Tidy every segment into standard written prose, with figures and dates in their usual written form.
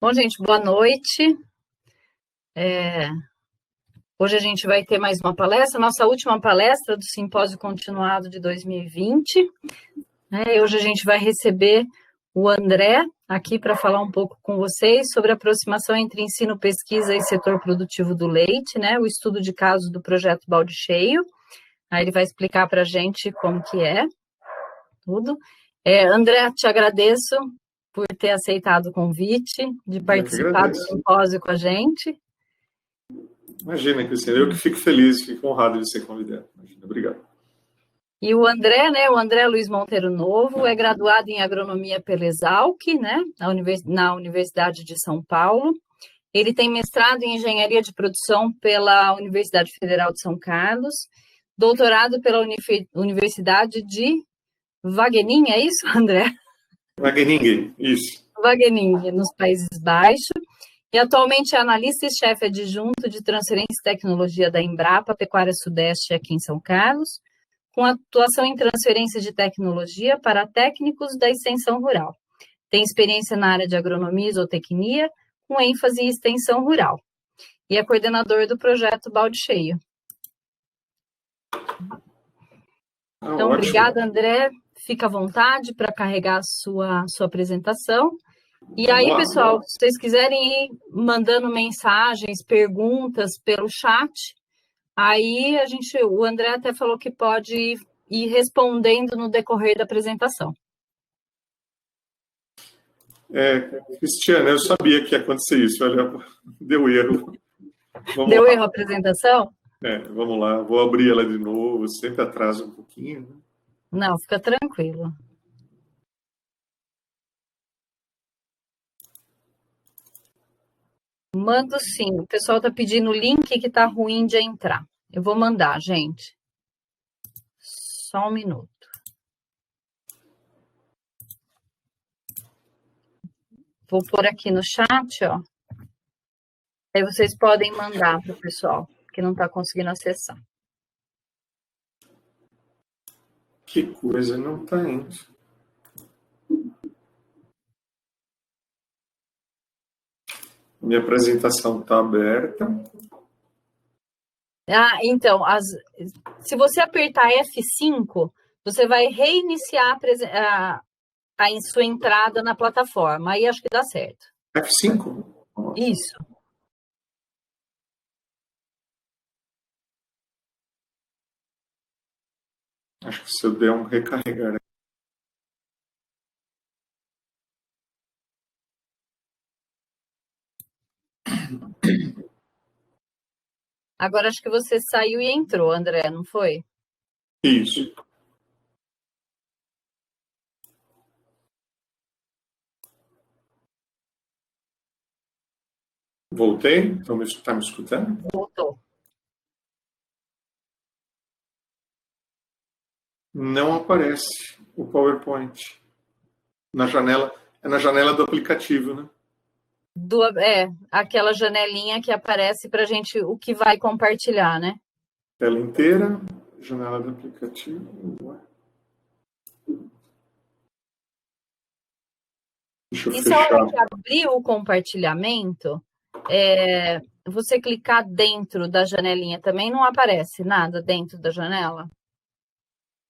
Bom, gente, boa noite. Hoje a gente vai ter mais uma palestra, nossa última palestra do Simpósio Continuado de 2020. E hoje a gente vai receber o André aqui para falar um pouco com vocês sobre a aproximação entre ensino, pesquisa e setor produtivo do leite, o estudo de caso do projeto Balde Cheio. Aí ele vai explicar para a gente como que é tudo. André, te agradeço por ter aceitado o convite de participar do simpósio com a gente. Imagina, Cristina, eu que fico feliz, fico honrado de ser convidado. Imagina, obrigado. E o André Luiz Monteiro Novo é graduado em agronomia pela Exalc, na Universidade de São Paulo. Ele tem mestrado em engenharia de produção pela Universidade Federal de São Carlos, doutorado pela Universidade de Wageningen, é isso, André? Wageningen, isso. Wageningen, nos Países Baixos. E atualmente é analista e chefe adjunto de transferência e tecnologia da Embrapa Pecuária Sudeste aqui em São Carlos, com atuação em transferência de tecnologia para técnicos da extensão rural. Tem experiência na área de agronomia e zootecnia, com ênfase em extensão rural. E é coordenador do projeto Balde Cheio. Então, obrigada, André. Fica à vontade para carregar a sua apresentação. E aí, pessoal, se vocês quiserem ir mandando mensagens, perguntas pelo chat, aí o André até falou que pode ir respondendo no decorrer da apresentação. Cristiana, eu sabia que ia acontecer isso, olha, deu erro. Deu erro a apresentação? Vamos lá, vou abrir ela de novo, sempre atrasa um pouquinho. Né? Não, fica tranquilo. Mando sim, o pessoal está pedindo o link que está ruim de entrar. Eu vou mandar, gente. Só um minuto. Vou pôr aqui no chat, ó. Aí vocês podem mandar para o pessoal que não está conseguindo acessar. Que coisa, não está indo. Minha apresentação está aberta. Então, se você apertar F5, você vai reiniciar a sua entrada na plataforma. Aí acho que dá certo. F5? Isso. Acho que se eu der um recarregar. Agora acho que você saiu e entrou, André, não foi? Isso. Voltei? Está me escutando? Voltou. Não aparece o PowerPoint na janela. É na janela do aplicativo, né? Aquela janelinha que aparece para a gente o que vai compartilhar, né? Tela inteira, janela do aplicativo. Deixa eu e fechar. Se a hora que abrir o compartilhamento, você clicar dentro da janelinha também não aparece nada dentro da janela?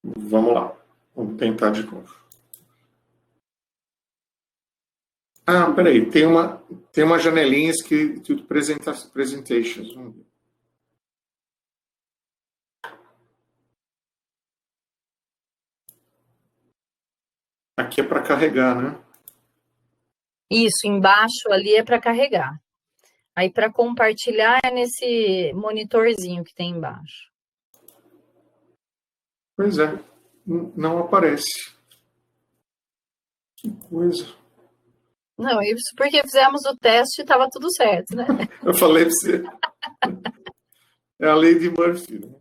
Vamos lá. Vamos tentar de novo. Peraí. Tem uma janelinha escrito Presentations. Vamos ver. Aqui é para carregar, né? Isso, embaixo ali é para carregar. Aí para compartilhar é nesse monitorzinho que tem embaixo. Pois é. Não aparece. Que coisa. Não, isso porque fizemos o teste e estava tudo certo, né? Eu falei para você. É a lei de Murphy, né?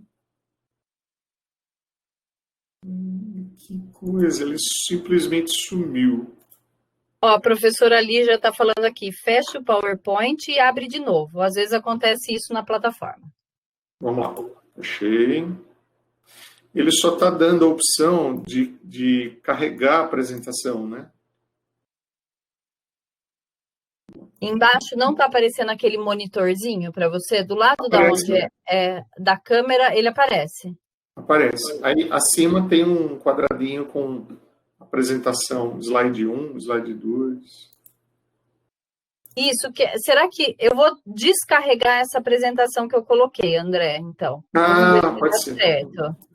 Que coisa, ele simplesmente sumiu. Ó, a professora Lígia está falando aqui, fecha o PowerPoint e abre de novo. Às vezes acontece isso na plataforma. Vamos lá, fechei. Ele só está dando a opção de carregar a apresentação, né? Embaixo não está aparecendo aquele monitorzinho para você? Do lado da Aparece. onde da câmera, ele aparece. Aparece. Aí acima tem um quadradinho com apresentação, slide 1, slide 2. Isso, será que eu vou descarregar essa apresentação que eu coloquei, André, então? Vamos ver se Pode dá ser. certo.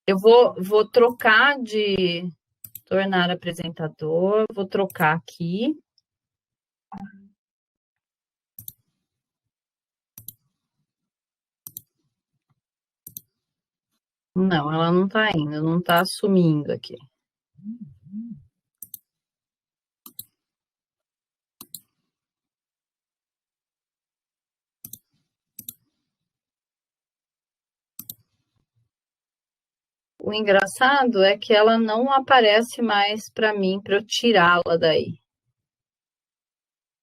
Eu vou trocar de tornar apresentador, vou trocar aqui. Não, ela não está indo, não está assumindo aqui. O engraçado é que ela não aparece mais para mim, para eu tirá-la daí.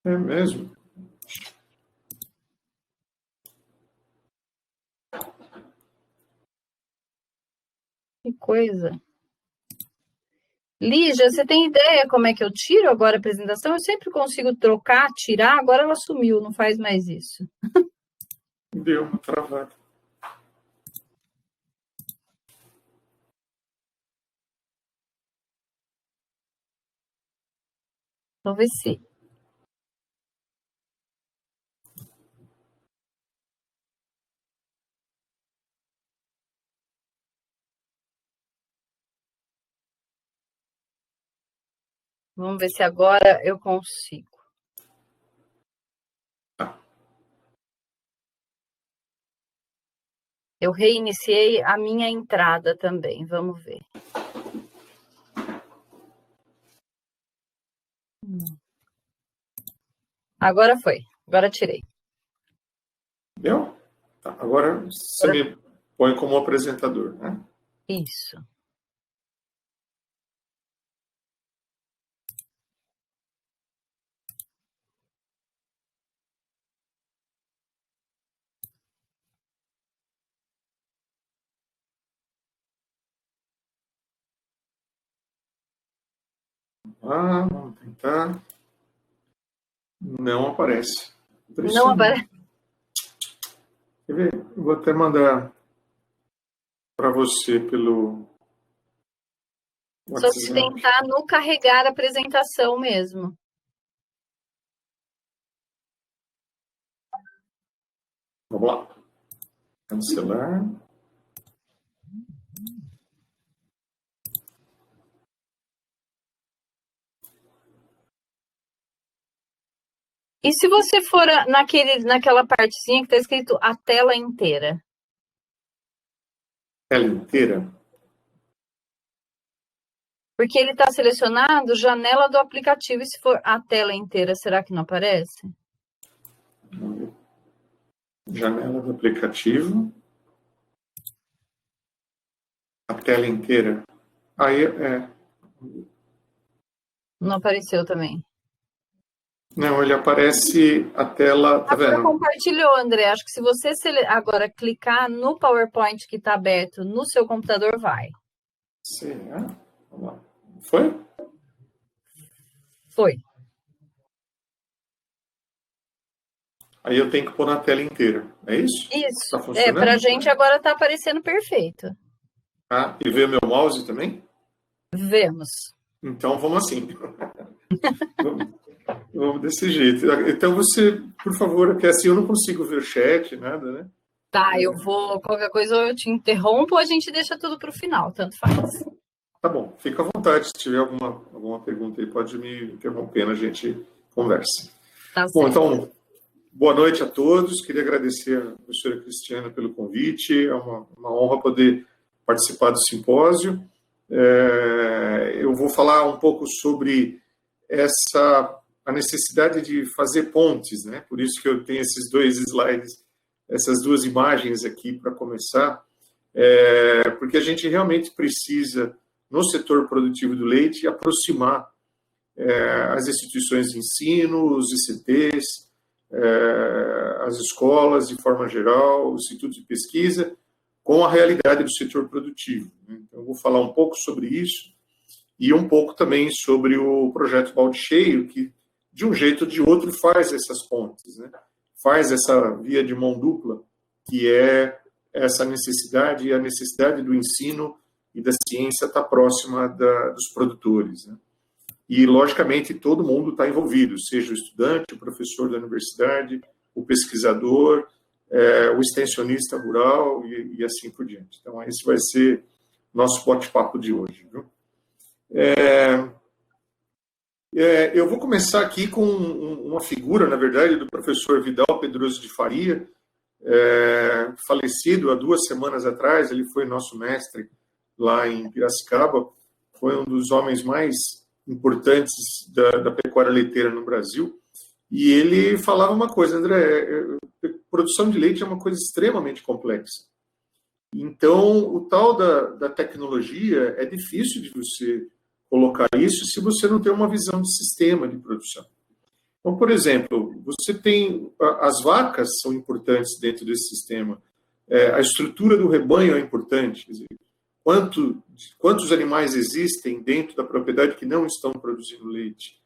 É mesmo? Que coisa. Lígia, você tem ideia como é que eu tiro agora a apresentação? Eu sempre consigo trocar, tirar, agora ela sumiu, não faz mais isso. Deu uma travada. Vamos ver se... Vamos ver se agora eu consigo. Eu reiniciei a minha entrada também, vamos ver. Agora foi, agora tirei. Deu? Tá, agora você me põe como apresentador, né? Isso. Vamos tentar. Não aparece. Não aparece. Quer ver? Eu vou até mandar para você pelo Só se WhatsApp. tentar no carregar a apresentação mesmo. Vamos lá. Cancelar. E se você for naquela partezinha que está escrito a tela inteira? Tela inteira? Porque ele está selecionado janela do aplicativo. E se for a tela inteira, será que não aparece? Janela do aplicativo. A tela inteira. Aí Não apareceu também. Não, ele aparece a tela, tá Agora vendo? compartilhou, André. Acho que se você agora clicar no PowerPoint que está aberto no seu computador, vai. Será? Vamos lá. Foi? Foi. Aí eu tenho que pôr na tela inteira. É isso? Isso. Tá funcionando? Pra gente agora tá aparecendo perfeito. E ver meu mouse também? Vemos. Então vamos assim. vamos desse jeito. Então você, por favor, que assim eu não consigo ver o chat, nada, né? Tá, eu vou. Qualquer coisa eu te interrompo ou a gente deixa tudo para o final, tanto faz. Tá bom, fica à vontade. Se tiver alguma pergunta aí, pode me interrompendo, a gente conversa. Tá Bom, certo. então, boa noite a todos. Queria agradecer a professora Cristiana pelo convite. É uma honra poder participar do simpósio. Eu vou falar um pouco sobre a necessidade de fazer pontes, né? Por isso que eu tenho esses dois slides, essas duas imagens aqui para começar, porque a gente realmente precisa, no setor produtivo do leite, aproximar as instituições de ensino, os ICTs, as escolas de forma geral, os institutos de pesquisa, com a realidade do setor produtivo. Então, eu vou falar um pouco sobre isso e um pouco também sobre o projeto Balde Cheio, que de um jeito ou de outro faz essas pontes, né? Faz essa via de mão dupla, que é essa necessidade, e a necessidade do ensino e da ciência estar próxima dos produtores, né? E, logicamente, todo mundo está envolvido, seja o estudante, o professor da universidade, o pesquisador, o extensionista rural e assim por diante. Então, esse vai ser nosso bate-papo de hoje, viu? Eu vou começar aqui com uma figura, na verdade, do professor Vidal Pedroso de Faria, falecido há 2 semanas atrás. Ele foi nosso mestre lá em Piracicaba, foi um dos homens mais importantes da pecuária leiteira no Brasil, e ele falava uma coisa: André, produção de leite é uma coisa extremamente complexa. Então, o tal da tecnologia é difícil de você colocar isso se você não tem uma visão de sistema de produção. Então, por exemplo, você tem as vacas são importantes dentro desse sistema, a estrutura do rebanho é importante, quer dizer, quantos animais existem dentro da propriedade que não estão produzindo leite.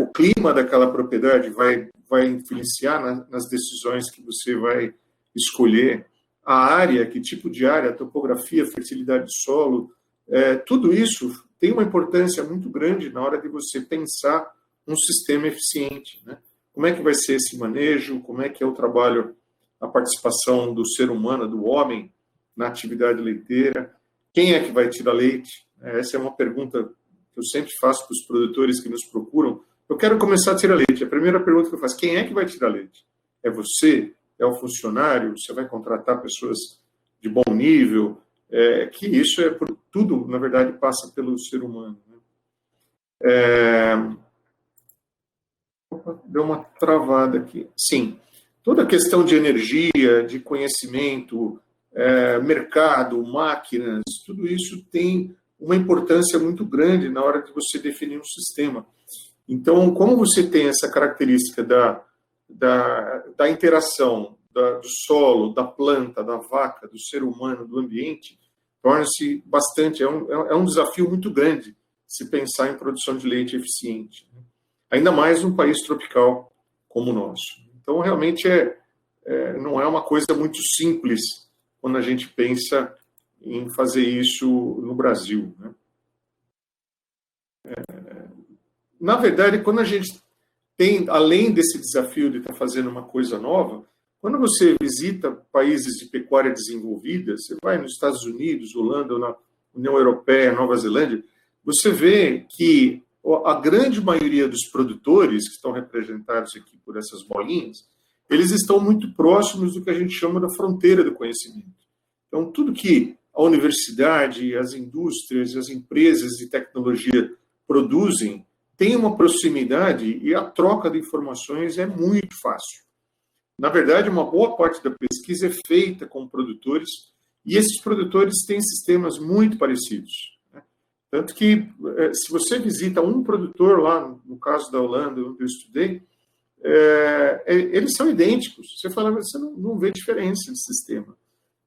O clima daquela propriedade vai influenciar nas decisões que você vai escolher, a área, que tipo de área, a topografia, a fertilidade do solo, tudo isso tem uma importância muito grande na hora de você pensar um sistema eficiente, né? Como é que vai ser esse manejo, como é que é o trabalho, a participação do ser humano, do homem, na atividade leiteira, quem é que vai tirar leite? Essa é uma pergunta que eu sempre faço para os produtores que nos procuram. Eu quero começar a tirar leite. A primeira pergunta que eu faço: quem é que vai tirar leite? É você? É o funcionário? Você vai contratar pessoas de bom nível? Que isso por tudo, na verdade, passa pelo ser humano, né? Deu uma travada aqui. Sim, toda a questão de energia, de conhecimento, mercado, máquinas, tudo isso tem uma importância muito grande na hora de você definir um sistema. Então, como você tem essa característica da interação do solo, da planta, da vaca, do ser humano, do ambiente, torna-se bastante, é um desafio muito grande se pensar em produção de leite eficiente, né? Ainda mais num país tropical como o nosso. Então, realmente, não é uma coisa muito simples quando a gente pensa em fazer isso no Brasil, né? Na verdade, quando a gente tem, além desse desafio de estar fazendo uma coisa nova, quando você visita países de pecuária desenvolvida, você vai nos Estados Unidos, Holanda, ou na União Europeia, Nova Zelândia, você vê que a grande maioria dos produtores que estão representados aqui por essas bolinhas, eles estão muito próximos do que a gente chama da fronteira do conhecimento. Então, tudo que a universidade, as indústrias, as empresas de tecnologia produzem tem uma proximidade e a troca de informações é muito fácil. Na verdade, uma boa parte da pesquisa é feita com produtores, e esses produtores têm sistemas muito parecidos, né? Tanto que, se você visita um produtor lá, no caso da Holanda, onde eu estudei, eles são idênticos. Você fala, mas você não vê diferença de sistema,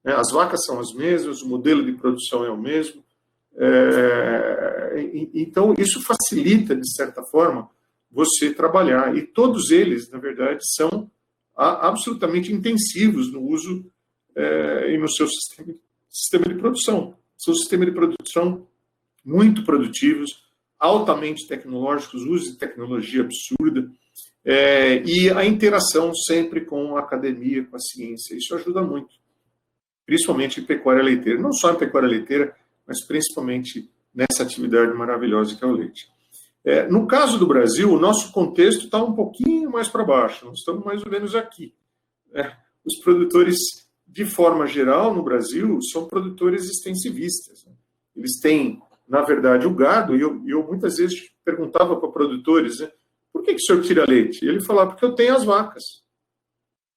né? As vacas são as mesmas, o modelo de produção é o mesmo. Então, isso facilita, de certa forma, você trabalhar. E todos eles, na verdade, são absolutamente intensivos no uso e no seu sistema de produção. São sistemas de produção muito produtivos, altamente tecnológicos, uso de tecnologia absurda, e a interação sempre com a academia, com a ciência. Isso ajuda muito, principalmente em pecuária leiteira. Não só em pecuária leiteira, mas principalmente nessa atividade maravilhosa que é o leite. No caso do Brasil, o nosso contexto está um pouquinho mais para baixo, nós estamos mais ou menos aqui. Os produtores, de forma geral, no Brasil, são produtores extensivistas. Eles têm, na verdade, o gado, e eu muitas vezes perguntava para produtores, né, por que o senhor tira leite? E ele falava, porque eu tenho as vacas.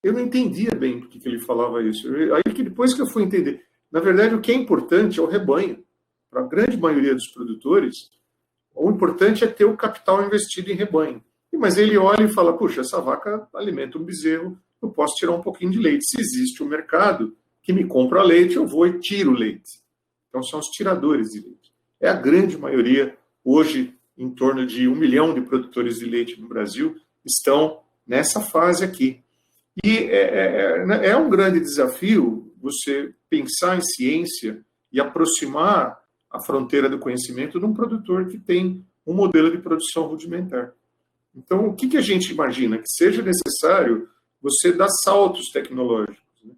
Eu não entendia bem por que ele falava isso. Aí que depois que eu fui entender, na verdade, o que é importante é o rebanho. Para a grande maioria dos produtores, o importante é ter o capital investido em rebanho. Mas ele olha e fala, puxa, essa vaca alimenta um bezerro, eu posso tirar um pouquinho de leite. Se existe um mercado que me compra leite, eu vou e tiro leite. Então, são os tiradores de leite. é a grande maioria. Hoje, em torno de 1 milhão de produtores de leite no Brasil estão nessa fase aqui. E é um grande desafio você pensar em ciência e aproximar a fronteira do conhecimento de um produtor que tem um modelo de produção rudimentar. Então, o que a gente imagina? Que seja necessário você dar saltos tecnológicos, né?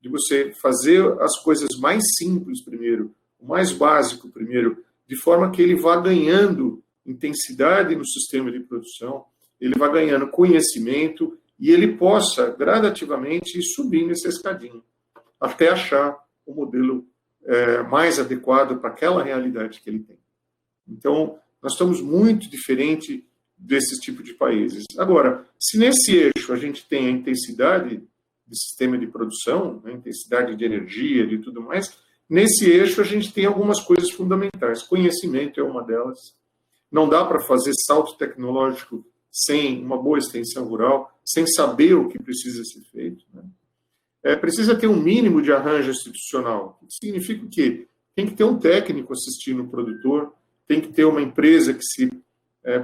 De você fazer as coisas mais simples primeiro, o mais básico primeiro, de forma que ele vá ganhando intensidade no sistema de produção, ele vá ganhando conhecimento e ele possa gradativamente ir subindo essa escadinha, até achar o modelo mais adequado para aquela realidade que ele tem. Então, nós estamos muito diferente desses tipos de países. Agora, se nesse eixo a gente tem a intensidade de sistema de produção, a intensidade de energia, de tudo mais, nesse eixo a gente tem algumas coisas fundamentais. Conhecimento é uma delas. Não dá para fazer salto tecnológico sem uma boa extensão rural, sem saber o que precisa ser feito, né? Precisa ter um mínimo de arranjo institucional. Significa o quê? Tem que ter um técnico assistindo o produtor, tem que ter uma empresa que se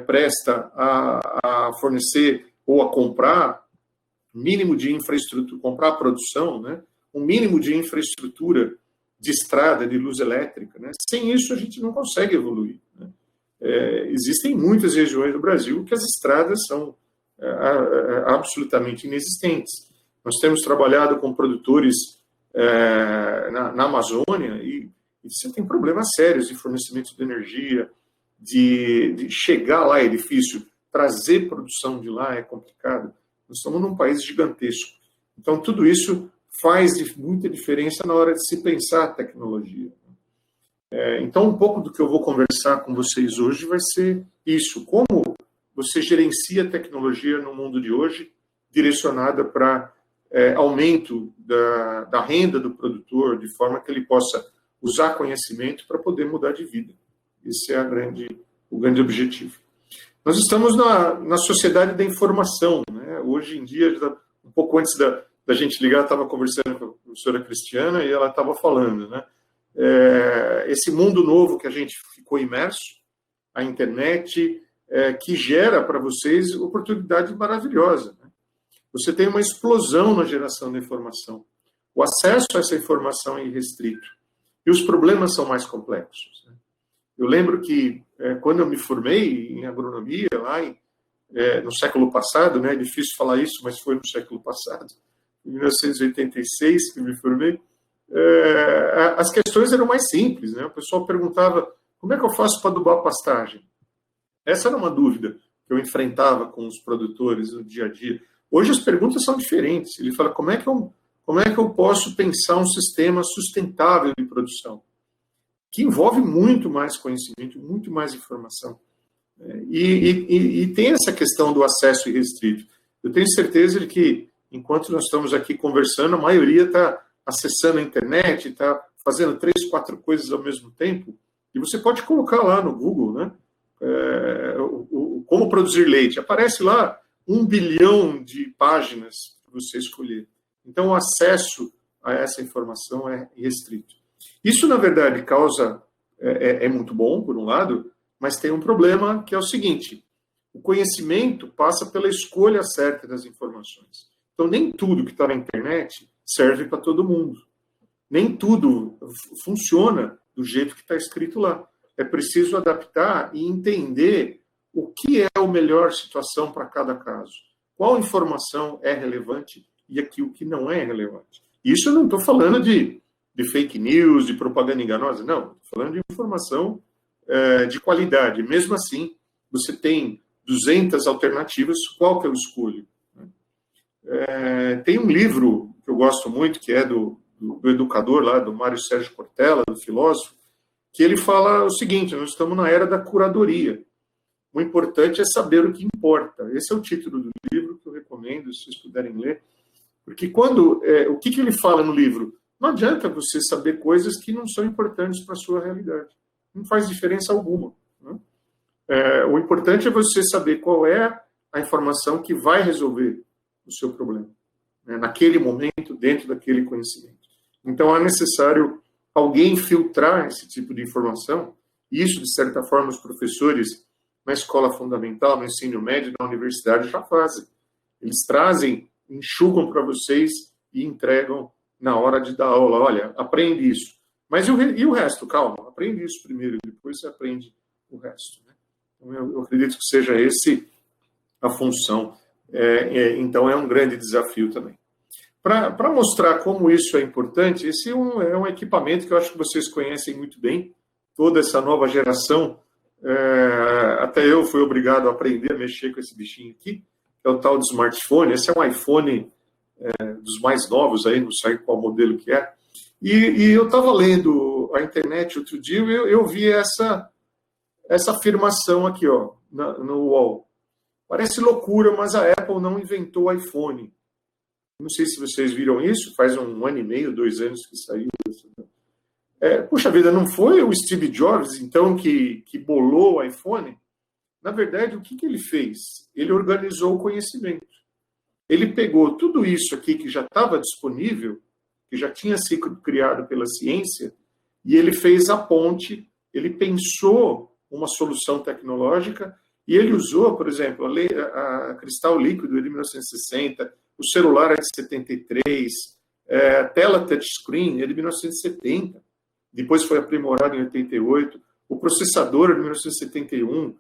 presta a fornecer ou a comprar mínimo de infraestrutura, comprar a produção, né? Um mínimo de infraestrutura de estrada, de luz elétrica, né? Sem isso a gente não consegue evoluir, né? Existem muitas regiões do Brasil que as estradas são absolutamente inexistentes. Nós temos trabalhado com produtores na Amazônia e você tem problemas sérios de fornecimento de energia, de chegar lá é difícil, trazer produção de lá é complicado. Nós estamos num país gigantesco. Então, tudo isso faz muita diferença na hora de se pensar a tecnologia. Então, um pouco do que eu vou conversar com vocês hoje vai ser isso. Como você gerencia a tecnologia no mundo de hoje, direcionada para aumento da renda do produtor, de forma que ele possa usar conhecimento para poder mudar de vida. Esse é o grande objetivo. Nós estamos na sociedade da informação, né? Hoje em dia, um pouco antes da gente ligar, eu estava conversando com a professora Cristiana e ela estava falando, né? Esse mundo novo que a gente ficou imerso, a internet, que gera para vocês oportunidade maravilhosa, né? Você tem uma explosão na geração da informação. O acesso a essa informação é irrestrito. E os problemas são mais complexos, né? Eu lembro que, quando eu me formei em agronomia, lá no século passado, né, é difícil falar isso, mas foi no século passado, em 1986 que eu me formei, as questões eram mais simples, né? O pessoal perguntava, como é que eu faço para adubar a pastagem? Essa era uma dúvida que eu enfrentava com os produtores no dia a dia. Hoje as perguntas são diferentes. Ele fala, como é que eu posso pensar um sistema sustentável de produção? Que envolve muito mais conhecimento, muito mais informação. E tem essa questão do acesso irrestrito. Eu tenho certeza de que, enquanto nós estamos aqui conversando, a maioria está acessando a internet, está fazendo 3, 4 coisas ao mesmo tempo, e você pode colocar lá no Google, né? Como produzir leite. Aparece lá 1 bilhão de páginas para você escolher. Então, o acesso a essa informação é restrito. Isso, na verdade, é muito bom, por um lado, mas tem um problema que é o seguinte: o conhecimento passa pela escolha certa das informações. Então, nem tudo que está na internet serve para todo mundo. Nem tudo funciona do jeito que está escrito lá. É preciso adaptar e entender o que é a melhor situação para cada caso. Qual informação é relevante e aqui o que não é relevante. Isso eu não estou falando de fake news, de propaganda enganosa, não. Estou falando de informação de qualidade. Mesmo assim, você tem 200 alternativas, qual que eu escolho? Tem um livro que eu gosto muito, que é do educador lá, do Mário Sérgio Cortella, do filósofo, que ele fala o seguinte: nós estamos na era da curadoria. O importante é saber o que importa. Esse é o título do livro que eu recomendo, se vocês puderem ler. Porque o que ele fala no livro? Não adianta você saber coisas que não são importantes para a sua realidade. Não faz diferença alguma, né? O importante é você saber qual é a informação que vai resolver o seu problema, né, naquele momento, dentro daquele conhecimento. Então, é necessário alguém filtrar esse tipo de informação E isso, de certa forma, os professores na escola fundamental, no ensino médio, na universidade já fazem. Eles trazem, enxugam para vocês e entregam na hora de dar aula. Olha, aprende isso. Mas e o resto? Calma, aprende isso primeiro, depois você aprende o resto. Né? Então, eu acredito que seja esse a função. Então, é um grande desafio também. Para mostrar como isso é importante, esse é um equipamento que eu acho que vocês conhecem muito bem, toda essa nova geração. Até eu fui obrigado a aprender a mexer com esse bichinho aqui, que é o tal de smartphone. Esse é um iPhone dos mais novos, aí, não sei qual modelo que é. E eu estava lendo a internet outro dia, eu vi essa afirmação aqui, ó, no UOL. Parece loucura, mas a Apple não inventou o iPhone. Não sei se vocês viram isso, faz 1 ano e meio, 2 anos que saiu. Puxa vida, não foi o Steve Jobs, então, que bolou o iPhone? Na verdade, o que ele fez? Ele organizou o conhecimento. Ele pegou tudo isso aqui que já estava disponível, que já tinha sido criado pela ciência, e ele fez a ponte, ele pensou uma solução tecnológica, e ele usou, por exemplo, a cristal líquido de 1960, o celular é de 73, a tela touchscreen é de 1970, depois foi aprimorado em 88, o processador é de 1971,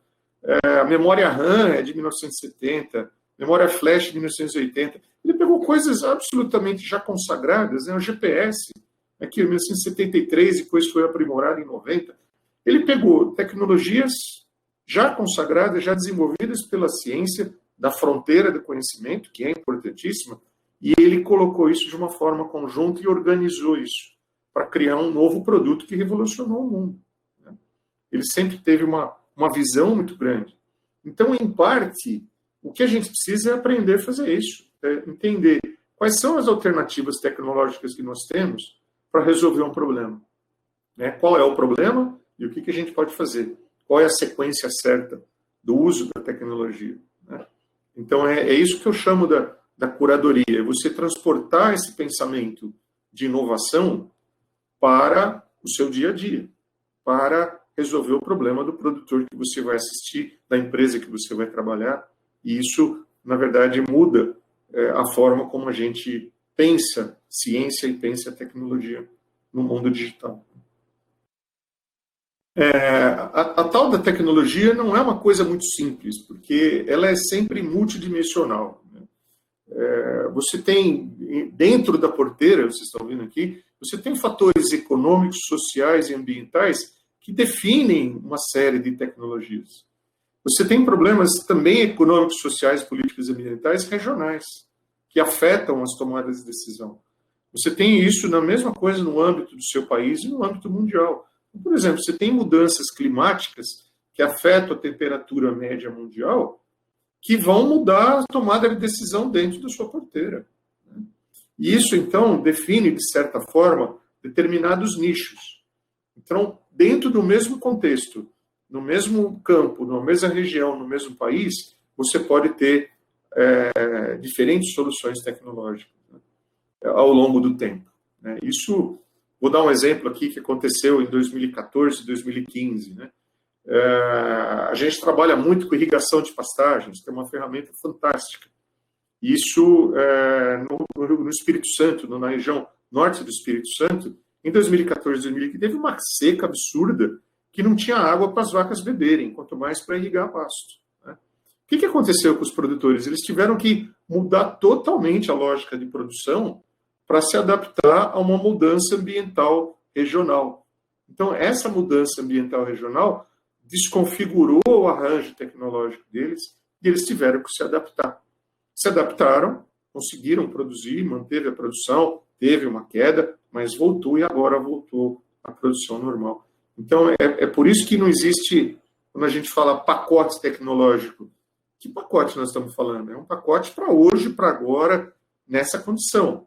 a memória RAM é de 1970, memória flash de 1980. Ele pegou coisas absolutamente já consagradas, né? O GPS, aqui em 1973, depois foi aprimorado em 90. Ele pegou tecnologias já consagradas, já desenvolvidas pela ciência, da fronteira do conhecimento, que é importantíssima, e ele colocou isso de uma forma conjunta e organizou isso para criar um novo produto que revolucionou o mundo. Né? Ele sempre teve uma visão muito grande. Então, em parte, o que a gente precisa é aprender a fazer isso, entender quais são as alternativas tecnológicas que nós temos para resolver um problema. Né? Qual é o problema e o que a gente pode fazer? Qual é a sequência certa do uso da tecnologia? Né? Então, é isso que eu chamo da curadoria, é você transportar esse pensamento de inovação para o seu dia a dia, para resolver o problema do produtor que você vai assistir, da empresa que você vai trabalhar. E isso, na verdade, muda a forma como a gente pensa ciência e pensa tecnologia no mundo digital. A tal da tecnologia não é uma coisa muito simples, porque ela é sempre multidimensional. Né? Você tem, dentro da porteira, vocês estão vendo aqui, você tem fatores econômicos, sociais e ambientais que definem uma série de tecnologias. Você tem problemas também econômicos, sociais, políticos e ambientais regionais, que afetam as tomadas de decisão. Você tem isso na mesma coisa no âmbito do seu país e no âmbito mundial. Por exemplo, você tem mudanças climáticas que afetam a temperatura média mundial que vão mudar a tomada de decisão dentro da sua porteira. E isso, então, define, de certa forma, determinados nichos. Então, dentro do mesmo contexto, no mesmo campo, na mesma região, no mesmo país, você pode ter diferentes soluções tecnológicas, né, ao longo do tempo. Né. Isso, vou dar um exemplo aqui que aconteceu em 2014, 2015. Né. A gente trabalha muito com irrigação de pastagens, que é uma ferramenta fantástica. Isso no Espírito Santo, na região norte do Espírito Santo, em 2014, 2015, teve uma seca absurda que não tinha água para as vacas beberem, quanto mais para irrigar pasto. Né? O que aconteceu com os produtores? Eles tiveram que mudar totalmente a lógica de produção para se adaptar a uma mudança ambiental regional. Então, essa mudança ambiental regional desconfigurou o arranjo tecnológico deles e eles tiveram que se adaptar. Se adaptaram, conseguiram produzir, manteve a produção, teve uma queda, mas voltou e agora voltou à produção normal. Então, é por isso que não existe, quando a gente fala pacote tecnológico, que pacote nós estamos falando? É um pacote para hoje, para agora, nessa condição.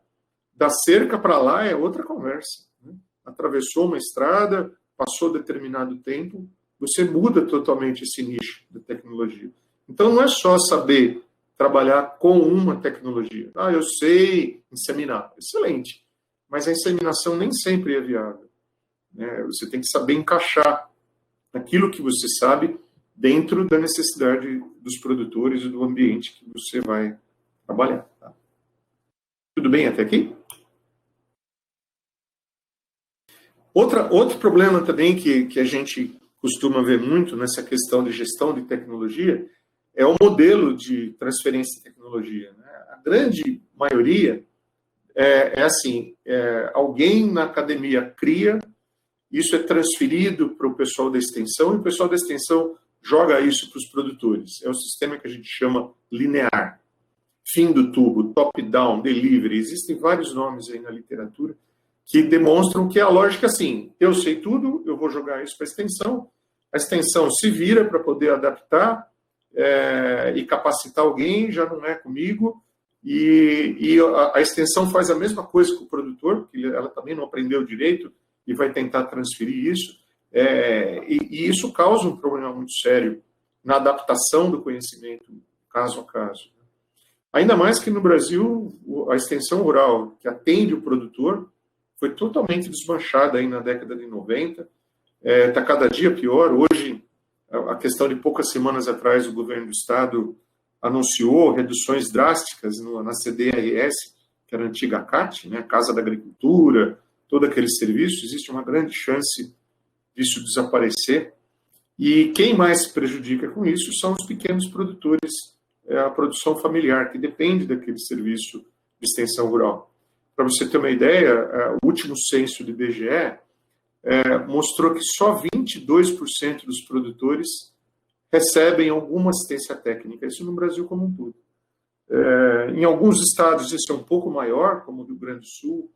Da cerca para lá é outra conversa. Né? Atravessou uma estrada, passou determinado tempo, você muda totalmente esse nicho da tecnologia. Então, não é só saber trabalhar com uma tecnologia. Eu sei inseminar. Excelente. Mas a inseminação nem sempre é viável. Né? Você tem que saber encaixar naquilo que você sabe, dentro da necessidade dos produtores e do ambiente que você vai trabalhar. Tá? Tudo bem até aqui? Outro problema também que a gente costuma ver muito nessa questão de gestão de tecnologia é o modelo de transferência de tecnologia. Né? A grande maioria é assim, alguém na academia cria, isso é transferido para o pessoal da extensão, e o pessoal da extensão joga isso para os produtores. É um sistema que a gente chama linear. Fim do tubo, top-down, delivery, existem vários nomes aí na literatura que demonstram que a lógica é assim, eu sei tudo, eu vou jogar isso para a extensão se vira para poder adaptar e capacitar alguém, já não é comigo, e a extensão faz a mesma coisa com o produtor, porque ela também não aprendeu direito e vai tentar transferir isso, e isso causa um problema muito sério na adaptação do conhecimento, caso a caso. Ainda mais que no Brasil, a extensão rural que atende o produtor foi totalmente desmanchada aí na década de 90, está cada dia pior. Hoje, a questão de poucas semanas atrás, o governo do estado anunciou reduções drásticas na CDRS, que era a antiga CAT, né, Casa da Agricultura, todo aquele serviço. Existe uma grande chance disso desaparecer. E quem mais se prejudica com isso são os pequenos produtores, a produção familiar, que depende daquele serviço de extensão rural. Para você ter uma ideia, o último censo do IBGE mostrou que só 22% dos produtores recebem alguma assistência técnica, isso no Brasil como um todo. Em alguns estados isso é um pouco maior, como o Rio Grande do Sul,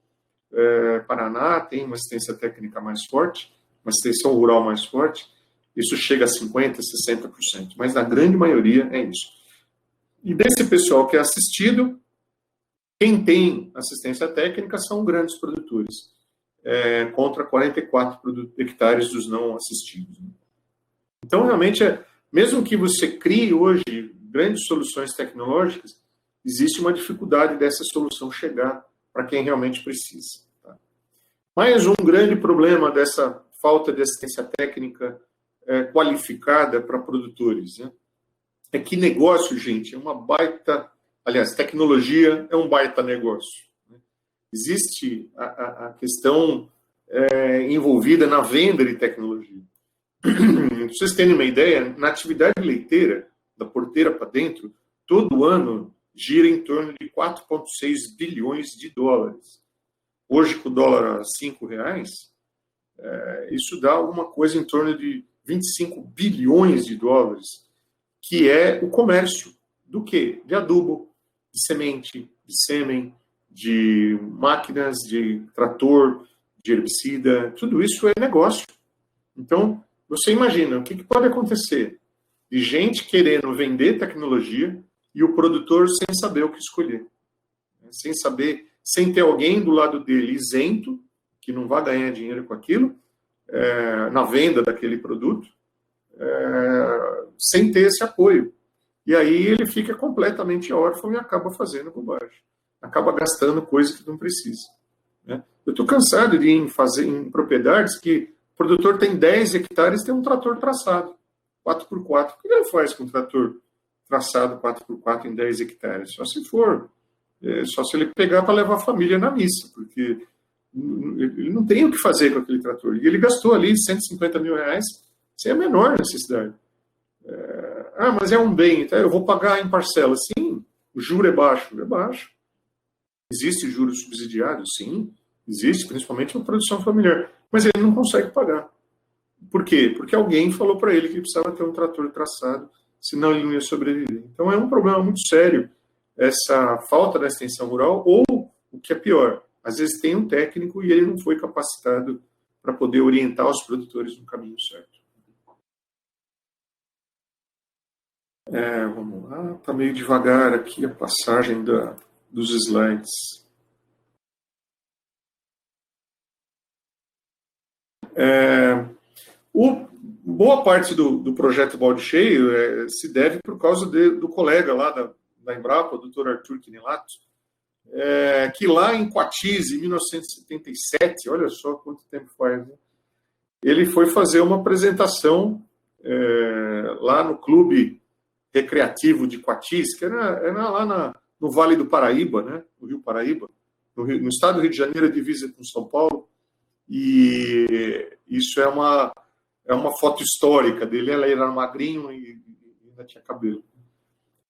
Paraná tem uma assistência técnica mais forte, uma extensão rural mais forte, isso chega a 50%, 60%, mas na grande maioria é isso. E desse pessoal que é assistido, quem tem assistência técnica são grandes produtores, contra 44 hectares dos não assistidos. Então, realmente, mesmo que você crie hoje grandes soluções tecnológicas, existe uma dificuldade dessa solução chegar para quem realmente precisa. Tá? Mais um grande problema dessa falta de assistência técnica qualificada para produtores, né? É que negócio, gente, é uma baita... Aliás, tecnologia é um baita negócio. Né? Existe a questão envolvida na venda de tecnologia. Para vocês terem uma ideia, na atividade leiteira, da porteira para dentro, todo ano gira em torno de 4,6 bilhões de dólares. Hoje, com o dólar a R$5, isso dá alguma coisa em torno de 25 bilhões de dólares, que é o comércio do quê? De adubo, de semente, de sêmen, de máquinas, de trator, de herbicida, tudo isso é negócio. Então, você imagina, o que pode acontecer? De gente querendo vender tecnologia e o produtor sem saber o que escolher. Sem saber, sem ter alguém do lado dele isento, que não vai ganhar dinheiro com aquilo, na venda daquele produto, sem ter esse apoio. E aí ele fica completamente órfão e acaba fazendo bobagem. Acaba gastando coisa que não precisa. Né? Eu estou cansado de ir em propriedades que o produtor tem 10 hectares e tem um trator traçado, 4x4. O que ele faz com um trator traçado 4x4 em 10 hectares? Só se ele pegar para levar a família na missa, porque ele não tem o que fazer com aquele trator. E ele gastou ali R$150 mil sem a menor necessidade. Mas é um bem, tá? Eu vou pagar em parcela. Sim, o juro é baixo. É baixo. Existe juro subsidiado? Sim, existe, principalmente na produção familiar. Mas ele não consegue pagar. Por quê? Porque alguém falou para ele que precisava ter um trator traçado, senão ele não ia sobreviver. Então é um problema muito sério essa falta da extensão rural, ou, o que é pior, às vezes tem um técnico e ele não foi capacitado para poder orientar os produtores no caminho certo. Vamos lá, está meio devagar aqui a passagem dos slides. Boa parte do projeto Balde Cheio se deve por causa do colega lá da Embrapa, o Dr. Arthur Quinelato, que lá em Coatis, em 1977, olha só quanto tempo faz, né? ele foi fazer uma apresentação lá no Clube Recreativo de Coatis, que era lá no Vale do Paraíba, né, no Rio Paraíba, no estado do Rio de Janeiro, divisa com São Paulo, e isso é uma foto histórica dele. Ela era magrinho e ainda tinha cabelo.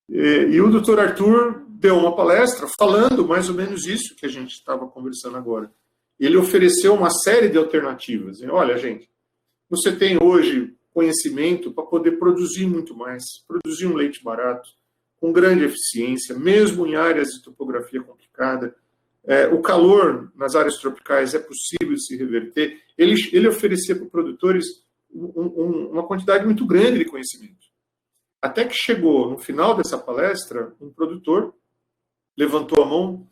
E o doutor Arthur deu uma palestra falando mais ou menos isso que a gente estava conversando agora. Ele ofereceu uma série de alternativas. Olha, gente, você tem hoje conhecimento para poder produzir muito mais, produzir um leite barato, com grande eficiência, mesmo em áreas de topografia complicada. O calor nas áreas tropicais é possível se reverter. Ele oferecia para os produtores uma quantidade muito grande de conhecimento. Até que chegou, no final dessa palestra, um produtor levantou a mão,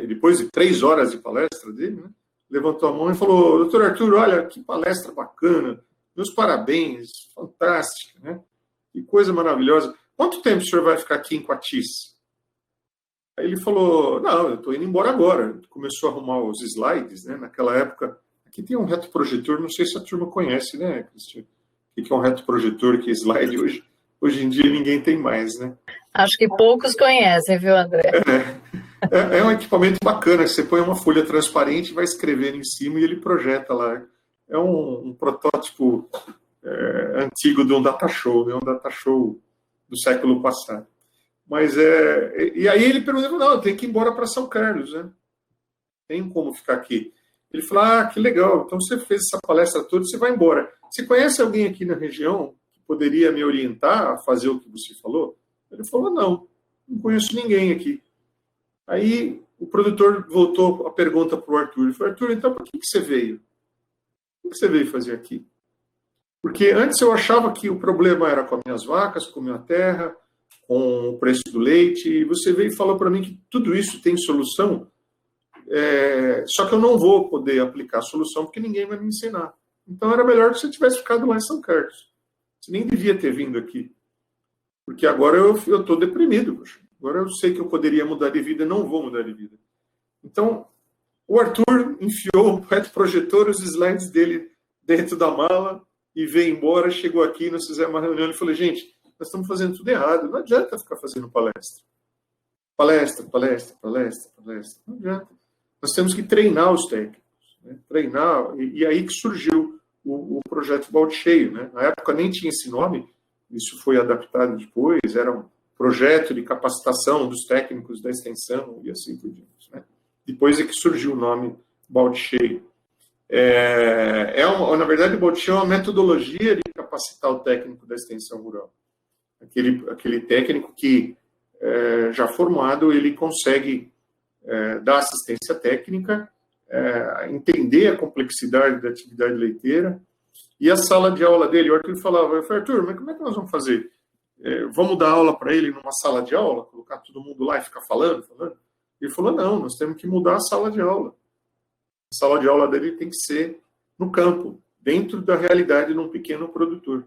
depois de 3 horas de palestra dele, né, levantou a mão e falou: doutor Arthur, olha, que palestra bacana, meus parabéns, fantástica, né? Que coisa maravilhosa. Quanto tempo o senhor vai ficar aqui em Coatis? Aí ele falou: não, eu estou indo embora agora. Começou a arrumar os slides, né? Naquela época, aqui tem um retroprojetor, não sei se a turma conhece, né, Cristiano? O que é um retroprojetor, que é slide hoje em dia ninguém tem mais, né? Acho que poucos conhecem, viu, André? É um equipamento bacana, que você põe uma folha transparente, vai escrevendo em cima e ele projeta lá. É um protótipo antigo de um data show, né? Um data show do século passado. Mas e aí ele perguntou: não, eu tenho que ir embora para São Carlos, né? Tem como ficar aqui? Ele falou: ah, que legal, então você fez essa palestra toda, você vai embora. Você conhece alguém aqui na região que poderia me orientar a fazer o que você falou? Ele falou: não conheço ninguém aqui. Aí o produtor voltou a pergunta para o Arthur. Ele falou: Arthur, então por que você veio? O que você veio fazer aqui? Porque antes eu achava que o problema era com as minhas vacas, com a minha terra, com o preço do leite, e você veio e falou para mim que tudo isso tem solução, só que eu não vou poder aplicar a solução porque ninguém vai me ensinar. Então era melhor que você tivesse ficado lá em São Carlos. Você nem devia ter vindo aqui. Porque agora eu estou deprimido. Poxa. Agora eu sei que eu poderia mudar de vida e não vou mudar de vida. Então, o Arthur enfiou o retroprojetor, os slides dele dentro da mala e veio embora, chegou aqui, nós fizemos uma reunião e falou: gente, nós estamos fazendo tudo errado, não adianta ficar fazendo palestra. Palestra. Não adianta. Nós temos que treinar os técnicos. Né? Treinar, e aí que surgiu o projeto Balde Cheio. Né? Na época nem tinha esse nome, isso foi adaptado depois, era um projeto de capacitação dos técnicos da extensão e assim por diante. Né? Depois é que surgiu o nome Balde Cheio. Na verdade, o Balde Cheio é uma metodologia de capacitar o técnico da extensão rural. Aquele técnico que, já formado, ele consegue dar assistência técnica, entender a complexidade da atividade leiteira. E a sala de aula dele, o Arthur falava: Arthur, mas como é que nós vamos fazer? Vamos dar aula para ele numa sala de aula, colocar todo mundo lá e ficar falando? Ele falou: não, nós temos que mudar a sala de aula. A sala de aula dele tem que ser no campo, dentro da realidade de um pequeno produtor.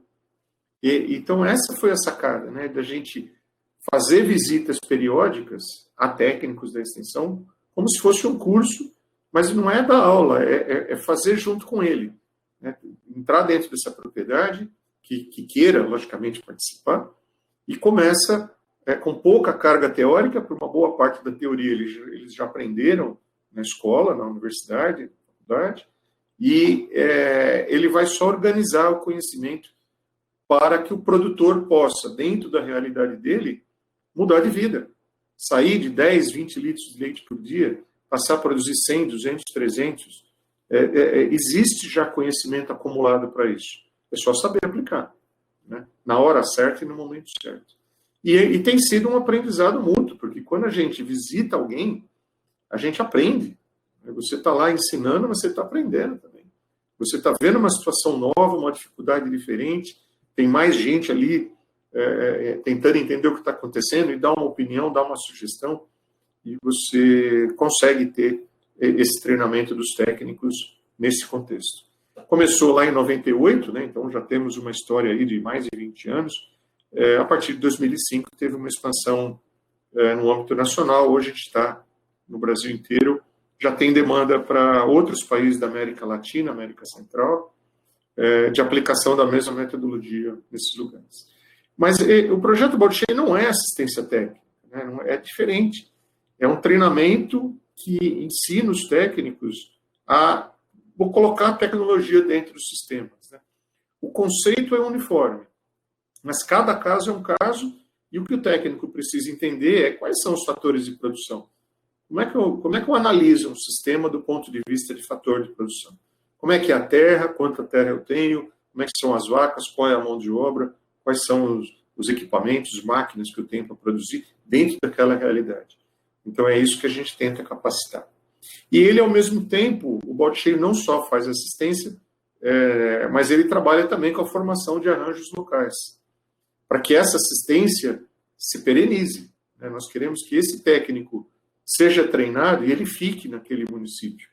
Então essa foi a sacada, né, da gente fazer visitas periódicas a técnicos da extensão, como se fosse um curso, mas não é dar aula, é fazer junto com ele. Né? Entrar dentro dessa propriedade, que queira, logicamente, participar, e começa com pouca carga teórica, por uma boa parte da teoria eles já aprenderam na escola, na universidade, na faculdade, e ele vai só organizar o conhecimento para que o produtor possa, dentro da realidade dele, mudar de vida. Sair de 10, 20 litros de leite por dia, passar a produzir 100, 200, 300. Existe já conhecimento acumulado para isso. É só saber aplicar, né? Na hora certa e no momento certo. E tem sido um aprendizado mútuo, porque quando a gente visita alguém, a gente aprende. Você está lá ensinando, mas você está aprendendo também. Você está vendo uma situação nova, uma dificuldade diferente, tem mais gente ali tentando entender o que está acontecendo e dar uma opinião, dar uma sugestão, e você consegue ter esse treinamento dos técnicos nesse contexto. Começou lá em 98, né, então já temos uma história aí de mais de 20 anos. A partir de 2005 teve uma expansão no âmbito nacional. Hoje a gente está no Brasil inteiro, já tem demanda para outros países da América Latina, América Central, de aplicação da mesma metodologia nesses lugares. Mas o projeto Blockchain não é assistência técnica, né? Não é diferente. É um treinamento que ensina os técnicos a colocar a tecnologia dentro dos sistemas, né? O conceito é uniforme, mas cada caso é um caso, e o que o técnico precisa entender é quais são os fatores de produção. Como é que eu analiso um sistema do ponto de vista de fator de produção? Como é que é a terra, quanta terra eu tenho, como é que são as vacas, qual é a mão de obra, quais são os equipamentos, as máquinas que eu tenho para produzir dentro daquela realidade. Então é isso que a gente tenta capacitar. E ele, ao mesmo tempo, o blockchain não só faz assistência, mas ele trabalha também com a formação de arranjos locais, para que essa assistência se perenize, né? Nós queremos que esse técnico seja treinado e ele fique naquele município,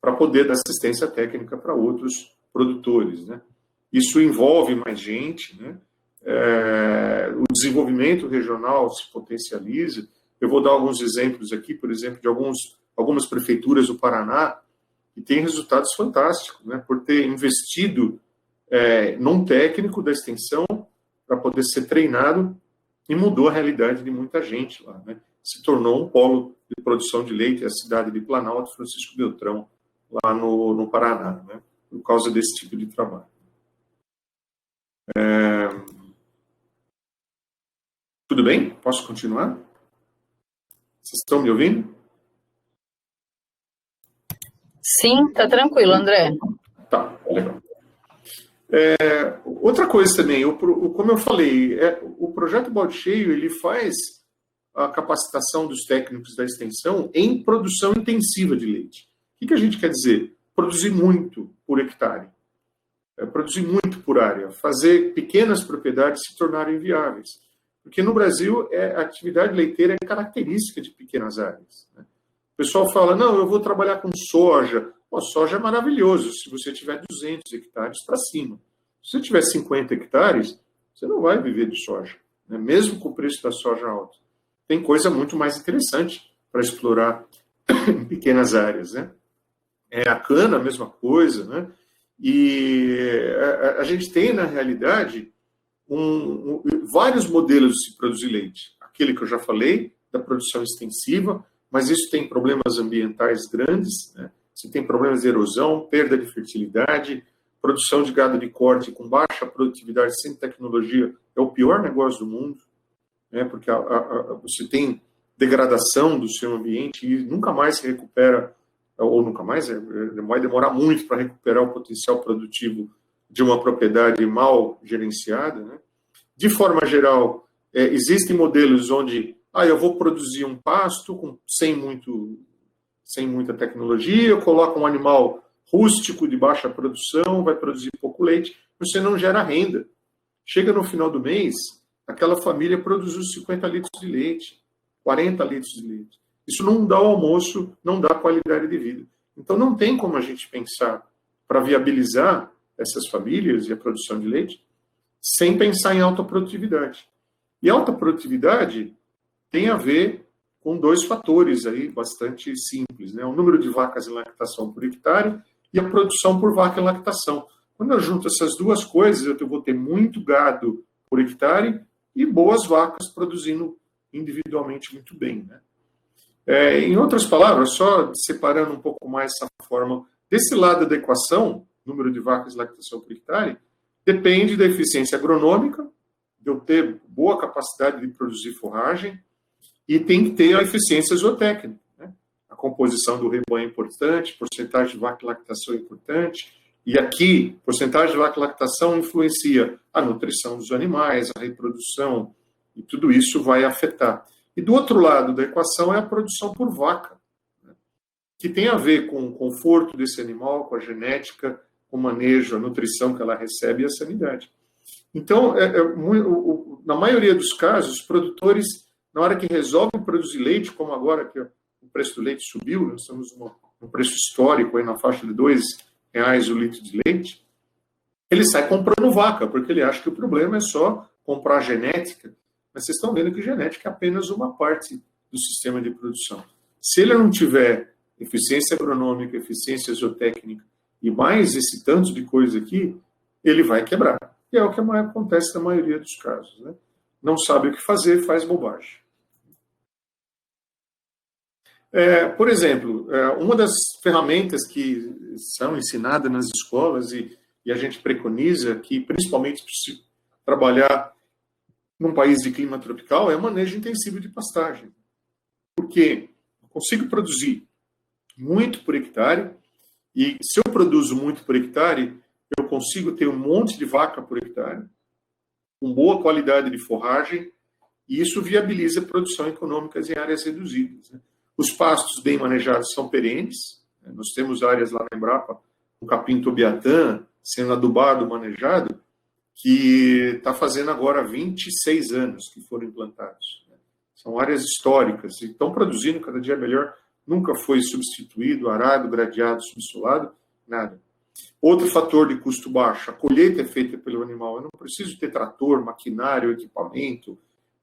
para poder dar assistência técnica para outros produtores, né? Isso envolve mais gente, né? O desenvolvimento regional se potencializa. Eu vou dar alguns exemplos aqui, por exemplo, de algumas prefeituras do Paraná que têm resultados fantásticos, né? Por ter investido num técnico da extensão para poder ser treinado, e mudou a realidade de muita gente lá, né? Se tornou um polo de produção de leite, a cidade de Planalto, Francisco Beltrão, lá no Paraná, né? Por causa desse tipo de trabalho. Tudo bem? Posso continuar? Vocês estão me ouvindo? Sim, tá tranquilo, André. Tá, legal. Outra coisa também, como eu falei, o projeto Balde Cheio, ele faz a capacitação dos técnicos da extensão em produção intensiva de leite. O que a gente quer dizer? Produzir muito por hectare, produzir muito por área, fazer pequenas propriedades se tornarem viáveis. Porque no Brasil, a atividade leiteira é característica de pequenas áreas, né? O pessoal fala, não, eu vou trabalhar com soja. Pô, soja é maravilhoso se você tiver 200 hectares para cima. Se você tiver 50 hectares, você não vai viver de soja, né? Mesmo com o preço da soja alto. Tem coisa muito mais interessante para explorar em pequenas áreas, né? A cana, a mesma coisa, né? E a gente tem, na realidade, vários modelos de se produzir leite. Aquele que eu já falei, da produção extensiva, mas isso tem problemas ambientais grandes, né? Você tem problemas de erosão, perda de fertilidade, produção de gado de corte com baixa produtividade, sem tecnologia, é o pior negócio do mundo, né? Porque você tem degradação do seu ambiente e nunca mais se recupera, ou nunca mais, vai demorar muito para recuperar o potencial produtivo de uma propriedade mal gerenciada, né? De forma geral, existem modelos onde eu vou produzir um pasto sem muita tecnologia, eu coloco um animal rústico de baixa produção, vai produzir pouco leite, você não gera renda. Chega no final do mês, aquela família produziu 50 litros de leite, 40 litros de leite. Isso não dá o almoço, não dá qualidade de vida. Então não tem como a gente pensar para viabilizar essas famílias e a produção de leite sem pensar em alta produtividade. E alta produtividade tem a ver com dois fatores aí bastante simples, né? O número de vacas em lactação por hectare e a produção por vaca em lactação. Quando eu junto essas duas coisas, eu vou ter muito gado por hectare e boas vacas produzindo individualmente muito bem, né? Em outras palavras, só separando um pouco mais essa forma, desse lado da equação, número de vacas em lactação por hectare, depende da eficiência agronômica, de eu ter boa capacidade de produzir forragem, e tem que ter a eficiência zootécnica, né? A composição do rebanho é importante, porcentagem de vaca e lactação é importante, e aqui, porcentagem de vaca e lactação influencia a nutrição dos animais, a reprodução, e tudo isso vai afetar. E do outro lado da equação é a produção por vaca, né? Que tem a ver com o conforto desse animal, com a genética, com o manejo, a nutrição que ela recebe e a sanidade. Então, na maioria dos casos, os produtores, na hora que resolvem produzir leite, como agora que o preço do leite subiu, nós estamos num preço histórico aí na faixa de R$2 o litro de leite, ele sai comprando vaca, porque ele acha que o problema é só comprar genética, mas vocês estão vendo que genética é apenas uma parte do sistema de produção. Se ele não tiver eficiência agronômica, eficiência zootécnica e mais esse tanto de coisa aqui, ele vai quebrar. E é o que acontece na maioria dos casos, né? Não sabe o que fazer, faz bobagem. Por exemplo, uma das ferramentas que são ensinadas nas escolas e a gente preconiza que, principalmente se trabalhar num país de clima tropical, é o manejo intensivo de pastagem. Porque eu consigo produzir muito por hectare, e se eu produzo muito por hectare, eu consigo ter um monte de vaca por hectare, com boa qualidade de forragem, e isso viabiliza a produção econômica em áreas reduzidas, né? Os pastos bem manejados são perenes, né? Nós temos áreas lá na Embrapa, o capim-tobiatã sendo adubado, manejado, que está fazendo agora 26 anos que foram implantados, né? São áreas históricas e estão produzindo cada dia melhor, nunca foi substituído, arado, gradeado, subsolado, nada. Outro fator de custo baixo, a colheita é feita pelo animal. Eu não preciso ter trator, maquinário, equipamento,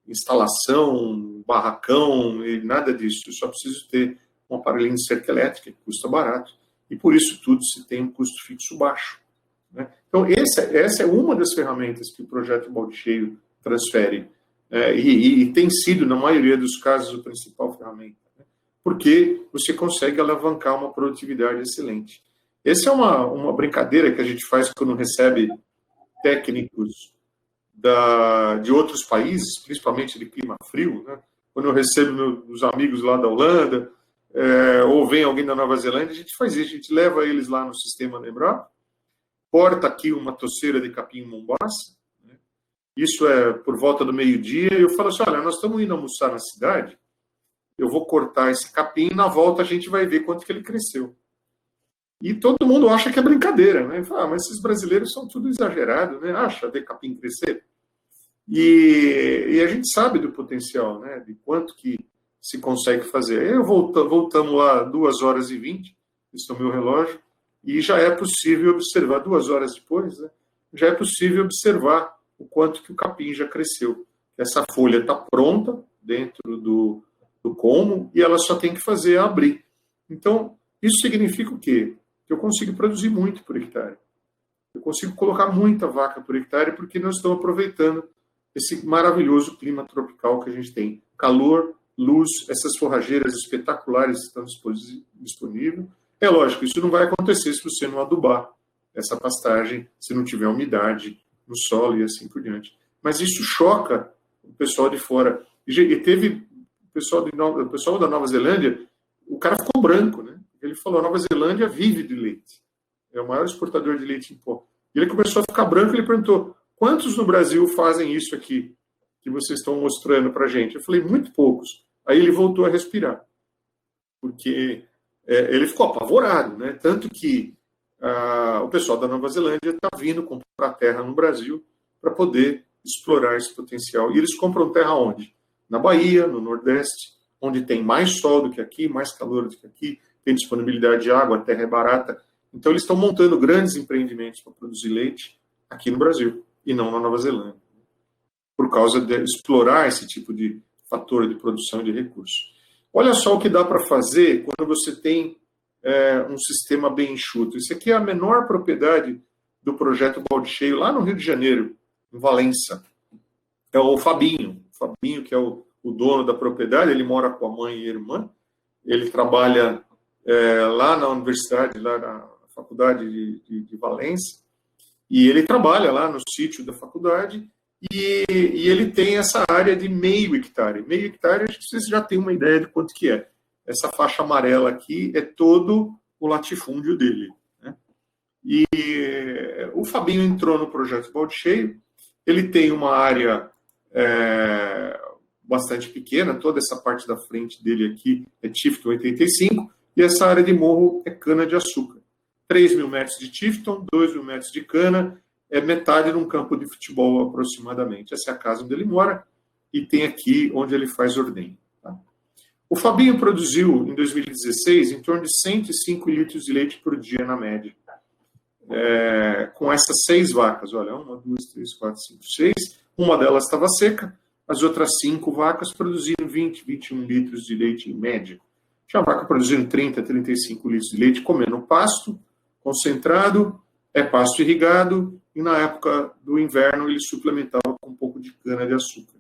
instalação, barracão, e nada disso. Eu só preciso ter um aparelhinho de cerca elétrica, que custa barato. E por isso tudo se tem um custo fixo baixo, né? Então, essa é uma das ferramentas que o projeto Balde Cheio transfere. E tem sido, na maioria dos casos, a principal ferramenta, né? Porque você consegue alavancar uma produtividade excelente. Essa é uma brincadeira que a gente faz quando recebe técnicos de outros países, principalmente de clima frio, né? Quando eu recebo meus amigos lá da Holanda, ou vem alguém da Nova Zelândia, a gente faz isso, a gente leva eles lá no sistema Embrapa, corta aqui uma toceira de capim mombaça, né? Isso é por volta do meio-dia, e eu falo assim, olha, nós estamos indo almoçar na cidade, eu vou cortar esse capim, e na volta a gente vai ver quanto que ele cresceu. E todo mundo acha que é brincadeira, né? Fala, mas esses brasileiros são tudo exagerado, né? Acha de capim crescer. E a gente sabe do potencial, né? De quanto que se consegue fazer. Voltamos lá 2h20, isso no meu relógio, e já é possível observar, 2 horas depois, né? Já é possível observar o quanto que o capim já cresceu. Essa folha está pronta dentro do colmo e ela só tem que fazer abrir. Então, isso significa o quê? Que eu consigo produzir muito por hectare. Eu consigo colocar muita vaca por hectare porque nós estamos aproveitando esse maravilhoso clima tropical que a gente tem. Calor, luz, essas forrageiras espetaculares que estão disponíveis. É lógico, isso não vai acontecer se você não adubar essa pastagem, se não tiver umidade no solo e assim por diante. Mas isso choca o pessoal de fora. E teve o pessoal da Nova Zelândia, o cara ficou branco, né? Ele falou, a Nova Zelândia vive de leite. É o maior exportador de leite em pó. E ele começou a ficar branco, ele perguntou, quantos no Brasil fazem isso aqui que vocês estão mostrando para a gente? Eu falei, muito poucos. Aí ele voltou a respirar. Porque ele ficou apavorado, né? Tanto que o pessoal da Nova Zelândia está vindo comprar terra no Brasil para poder explorar esse potencial. E eles compram terra onde? Na Bahia, no Nordeste, onde tem mais sol do que aqui, mais calor do que aqui, tem disponibilidade de água, a terra é barata. Então, eles estão montando grandes empreendimentos para produzir leite aqui no Brasil, e não na Nova Zelândia, por causa de explorar esse tipo de fator de produção de recursos. Olha só o que dá para fazer quando você tem um sistema bem enxuto. Isso aqui é a menor propriedade do projeto Balde Cheio, lá no Rio de Janeiro, em Valença. É o Fabinho. O Fabinho, que é o dono da propriedade, ele mora com a mãe e a irmã. Ele trabalha lá na universidade, lá na faculdade de Valença, e ele trabalha lá no sítio da faculdade, e ele tem essa área de meio hectare. Meio hectare, acho que vocês já têm uma ideia de quanto que é. Essa faixa amarela aqui é todo o latifúndio dele, né? E o Fabinho entrou no projeto Balde Cheio, ele tem uma área bastante pequena, toda essa parte da frente dele aqui é Tifton 85, e essa área de morro é cana-de-açúcar. 3.000 metros de Tifton, 2.000 metros de cana, é metade de um campo de futebol aproximadamente. Essa é a casa onde ele mora, e tem aqui onde ele faz ordenho. Tá? O Fabinho produziu, em 2016, em torno de 105 litros de leite por dia, na média. Com essas 6 vacas, olha, 1, 2, 3, 4, 5, 6, uma delas estava seca, as outras 5 vacas produziram 20, 21 litros de leite em média. tinha vaca produzindo 30, 35 litros de leite, comendo pasto concentrado, pasto irrigado, e na época do inverno ele suplementava com um pouco de cana-de-açúcar.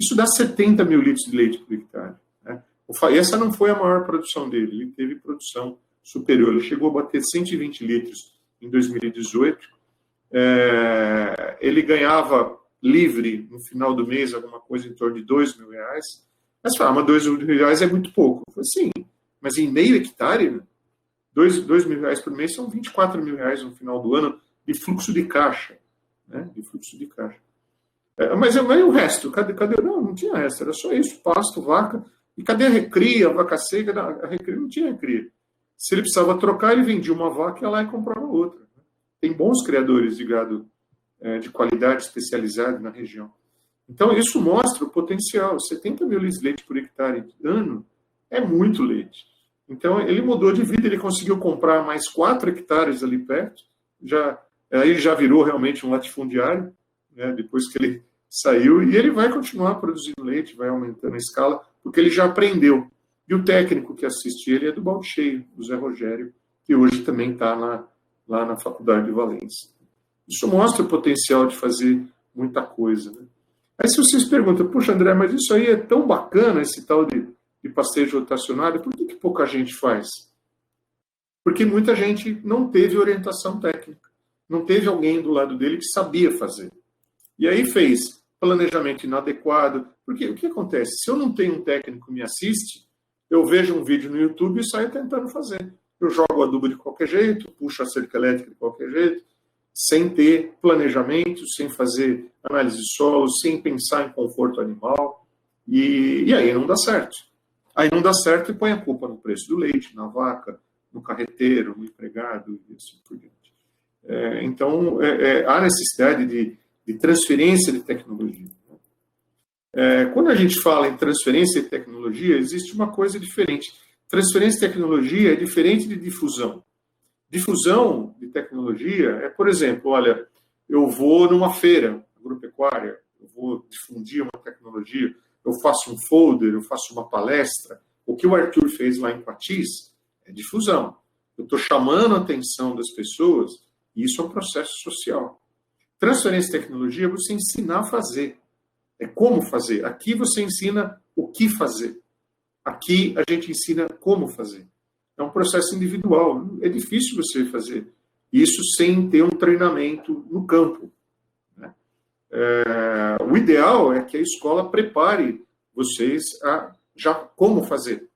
Isso dá 70 mil litros de leite por hectare. Né? Essa não foi a maior produção dele, ele teve produção superior, ele chegou a bater 120 litros em 2018. Ele ganhava livre no final do mês alguma coisa em torno de R$2.000. Mas fala, mas R$2.000 é muito pouco. Eu falei, sim, mas em meio hectare, né? R$2.000 por mês são R$24.000 no final do ano de fluxo de caixa. Né? De fluxo de caixa. Mas o resto? Cadê? Não tinha resto, era só isso, pasto, vaca. E cadê a recria, a vaca seca? A recria não tinha recria. Se ele precisava trocar, ele vendia uma vaca e ia lá e comprava outra. Tem bons criadores de gado de qualidade especializada na região. Então, isso mostra o potencial. 70 mil litros de leite por hectare ano é muito leite. Então, ele mudou de vida, ele conseguiu comprar mais 4 hectares ali perto, aí já virou realmente um latifundiário, né, depois que ele saiu, e ele vai continuar produzindo leite, vai aumentando a escala, porque ele já aprendeu. E o técnico que assiste ele é do Balde Cheio, o Zé Rogério, que hoje também está lá na Faculdade de Valência. Isso mostra o potencial de fazer muita coisa. Né? Aí se vocês perguntam, puxa, André, mas isso aí é tão bacana, esse tal de pastejo rotacionário, por que pouca gente faz? Porque muita gente não teve orientação técnica, não teve alguém do lado dele que sabia fazer. E aí fez planejamento inadequado, porque o que acontece? Se eu não tenho um técnico que me assiste, eu vejo um vídeo no YouTube e saio tentando fazer. Eu jogo o adubo de qualquer jeito, puxo a cerca elétrica de qualquer jeito, sem ter planejamento, sem fazer análise de solo, sem pensar em conforto animal, e aí não dá certo. Aí não dá certo e põe a culpa no preço do leite, na vaca, no carreteiro, no empregado, e assim por diante. Então, há necessidade de transferência de tecnologia. Quando a gente fala em transferência de tecnologia, existe uma coisa diferente. Transferência de tecnologia é diferente de difusão. Difusão de tecnologia é, por exemplo, olha, eu vou numa feira agropecuária, eu vou difundir uma tecnologia, eu faço um folder, eu faço uma palestra. O que o Arthur fez lá em Quatis é difusão. Eu estou chamando a atenção das pessoas e isso é um processo social. Transferência de tecnologia é você ensinar a fazer. É como fazer. Aqui você ensina o que fazer. Aqui a gente ensina como fazer. É um processo individual. É difícil você fazer isso sem ter um treinamento no campo. Né? O ideal é que a escola prepare vocês a já como fazer.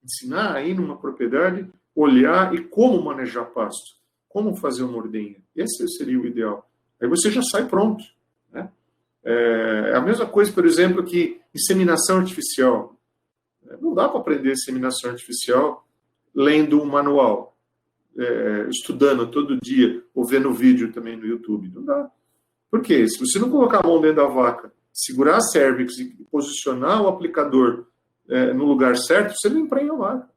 Ensinar aí numa propriedade, olhar e como manejar pasto. Como fazer uma ordenha. Esse seria o ideal. Aí você já sai pronto. Né? É a mesma coisa, por exemplo, que inseminação artificial. Não dá para aprender inseminação artificial lendo um manual, estudando todo dia, ou vendo vídeo também no YouTube. Não dá. Por quê? Se você não colocar a mão dentro da vaca, segurar a cervix e posicionar o aplicador no lugar certo, você não emprenha a vaca.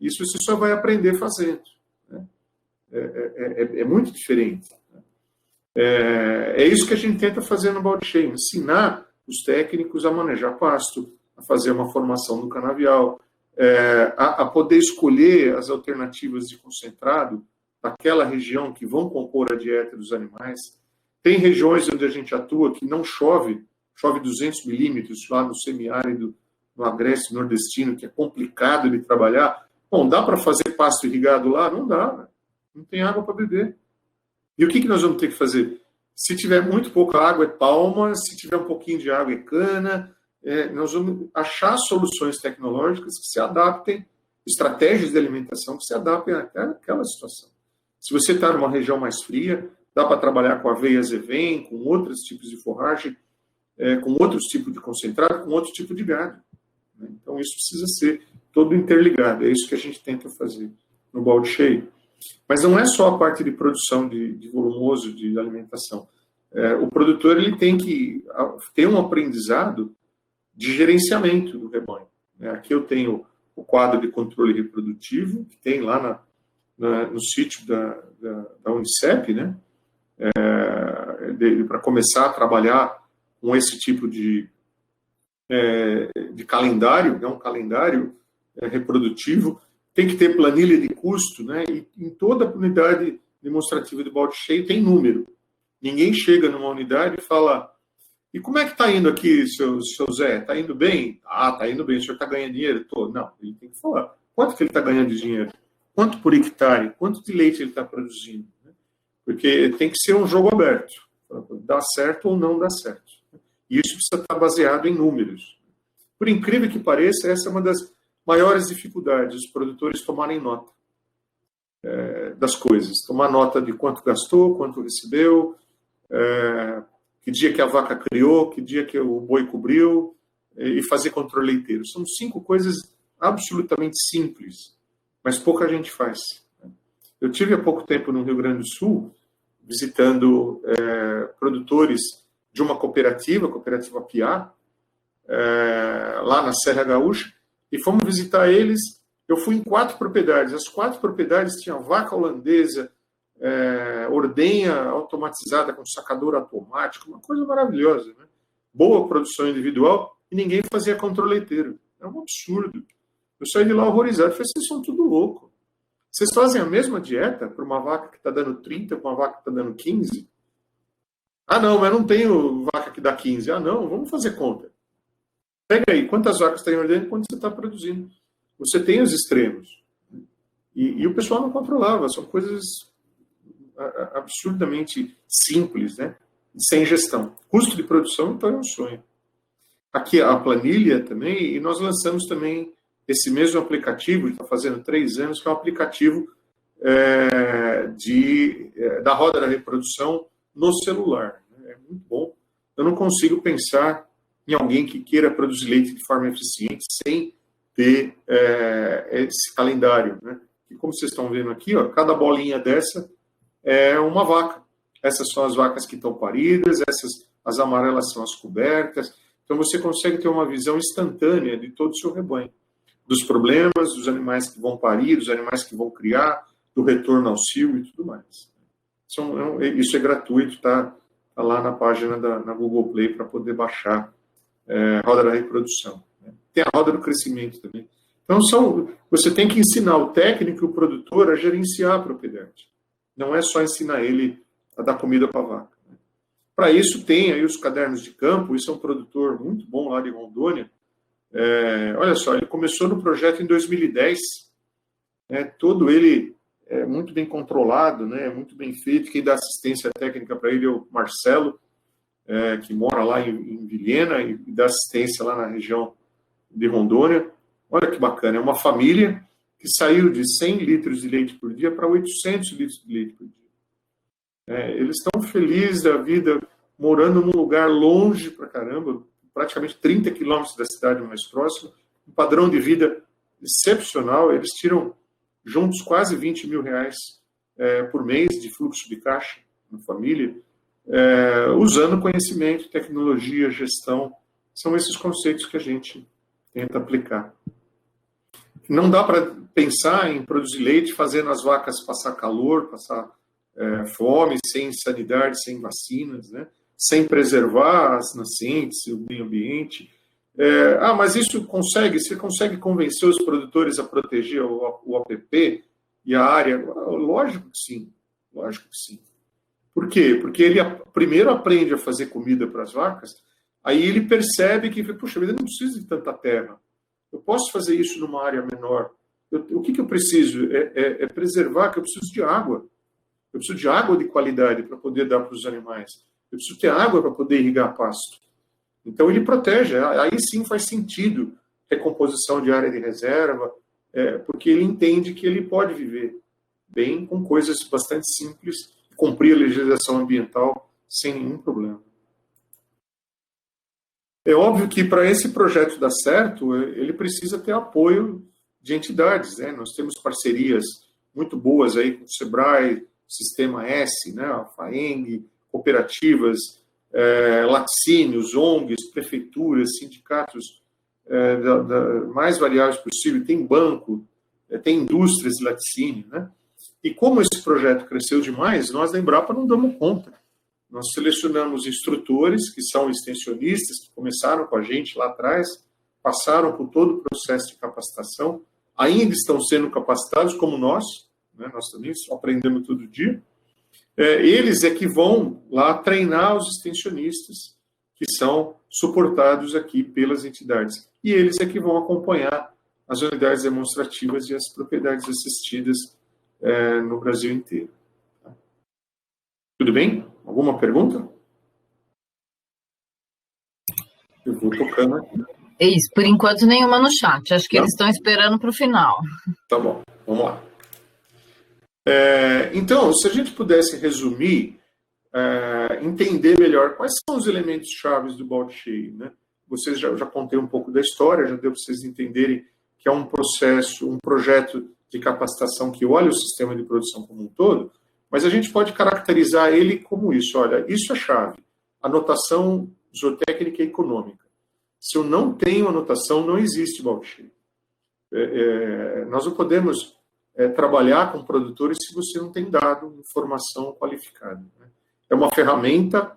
Isso você só vai aprender fazendo. Né? É muito diferente. É isso que a gente tenta fazer no Balde Cheio, ensinar os técnicos a manejar pasto, a fazer uma formação do canavial, a poder escolher as alternativas de concentrado daquela região que vão compor a dieta dos animais. Tem regiões onde a gente atua que não chove 200 milímetros lá no semiárido, no agreste nordestino, que é complicado de trabalhar. Bom, dá para fazer pasto irrigado lá? Não dá, né? Não tem água para beber. E o que nós vamos ter que fazer? Se tiver muito pouca água, é palma. Se tiver um pouquinho de água, é cana. Nós vamos achar soluções tecnológicas que se adaptem, estratégias de alimentação que se adaptem àquela situação. Se você está numa região mais fria, dá para trabalhar com aveia azevém, com outros tipos de forragem, com outros tipos de concentrado, com outro tipo de gado. Então, isso precisa ser todo interligado. É isso que a gente tenta fazer no Balde Cheio. Mas não é só a parte de produção de volumoso, de alimentação. O produtor ele tem que ter um aprendizado de gerenciamento do rebanho. Aqui eu tenho o quadro de controle reprodutivo, que tem lá no sítio da Unicep, né? Para começar a trabalhar com esse tipo de calendário, um calendário reprodutivo, tem que ter planilha de custo, né? E em toda unidade demonstrativa de balde cheio tem número. Ninguém chega numa unidade e fala: e como é que está indo aqui, seu Zé? Está indo bem? Ah, está indo bem. O senhor está ganhando dinheiro? Tô. Não, ele tem que falar. Quanto que ele está ganhando de dinheiro? Quanto por hectare? Quanto de leite ele está produzindo? Porque tem que ser um jogo aberto. Dá certo ou não dá certo. E isso precisa estar baseado em números. Por incrível que pareça, essa é uma das maiores dificuldades, os produtores tomarem nota das coisas. Tomar nota de quanto gastou, quanto recebeu, que dia que a vaca criou, que dia que o boi cobriu, e fazer controle leiteiro. São 5 coisas absolutamente simples, mas pouca gente faz. Eu tive há pouco tempo no Rio Grande do Sul, visitando produtores de uma cooperativa Piá, lá na Serra Gaúcha, e fomos visitar eles. Eu fui em 4 propriedades. As 4 propriedades tinham vaca holandesa, ordenha automatizada com sacador automático, uma coisa maravilhosa, né? Boa produção individual, e ninguém fazia controle leiteiro. É um absurdo. Eu saí de lá horrorizado. Falei: vocês são tudo louco. Vocês fazem a mesma dieta para uma vaca que está dando 30, para uma vaca que está dando 15? Ah, não, mas não tenho vaca que dá 15. Ah, não, vamos fazer conta. Pega aí, quantas vacas tem ordem e quanto você está produzindo. Você tem os extremos. E o pessoal não controlava. São coisas absurdamente simples, né? Sem gestão. Custo de produção, então, é um sonho. Aqui a planilha também, e nós lançamos também esse mesmo aplicativo, está fazendo 3 anos, que é um aplicativo da roda da reprodução no celular. É muito bom. Eu não consigo pensar em alguém que queira produzir leite de forma eficiente sem ter esse calendário, né? E como vocês estão vendo aqui, ó, cada bolinha dessa é uma vaca. Essas são as vacas que estão paridas, as amarelas são as cobertas. Então você consegue ter uma visão instantânea de todo o seu rebanho, dos problemas, dos animais que vão parir, dos animais que vão criar, do retorno ao cio e tudo mais. Isso é gratuito, está lá na página na Google Play para poder baixar roda da reprodução. Né? Tem a roda do crescimento também. Então, você tem que ensinar o técnico e o produtor a gerenciar a propriedade. Não é só ensinar ele a dar comida para a vaca. Né? Para isso, tem aí os cadernos de campo. Isso é um produtor muito bom lá de Rondônia. Olha só, ele começou no projeto em 2010. Todo ele muito bem controlado, né? Muito bem feito. Quem dá assistência técnica para ele é o Marcelo, que mora lá em Vilhena e dá assistência lá na região de Rondônia. Olha que bacana, é uma família que saiu de 100 litros de leite por dia para 800 litros de leite por dia. Eles estão felizes da vida, morando num lugar longe pra caramba, praticamente 30 quilômetros da cidade mais próxima, um padrão de vida excepcional. Eles tiram juntos quase 20 mil reais por mês de fluxo de caixa na família, usando conhecimento, tecnologia, gestão. São esses conceitos que a gente tenta aplicar. Não dá para pensar em produzir leite fazendo as vacas passar calor, passar fome, sem sanidade, sem vacinas, né? Sem preservar as nascentes, o meio ambiente. Mas isso você consegue convencer os produtores a proteger o APP e a área? Lógico que sim, lógico que sim. Por quê? Porque ele primeiro aprende a fazer comida para as vacas, aí ele percebe que, puxa vida, eu não preciso de tanta terra. Eu posso fazer isso numa área menor. O que eu preciso? É preservar, que eu preciso de água. Eu preciso de água de qualidade para poder dar para os animais. Eu preciso ter água para poder irrigar pasto. Então ele protege. Aí sim faz sentido recomposição de área de reserva, porque ele entende que ele pode viver bem com coisas bastante simples, cumprir a legislação ambiental sem nenhum problema. É óbvio que para esse projeto dar certo, ele precisa ter apoio de entidades, né? Nós temos parcerias muito boas aí com o Sebrae, Sistema S, né? A FAENG, cooperativas, laticínios, ONGs, prefeituras, sindicatos mais variáveis possível. Tem banco, tem indústrias de laticínio, né? E como esse projeto cresceu demais, nós da Embrapa não damos conta. Nós selecionamos instrutores, que são extensionistas, que começaram com a gente lá atrás, passaram por todo o processo de capacitação, ainda estão sendo capacitados, como nós, né? Nós também aprendemos todo dia. Eles é que vão lá treinar os extensionistas, que são suportados aqui pelas entidades. E eles é que vão acompanhar as unidades demonstrativas e as propriedades assistidas no Brasil inteiro. Tudo bem? Alguma pergunta? Eu vou tocando aqui. É isso, por enquanto nenhuma no chat. Acho que eles estão esperando para o final. Tá bom, vamos lá. Então, se a gente pudesse resumir, entender melhor quais são os elementos chaves do balde cheio, né? Vocês já contei um pouco da história, já deu para vocês entenderem que é um processo, um projeto de capacitação que olha o sistema de produção como um todo, mas a gente pode caracterizar ele como isso. Olha, isso é chave. Anotação zootécnica e econômica. Se eu não tenho anotação, não existe balde cheio. Nós não podemos trabalhar com produtores se você não tem dado informação qualificada, né? É uma ferramenta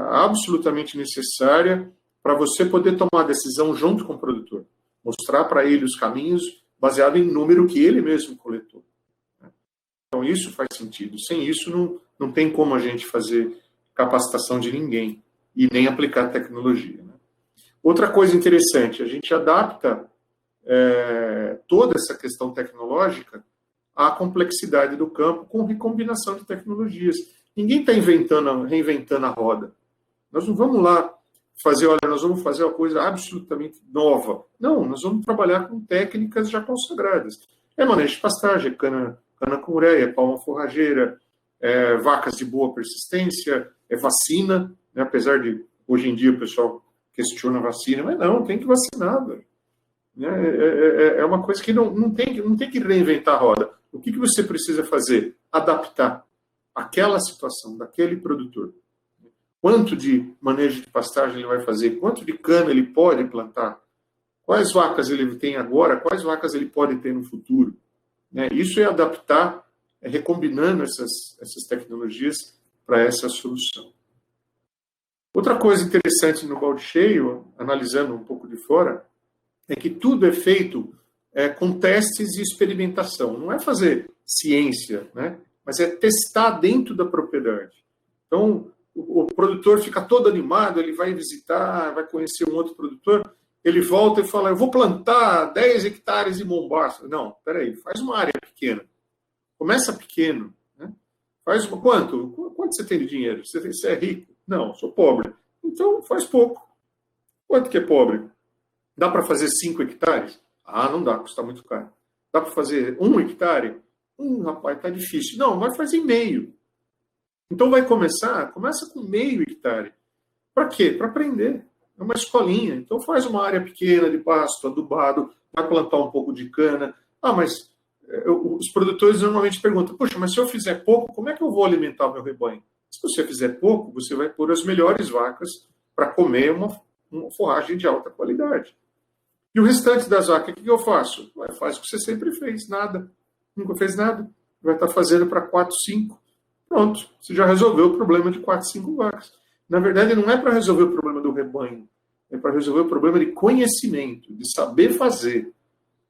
absolutamente necessária para você poder tomar a decisão junto com o produtor. Mostrar para ele os caminhos baseado em número que ele mesmo coletou. Então, isso faz sentido. Sem isso, não tem como a gente fazer capacitação de ninguém e nem aplicar tecnologia, né? Outra coisa interessante, a gente adapta toda essa questão tecnológica à complexidade do campo com recombinação de tecnologias. Ninguém está reinventando a roda. Nós não vamos lá nós vamos fazer uma coisa absolutamente nova. Não, nós vamos trabalhar com técnicas já consagradas. Manejo de pastagem, cana com ureia, palma forrageira, vacas de boa persistência, vacina, né? Apesar de, hoje em dia, o pessoal questiona a vacina, mas não, tem que vacinar, velho. É uma coisa que não tem que reinventar a roda. O que você precisa fazer? Adaptar aquela situação daquele produtor. Quanto de manejo de pastagem ele vai fazer? Quanto de cana ele pode plantar? Quais vacas ele tem agora? Quais vacas ele pode ter no futuro? Isso é adaptar, recombinando essas tecnologias para essa solução. Outra coisa interessante no balde cheio, analisando um pouco de fora, é que tudo é feito com testes e experimentação. Não é fazer ciência, né? Mas é testar dentro da propriedade. Então, o produtor fica todo animado, ele vai visitar, vai conhecer um outro produtor, ele volta e fala, eu vou plantar 10 hectares de mombaça. Não, peraí, faz uma área pequena. Começa pequeno, né? Faz quanto? Quanto você tem de dinheiro? Você é rico? Não, sou pobre. Então, faz pouco. Quanto que é pobre? Dá para fazer 5 hectares? Ah, não dá, custa muito caro. Dá para fazer 1 hectare? Rapaz, está difícil. Não, vai fazer meio. Então começa com meio hectare. Para quê? Para aprender. É uma escolinha. Então faz uma área pequena de pasto, adubado, vai plantar um pouco de cana. Mas os produtores normalmente perguntam, poxa, mas se eu fizer pouco, como é que eu vou alimentar o meu rebanho? Se você fizer pouco, você vai pôr as melhores vacas para comer uma forragem de alta qualidade. E o restante das vacas, o que eu faço? Faz o que você sempre fez, nada. Nunca fez nada. Vai estar fazendo para 4, 5. Pronto, você já resolveu o problema de 4, 5 vacas. Na verdade, não é para resolver o problema do rebanho, é para resolver o problema de conhecimento, de saber fazer.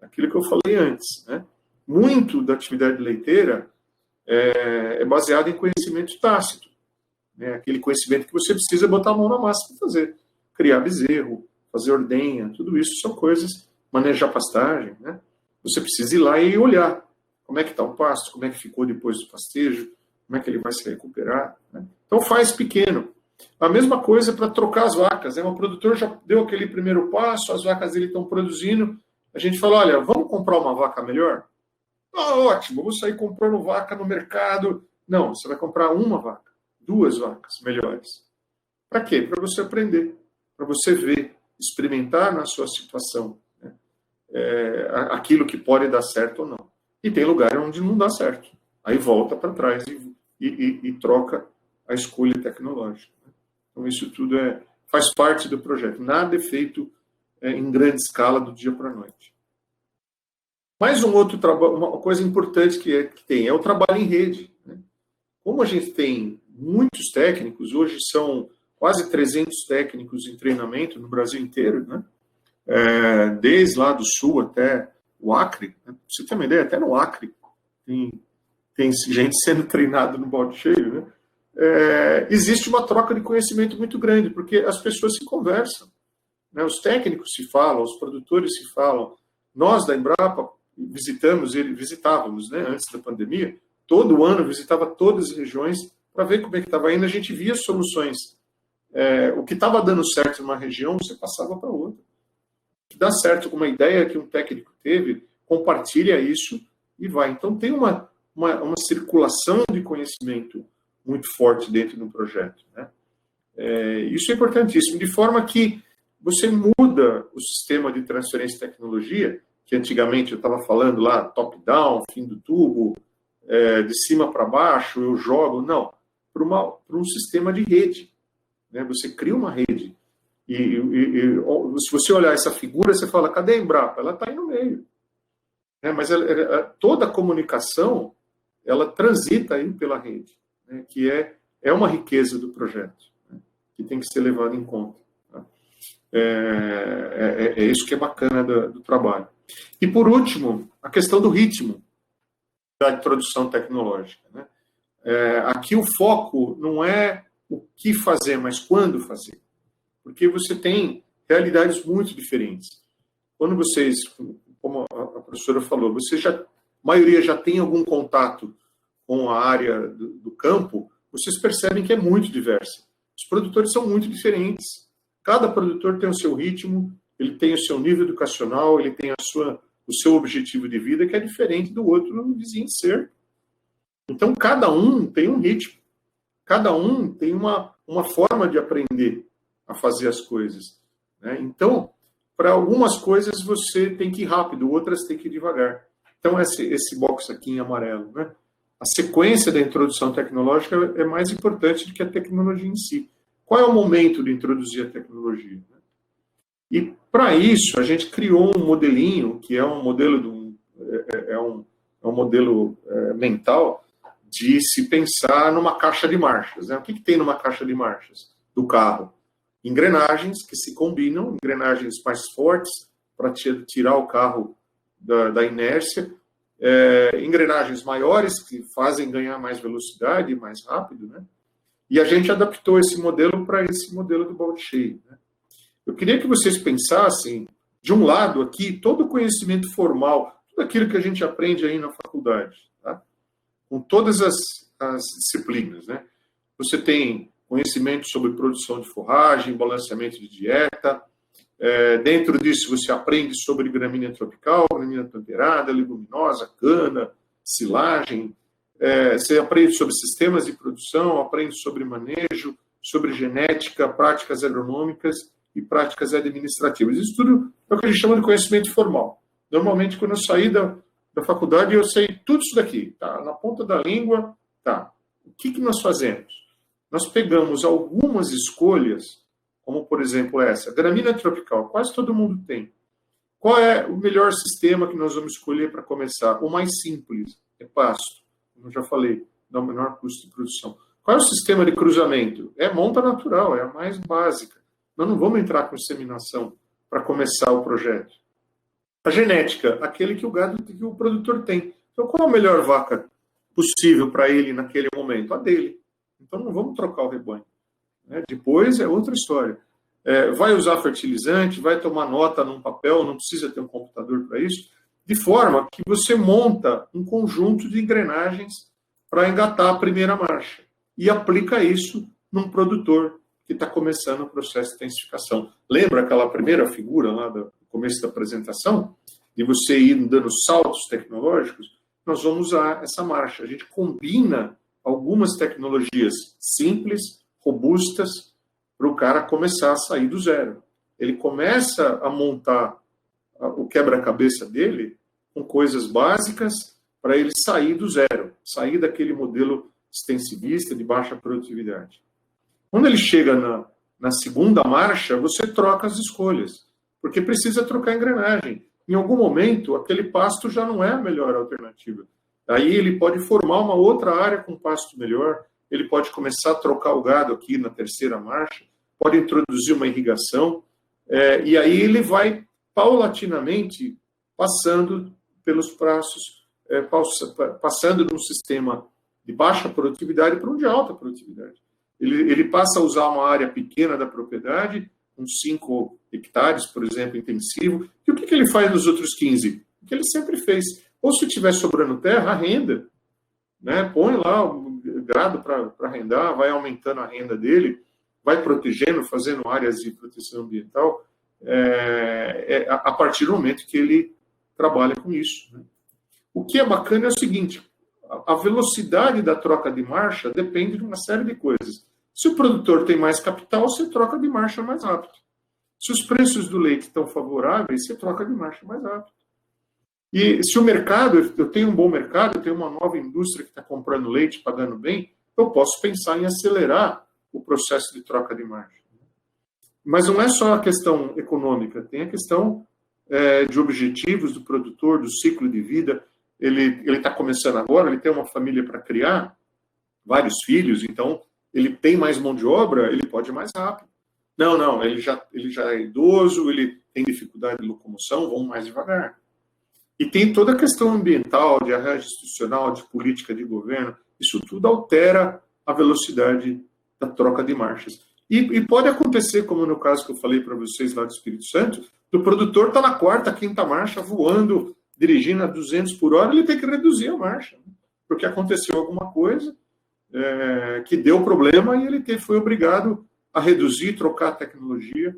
Aquilo que eu falei antes, né? Muito da atividade leiteira é baseado em conhecimento tácito. Né? Aquele conhecimento que você precisa botar a mão na massa para fazer. Criar bezerro, fazer ordenha, tudo isso são coisas, manejar pastagem, né? Você precisa ir lá e olhar como é que está o pasto, como é que ficou depois do pastejo, como é que ele vai se recuperar, né? Então faz pequeno. A mesma coisa para trocar as vacas, né? O produtor já deu aquele primeiro passo, as vacas dele estão produzindo, a gente fala, olha, vamos comprar uma vaca melhor? Ótimo, vou sair comprando vaca no mercado. Não, você vai comprar uma vaca, 2 vacas melhores. Para quê? Para você aprender, para você ver, experimentar na sua situação, né? Aquilo que pode dar certo ou não. E tem lugar onde não dá certo. Aí volta para trás e troca a escolha tecnológica. Então, isso tudo faz parte do projeto. Nada é feito em grande escala do dia para a noite. Mais um outro trabalho, uma coisa importante que tem é o trabalho em rede, né? Como a gente tem muitos técnicos, hoje são quase 300 técnicos em treinamento no Brasil inteiro, né? desde lá do sul até o Acre. Né? Você tem uma ideia, até no Acre tem gente sendo treinada no balde cheio, né? Existe uma troca de conhecimento muito grande, porque as pessoas se conversam, né? Os técnicos se falam, os produtores se falam. Nós, da Embrapa, visitávamos, né, antes da pandemia, todo ano visitava todas as regiões para ver como é que estava indo, a gente via soluções. O que estava dando certo numa região, você passava para outra. O que dá certo com uma ideia que um técnico teve, compartilha isso e vai. Então tem uma circulação de conhecimento muito forte dentro do projeto, né? Isso é importantíssimo, de forma que você muda o sistema de transferência de tecnologia, que antigamente eu estava falando lá, top-down, fim do tubo, de cima para baixo, eu jogo, não, para um sistema de rede, né? Você cria uma rede, e se você olhar essa figura, você fala, cadê a Embrapa? Ela está aí no meio, né? Mas toda a comunicação, ela transita aí pela rede, né? Que é uma riqueza do projeto, né? Que tem que ser levada em conta. Tá? É isso que é bacana do trabalho. E, por último, a questão do ritmo da introdução tecnológica, né? Aqui o foco não é o que fazer, mas quando fazer. Porque você tem realidades muito diferentes. Quando vocês, como a professora falou, a maioria já tem algum contato com a área do campo, vocês percebem que é muito diversa. Os produtores são muito diferentes. Cada produtor tem o seu ritmo, ele tem o seu nível educacional, ele tem o seu objetivo de vida, que é diferente do outro no vizinho de cerco. Então, cada um tem um ritmo. Cada um tem uma forma de aprender a fazer as coisas, né? Então, para algumas coisas você tem que ir rápido, outras tem que ir devagar. Então, esse box aqui em amarelo, né? A sequência da introdução tecnológica é mais importante do que a tecnologia em si. Qual é o momento de introduzir a tecnologia, né? E, para isso, a gente criou um modelinho, que é um modelo um modelo mental, de se pensar numa caixa de marchas, né? O que tem numa caixa de marchas do carro? Engrenagens que se combinam, engrenagens mais fortes para tirar o carro da inércia, engrenagens maiores que fazem ganhar mais velocidade, mais rápido, né? E a gente adaptou esse modelo para esse modelo do balde cheio, né? Eu queria que vocês pensassem, de um lado aqui, todo o conhecimento formal, tudo aquilo que a gente aprende aí na faculdade, tá? Com todas as disciplinas, né? Você tem conhecimento sobre produção de forragem, balanceamento de dieta. Dentro disso, você aprende sobre gramínea tropical, gramínea temperada, leguminosa, cana, silagem. Você aprende sobre sistemas de produção, aprende sobre manejo, sobre genética, práticas agronômicas e práticas administrativas. Isso tudo é o que a gente chama de conhecimento formal. Normalmente, quando eu saí da faculdade, eu sei tudo isso daqui, tá? Na ponta da língua, tá? O que nós fazemos? Nós pegamos algumas escolhas, como, por exemplo, essa, gramínea tropical, quase todo mundo tem. Qual é o melhor sistema que nós vamos escolher para começar? O mais simples, é pasto, como eu já falei, dá o menor custo de produção. Qual é o sistema de cruzamento? É monta natural, é a mais básica. Nós não vamos entrar com inseminação para começar o projeto. A genética, aquele que o produtor tem. Então, qual a melhor vaca possível para ele naquele momento? A dele. Então, não vamos trocar o rebanho, né? Depois é outra história. Vai usar fertilizante, vai tomar nota num papel, não precisa ter um computador para isso, de forma que você monta um conjunto de engrenagens para engatar a primeira marcha e aplica isso num produtor que está começando o processo de intensificação. Lembra aquela primeira figura lá do começo da apresentação? De você ir dando saltos tecnológicos? Nós vamos usar essa marcha. A gente combina algumas tecnologias simples, robustas, para o cara começar a sair do zero. Ele começa a montar o quebra-cabeça dele com coisas básicas para ele sair do zero, sair daquele modelo extensivista de baixa produtividade. Quando ele chega na segunda marcha, você troca as escolhas, porque precisa trocar a engrenagem. Em algum momento, aquele pasto já não é a melhor alternativa. Aí ele pode formar uma outra área com pasto melhor, ele pode começar a trocar o gado aqui na terceira marcha, pode introduzir uma irrigação, e aí ele vai paulatinamente passando pelos braços, passando de um sistema de baixa produtividade para um de alta produtividade. Ele passa a usar uma área pequena da propriedade, uns 5 hectares, por exemplo, intensivo, e o que ele faz nos outros 15? O que ele sempre fez. Ou se tiver sobrando terra, arrenda, né? Põe lá o gado para arrendar, vai aumentando a renda dele, vai protegendo, fazendo áreas de proteção ambiental, a partir do momento que ele trabalha com isso, né? O que é bacana é o seguinte, a velocidade da troca de marcha depende de uma série de coisas. Se o produtor tem mais capital, você troca de marcha mais rápido. Se os preços do leite estão favoráveis, você troca de marcha mais rápido. E se o mercado, eu tenho um bom mercado, eu tenho uma nova indústria que está comprando leite, pagando bem, eu posso pensar em acelerar o processo de troca de marcha. Mas não é só a questão econômica, tem a questão de objetivos do produtor, do ciclo de vida. Ele está começando agora, ele tem uma família para criar, vários filhos, então ele tem mais mão de obra, ele pode ir mais rápido. Não, ele já é idoso, ele tem dificuldade de locomoção, vamos mais devagar. E tem toda a questão ambiental, de arranjo institucional, de política de governo, isso tudo altera a velocidade da troca de marchas. E pode acontecer, como no caso que eu falei para vocês lá do Espírito Santo, do produtor está na 4ª, 5ª marcha, voando, dirigindo a 200 por hora, ele tem que reduzir a marcha, porque aconteceu alguma coisa que deu problema e ele foi obrigado a reduzir, trocar a tecnologia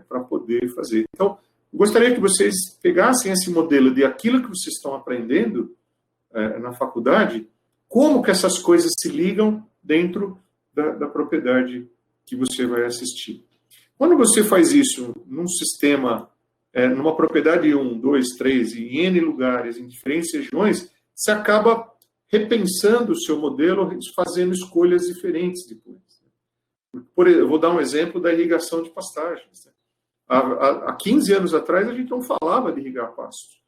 para poder fazer. Então, eu gostaria que vocês pegassem esse modelo de aquilo que vocês estão aprendendo na faculdade, como que essas coisas se ligam dentro da propriedade que você vai assistir. Quando você faz isso num sistema, numa propriedade 1, 2, 3, em N lugares, em diferentes regiões, você acaba repensando o seu modelo, fazendo escolhas diferentes depois. Eu vou dar um exemplo da irrigação de pastagens. Há 15 anos atrás, a gente não falava de irrigar pastos.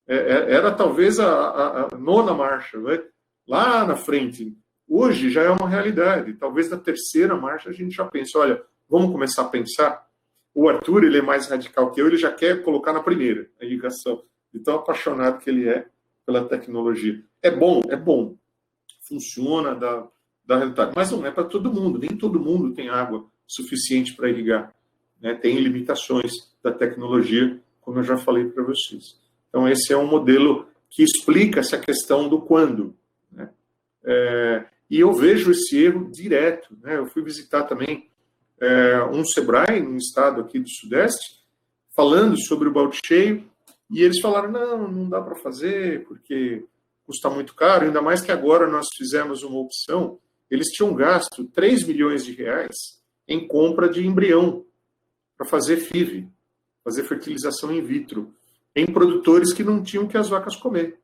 Era talvez a 9ª marcha, né? Lá na frente. Hoje já é uma realidade. Talvez na 3ª marcha a gente já pense, olha, vamos começar a pensar. O Arthur, ele é mais radical que eu, ele já quer colocar na 1ª, a irrigação. De tão apaixonado que ele é pela tecnologia. É bom. Funciona, dá resultado. Mas não é para todo mundo. Nem todo mundo tem água suficiente para irrigar. Né? Tem limitações da tecnologia, como eu já falei para vocês. Então, esse é um modelo que explica essa questão do quando. Né? E eu vejo esse erro direto. Né? Eu fui visitar também um Sebrae, num estado aqui do Sudeste, falando sobre o balde cheio, e eles falaram, não dá para fazer, porque custa muito caro, ainda mais que agora nós fizemos uma opção, eles tinham gasto 3 milhões de reais em compra de embrião para fazer FIV, fazer fertilização in vitro, em produtores que não tinham que as vacas comer.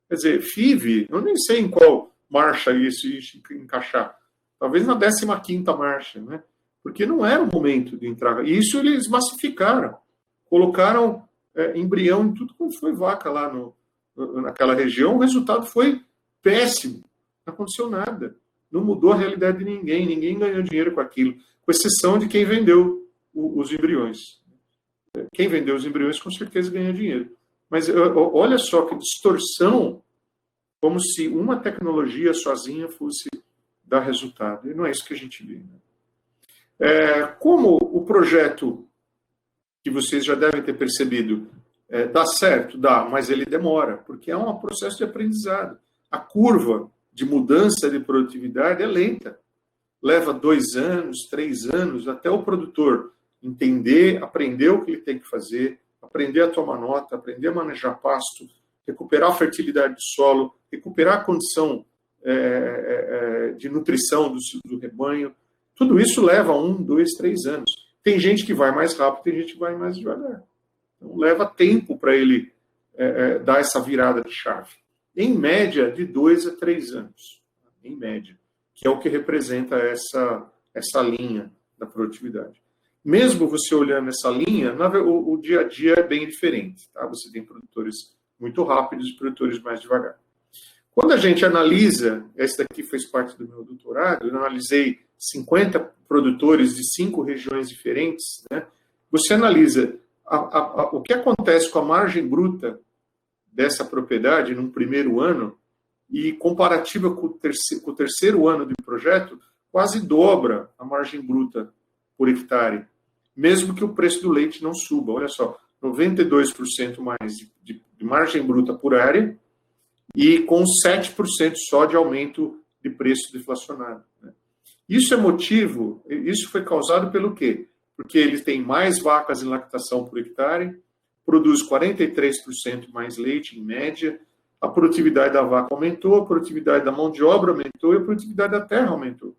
Quer dizer, FIV, eu nem sei em qual marcha isso encaixar, talvez na 15ª marcha, né? Porque não era o momento de entrar. E isso eles massificaram, colocaram embrião em tudo quanto foi vaca lá naquela região, o resultado foi péssimo, não aconteceu nada, não mudou a realidade de ninguém ganhou dinheiro com aquilo, com exceção de quem vendeu os embriões. Quem vendeu os embriões com certeza ganhou dinheiro. Mas olha só que distorção, como se uma tecnologia sozinha fosse dar resultado. E não é isso que a gente vê. Né? Como o projeto, que vocês já devem ter percebido, dá certo? Dá, mas ele demora, porque é um processo de aprendizado. A curva de mudança de produtividade é lenta. Leva 2 anos, 3 anos, até o produtor entender, aprender o que ele tem que fazer, aprender a tomar nota, aprender a manejar pasto, recuperar a fertilidade do solo, recuperar a condição de nutrição do rebanho. Tudo isso leva 1, 2, 3 anos. Tem gente que vai mais rápido, tem gente que vai mais devagar. Então, leva tempo para ele dar essa virada de chave. Em média, de 2 a 3 anos. Em média. Que é o que representa essa linha da produtividade. Mesmo você olhando essa linha, o dia a dia é bem diferente. Tá? Você tem produtores muito rápidos e produtores mais devagar. Quando a gente analisa, esse daqui fez parte do meu doutorado, eu analisei 50 produtores de 5 regiões diferentes, né? Você analisa o que acontece com a margem bruta dessa propriedade num primeiro ano e comparativa com o terceiro ano de projeto, quase dobra a margem bruta por hectare, mesmo que o preço do leite não suba. Olha só, 92% mais de margem bruta por área e com 7% só de aumento de preço deflacionado. Isso é motivo, isso foi causado pelo quê? Porque ele tem mais vacas em lactação por hectare, produz 43% mais leite, em média, a produtividade da vaca aumentou, a produtividade da mão de obra aumentou e a produtividade da terra aumentou.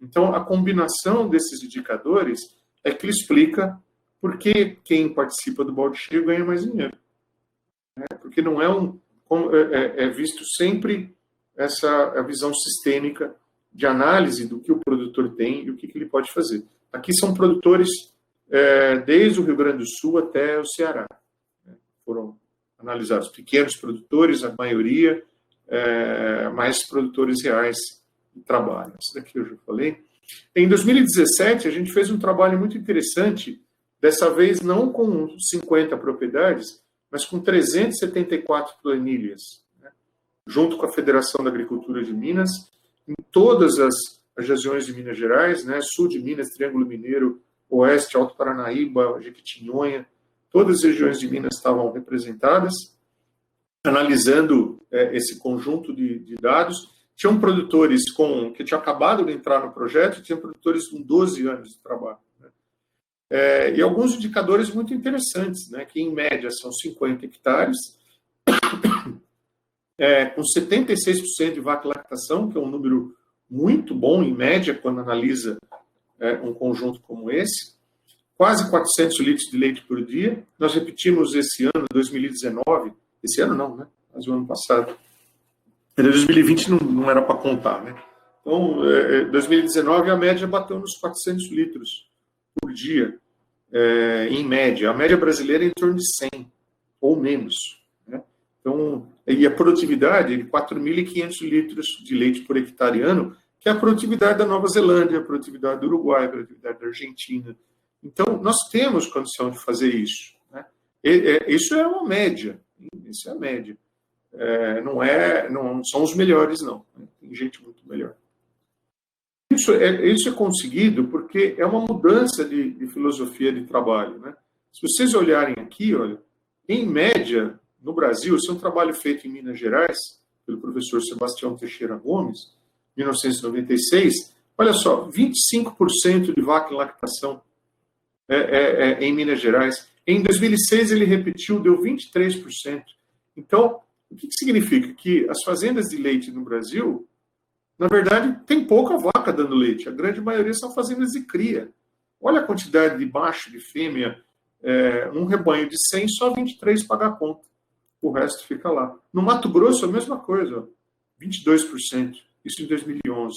Então, a combinação desses indicadores é que explica por que quem participa do balde cheio ganha mais dinheiro. Porque não é visto sempre a visão sistêmica de análise do que o produtor tem e o que ele pode fazer. Aqui são produtores desde o Rio Grande do Sul até o Ceará. Foram analisados pequenos produtores, a maioria, mais produtores reais de trabalho. Isso daqui eu já falei. Em 2017, a gente fez um trabalho muito interessante, dessa vez não com 50 propriedades, mas com 374 planilhas, junto com a Federação da Agricultura de Minas, em todas as regiões de Minas Gerais, sul de Minas, Triângulo Mineiro, oeste, Alto Paranaíba, Jequitinhonha, todas as regiões de Minas estavam representadas, analisando esse conjunto de dados. Tinham produtores que tinham acabado de entrar no projeto, tinham produtores com 12 anos de trabalho. E alguns indicadores muito interessantes, que em média são 50 hectares, com 76% de vaca e lactação, que é um número muito bom em média quando analisa um conjunto como esse, quase 400 litros de leite por dia. Nós repetimos esse ano, 2019, esse ano não, mas o ano passado. Em 2020 não era para contar, Então, 2019 a média bateu nos 400 litros por dia, em média. A média brasileira é em torno de 100 ou menos. Então, e a produtividade de 4.500 litros de leite por hectare ano, que é a produtividade da Nova Zelândia, a produtividade do Uruguai, a produtividade da Argentina. Então, nós temos condição de fazer isso. Isso é uma média. Isso é a média. Não são os melhores, não. Tem gente muito melhor. Isso é conseguido porque é uma mudança de filosofia de trabalho. Se vocês olharem aqui, olha, em média, no Brasil, isso é um trabalho feito em Minas Gerais, pelo professor Sebastião Teixeira Gomes, 1996. Olha só, 25% de vaca em lactação em Minas Gerais. Em 2006, ele repetiu, deu 23%. Então, o que significa? Que as fazendas de leite no Brasil, na verdade, tem pouca vaca dando leite. A grande maioria são fazendas de cria. Olha a quantidade de macho, de fêmea. Um rebanho de 100, só 23 paga a conta. O resto fica lá. No Mato Grosso, a mesma coisa. 22%. Isso em 2011.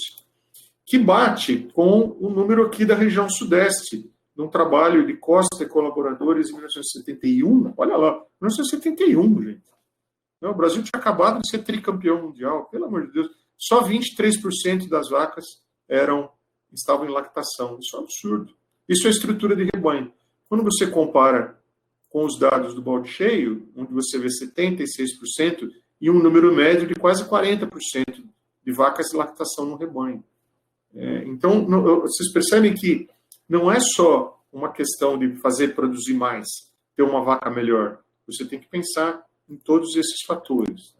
Que bate com o número aqui da região sudeste, num trabalho de Costa e colaboradores em 1971. Olha lá, 1971, gente. O Brasil tinha acabado de ser tricampeão mundial, pelo amor de Deus. Só 23% das vacas estavam em lactação. Isso é um absurdo. Isso é estrutura de rebanho. Quando você compara com os dados do balde cheio, onde você vê 76% e um número médio de quase 40% de vacas em lactação no rebanho. Então, vocês percebem que não é só uma questão de fazer produzir mais, ter uma vaca melhor. Você tem que pensar em todos esses fatores.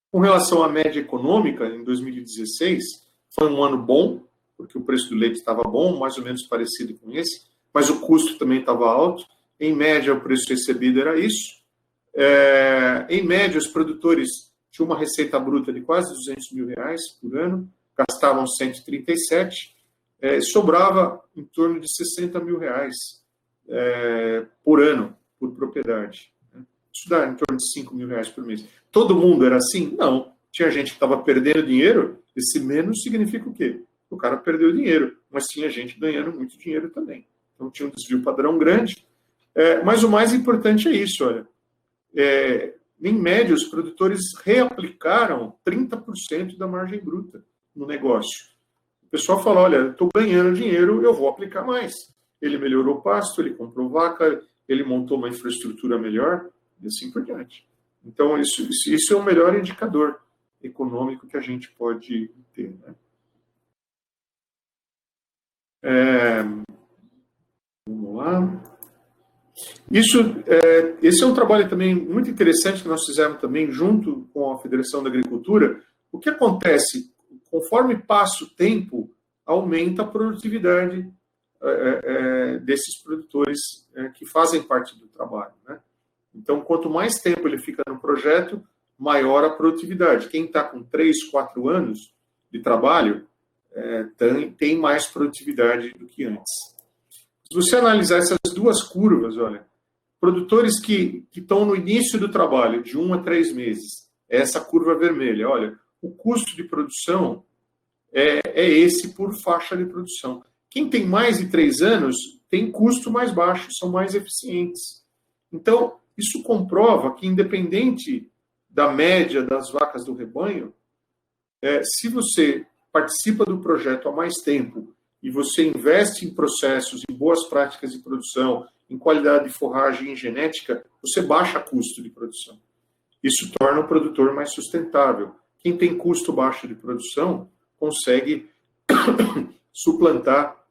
Com relação à média econômica, em 2016, foi um ano bom, porque o preço do leite estava bom, mais ou menos parecido com esse, mas o custo também estava alto. Em média, o preço recebido era isso. Em média, os produtores tinham uma receita bruta de quase R$200 mil por ano, gastavam 137, sobrava em torno de R$60 mil por ano, por propriedade. Isso dá em torno de R$5 mil por mês. Todo mundo era assim? Não. Tinha gente que estava perdendo dinheiro. Esse menos significa o quê? O cara perdeu dinheiro, mas tinha gente ganhando muito dinheiro também. Então tinha um desvio padrão grande. Mas o mais importante é isso, olha. Em média, os produtores reaplicaram 30% da margem bruta no negócio. O pessoal fala, olha, estou ganhando dinheiro, eu vou aplicar mais. Ele melhorou o pasto, ele comprou vaca, ele montou uma infraestrutura melhor, e assim por diante. Então, isso é o melhor indicador econômico que a gente pode ter, né? Vamos lá. Esse é um trabalho também muito interessante que nós fizemos também junto com a Federação da Agricultura. O que acontece? Conforme passa o tempo, aumenta a produtividade desses produtores que fazem parte do trabalho, né? Então, quanto mais tempo ele fica no projeto, maior a produtividade. Quem está com 3, 4 anos de trabalho tem mais produtividade do que antes. Se você analisar essas duas curvas, olha, produtores que estão no início do trabalho, de 1 a 3 meses, é essa curva vermelha. Olha, o custo de produção é esse por faixa de produção. Quem tem mais de 3 anos tem custo mais baixo, são mais eficientes. Então, isso comprova que, independente da média das vacas do rebanho, se você participa do projeto há mais tempo e você investe em processos, em boas práticas de produção, em qualidade de forragem e em genética, você baixa custo de produção. Isso torna o produtor mais sustentável. Quem tem custo baixo de produção consegue suplantar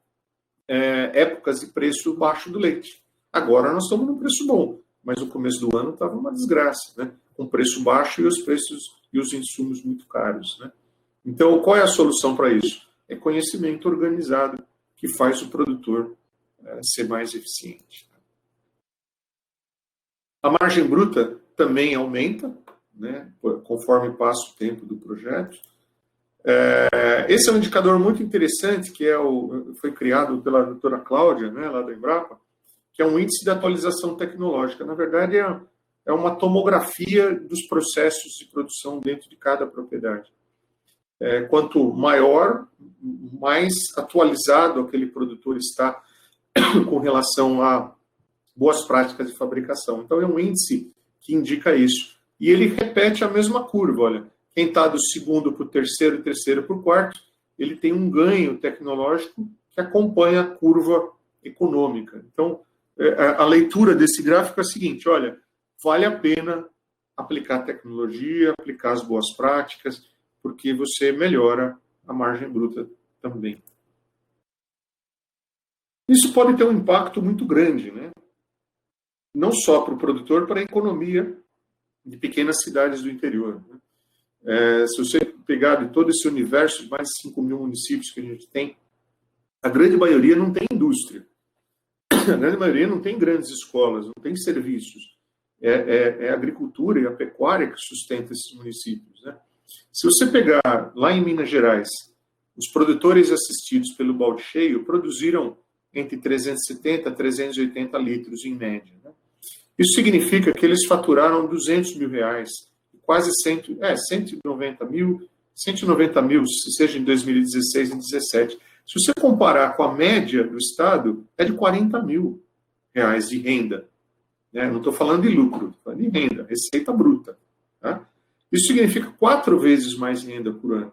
épocas de preço baixo do leite. Agora nós estamos num preço bom, mas no começo do ano estava uma desgraça, né? Com preço baixo e os preços e os insumos muito caros, né? Então, qual é a solução para isso? É conhecimento organizado que faz o produtor ser mais eficiente. A margem bruta também aumenta, né, conforme passa o tempo do projeto. Esse é um indicador muito interessante, que foi criado pela doutora Cláudia, né, lá da Embrapa, que é um índice de atualização tecnológica. Na verdade, é uma tomografia dos processos de produção dentro de cada propriedade. Quanto maior, mais atualizado aquele produtor está com relação a boas práticas de fabricação. Então, é um índice que indica isso. E ele repete a mesma curva. Olha, quem está do segundo para o terceiro, terceiro para o quarto, ele tem um ganho tecnológico que acompanha a curva econômica. Então, a leitura desse gráfico é a seguinte, olha, vale a pena aplicar tecnologia, aplicar as boas práticas, porque você melhora a margem bruta também. Isso pode ter um impacto muito grande, né? Não só para o produtor, para a economia de pequenas cidades do interior, né? Se você pegar de todo esse universo de mais de 5 mil municípios que a gente tem, a grande maioria não tem indústria. A grande maioria não tem grandes escolas, não tem serviços. É a agricultura e a pecuária que sustenta esses municípios, né? Se você pegar lá em Minas Gerais, os produtores assistidos pelo balde cheio produziram entre 370 a 380 litros em média, né? Isso significa que eles faturaram R$200 mil, quase 190 mil, se seja em 2016 e 2017. Se você comparar com a média do Estado, é de R$40 mil de renda, né? Não estou falando de lucro, estou falando de renda, receita bruta, tá? Isso significa 4 vezes mais renda por ano.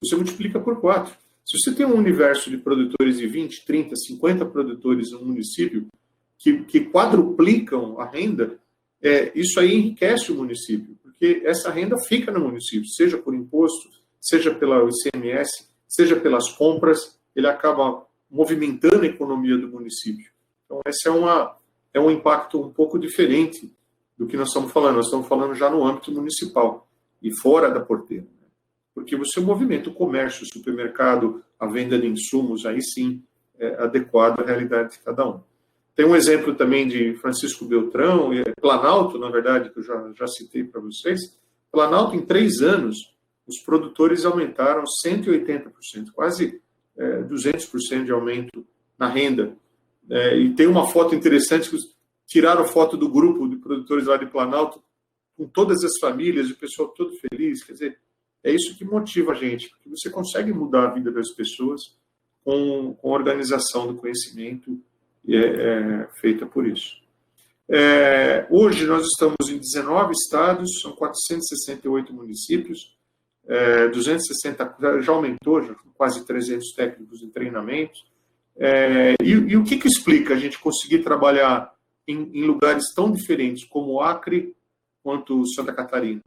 Você multiplica por 4. Se você tem um universo de produtores de 20, 30, 50 produtores no município que quadruplicam a renda, isso aí enriquece o município, porque essa renda fica no município, seja por imposto, seja pela ICMS, seja pelas compras, ele acaba movimentando a economia do município. Então, esse é um impacto um pouco diferente do que nós estamos falando. Nós estamos falando já no âmbito municipal e fora da porteira, né? Porque você movimenta o comércio, o supermercado, a venda de insumos, aí sim é adequado à realidade de cada um. Tem um exemplo também de Francisco Beltrão, Planalto, na verdade, que eu já citei para vocês. Planalto, em 3 anos, os produtores aumentaram 180%, quase 200% de aumento na renda. E tem uma foto interessante, que tiraram foto do grupo de produtores lá de Planalto, com todas as famílias, o pessoal todo feliz. Quer dizer, é isso que motiva a gente, porque você consegue mudar a vida das pessoas com a organização do conhecimento feita por isso. Hoje nós estamos em 19 estados, são 468 municípios, 260, já aumentou, já quase 300 técnicos em treinamento. E o que explica a gente conseguir trabalhar em lugares tão diferentes como Acre quanto Santa Catarina.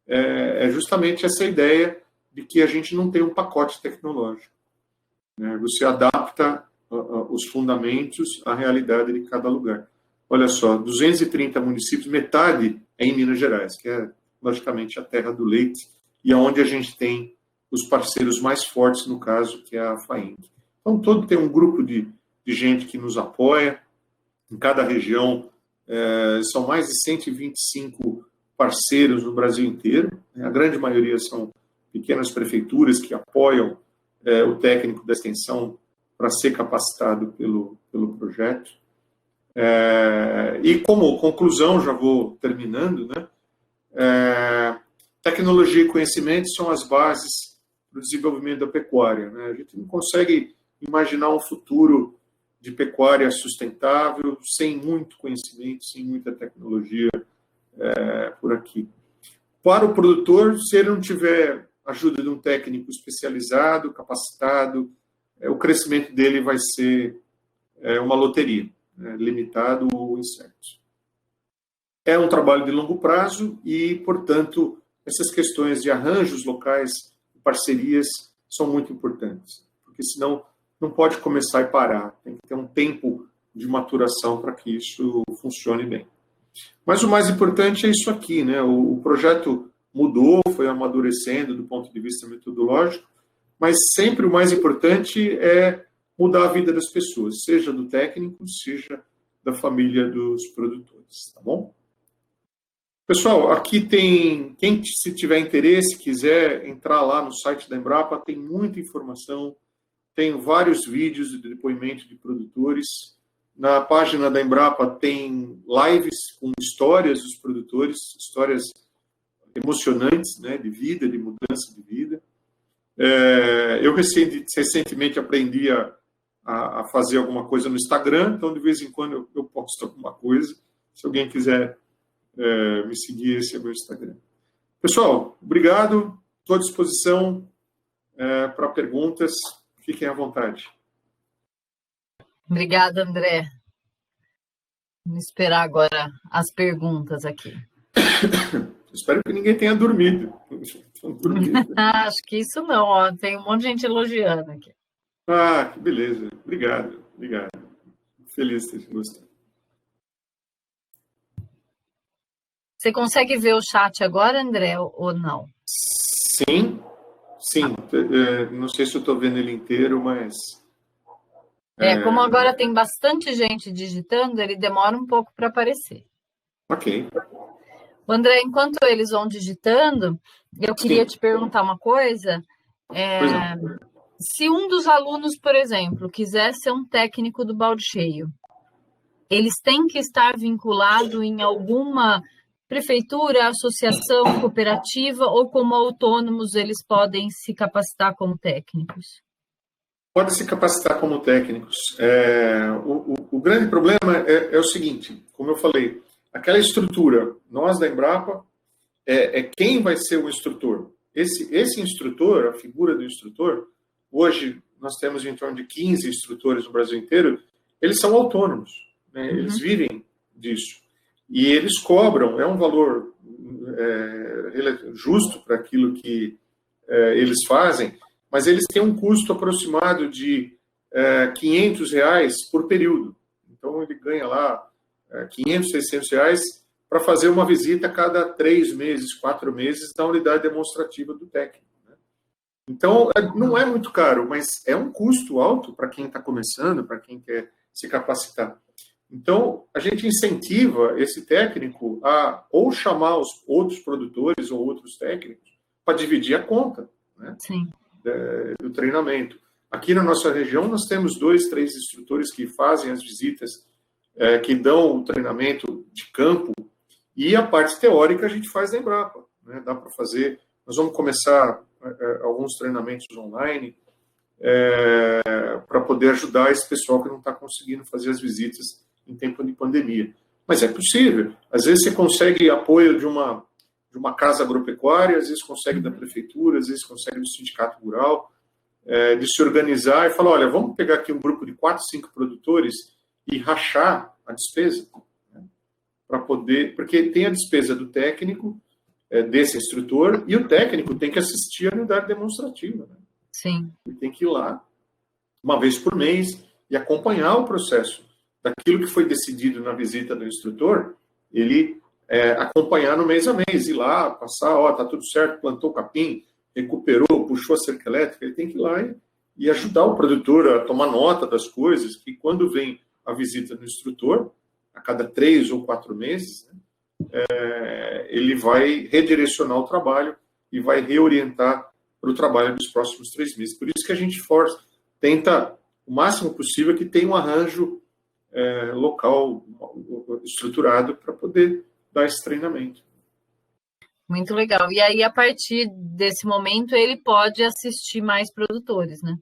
É justamente essa ideia de que a gente não tem um pacote tecnológico. Você adapta os fundamentos à realidade de cada lugar. Olha só, 230 municípios, metade é em Minas Gerais, que é, logicamente, a terra do leite, e é onde a gente tem os parceiros mais fortes, no caso, que é a FAENG. Então, todo tem um grupo de gente que nos apoia. Em cada região, são mais de 125 parceiros no Brasil inteiro. A grande maioria são pequenas prefeituras que apoiam o técnico da extensão para ser capacitado pelo projeto. E como conclusão, já vou terminando, tecnologia e conhecimento são as bases para o desenvolvimento da pecuária. A gente não consegue imaginar um futuro de pecuária sustentável sem muito conhecimento, sem muita tecnologia por aqui. Para o produtor, se ele não tiver ajuda de um técnico especializado, capacitado, o crescimento dele vai ser uma loteria, limitado ou incerto. É um trabalho de longo prazo e, portanto, essas questões de arranjos locais, parcerias, são muito importantes, porque senão não pode começar e parar, tem que ter um tempo de maturação para que isso funcione bem. Mas o mais importante é isso aqui, o projeto mudou, foi amadurecendo do ponto de vista metodológico, mas sempre o mais importante é mudar a vida das pessoas, seja do técnico, seja da família dos produtores, tá bom? Pessoal, aqui tem, quem se tiver interesse, quiser entrar lá no site da Embrapa, tem muita informação, tem vários vídeos de depoimento de produtores. Na página da Embrapa tem lives com histórias dos produtores, histórias emocionantes, de vida, de mudança de vida. Eu recentemente aprendi a fazer alguma coisa no Instagram, então de vez em quando eu posto alguma coisa. Se alguém quiser me seguir, esse é o meu Instagram. Pessoal, obrigado, estou à disposição para perguntas, fiquem à vontade. Obrigada, André. Vamos esperar agora as perguntas aqui. Espero que ninguém tenha dormido. Acho que isso não, ó. Tem um monte de gente elogiando aqui. Ah, que beleza. Obrigado. Feliz de ter gostado. Você consegue ver o chat agora, André, ou não? Sim. Não sei se eu estou vendo ele inteiro, mas... Como agora tem bastante gente digitando, ele demora um pouco para aparecer. Ok. André, enquanto eles vão digitando, eu queria te perguntar uma coisa. Se um dos alunos, por exemplo, quiser ser um técnico do balde cheio, eles têm que estar vinculados em alguma prefeitura, associação, cooperativa, ou como autônomos eles podem se capacitar como técnicos? Pode se capacitar como técnicos. O grande problema é o seguinte, como eu falei, aquela estrutura, nós da Embrapa, quem vai ser o instrutor? Esse instrutor, a figura do instrutor, hoje nós temos em torno de 15 instrutores no Brasil inteiro, eles são autônomos, eles vivem disso. E eles cobram, é um valor justo para aquilo que eles fazem, mas eles têm um custo aproximado de R$500 por período. Então, ele ganha lá R$500, R$600 para fazer uma visita a cada 3 meses, 4 meses da unidade demonstrativa do técnico. Então, não é muito caro, mas é um custo alto para quem está começando, para quem quer se capacitar. Então, a gente incentiva esse técnico a ou chamar os outros produtores ou outros técnicos para dividir a conta, Sim. Do treinamento. Aqui na nossa região, nós temos 2, 3 instrutores que fazem as visitas, que dão o treinamento de campo, e a parte teórica a gente faz na Embrapa. Dá para fazer. Nós vamos começar alguns treinamentos online para poder ajudar esse pessoal que não está conseguindo fazer as visitas em tempo de pandemia. Mas é possível. Às vezes você consegue apoio de uma casa agropecuária, às vezes consegue da prefeitura, às vezes consegue do sindicato rural, de se organizar e falar, olha, vamos pegar aqui um grupo de 4, 5 produtores e rachar a despesa, né? Para poder, porque tem a despesa do técnico, desse instrutor, e o técnico tem que assistir a unidade demonstrativa, né? Sim. Ele tem que ir lá uma vez por mês e acompanhar o processo daquilo que foi decidido na visita do instrutor, ele acompanhar no mês a mês, ir lá, passar, tá tudo certo, plantou o capim, recuperou, puxou a cerca elétrica, ele tem que ir lá e ajudar o produtor a tomar nota das coisas, que quando vem a visita do instrutor, a cada 3 ou 4 meses, né, ele vai redirecionar o trabalho e vai reorientar para o trabalho dos próximos 3 meses. Por isso que a gente tenta, o máximo possível, que tenha um arranjo local estruturado para poder dar esse treinamento. Muito legal. E aí, a partir desse momento, ele pode assistir mais produtores, né?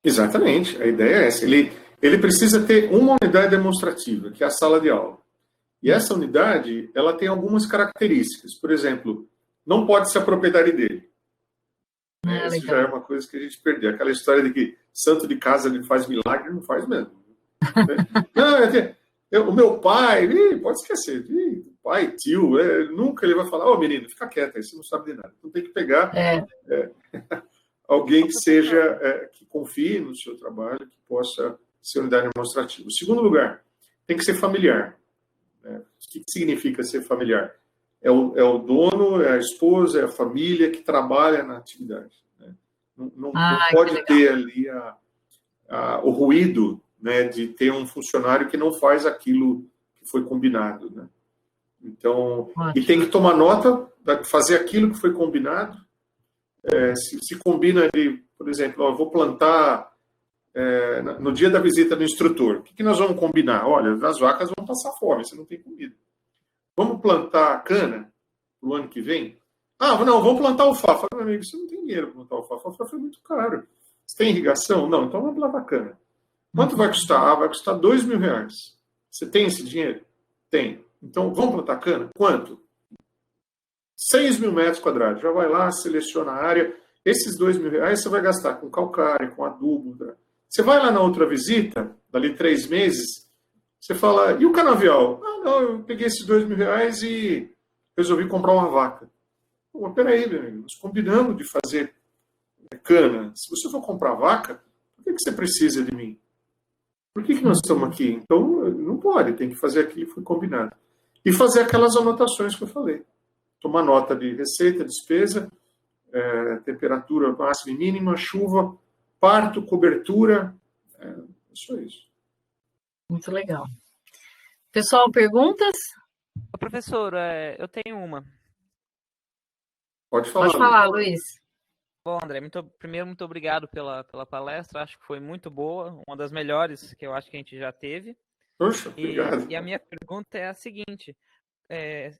Exatamente. A ideia é essa. Ele precisa ter uma unidade demonstrativa, que é a sala de aula. E essa unidade, ela tem algumas características. Por exemplo, não pode ser a propriedade dele. Isso já é uma coisa que a gente perdeu. Aquela história de que santo de casa ele faz milagre, não faz mesmo. Não, o meu pai, pode esquecer, pai, tio, nunca ele vai falar, menino, fica quieto aí, você não sabe de nada. Então tem que pegar alguém que seja, que confie no seu trabalho, que possa ser unidade demonstrativa. O segundo lugar, tem que ser familiar. O que significa ser familiar? É o dono, é a esposa, é a família que trabalha na atividade. Né? Não pode ter ali o ruído, né, de ter um funcionário que não faz aquilo que foi combinado. Né? Então, e tem que tomar nota, fazer aquilo que foi combinado. Se combina de, por exemplo, eu vou plantar no dia da visita do instrutor. O que nós vamos combinar? Olha, as vacas vão passar fome, você não tem comida. Vamos plantar cana para o ano que vem? Não, vamos plantar alfafa. Meu amigo, você não tem dinheiro para plantar alfafa. Alfafa é muito caro. Você tem irrigação? Não, então vamos plantar cana. Quanto vai custar? Vai custar R$2.000. Você tem esse dinheiro? Tem. Então, vamos plantar cana? Quanto? 6.000 metros quadrados. Já vai lá, seleciona a área. Esses R$2.000 você vai gastar com calcário, com adubo. Tá? Você vai lá na outra visita, dali 3 meses, você fala, e o canavial? Não, eu peguei esses R$2.000 e resolvi comprar uma vaca. Mas peraí, meu amigo, nós combinamos de fazer cana. Se você for comprar vaca, por que você precisa de mim? Por que nós estamos aqui? Então, não pode, tem que fazer aquilo que foi combinado. E fazer aquelas anotações que eu falei. Tomar nota de receita, despesa, temperatura máxima e mínima, chuva, parto, cobertura, só isso. Muito legal. Pessoal, perguntas? Professor, eu tenho uma. Pode falar. Pode falar, Luiz. Bom, André, primeiro, muito obrigado pela palestra. Acho que foi muito boa, uma das melhores que eu acho que a gente já teve. Poxa, obrigado. E a minha pergunta é a seguinte: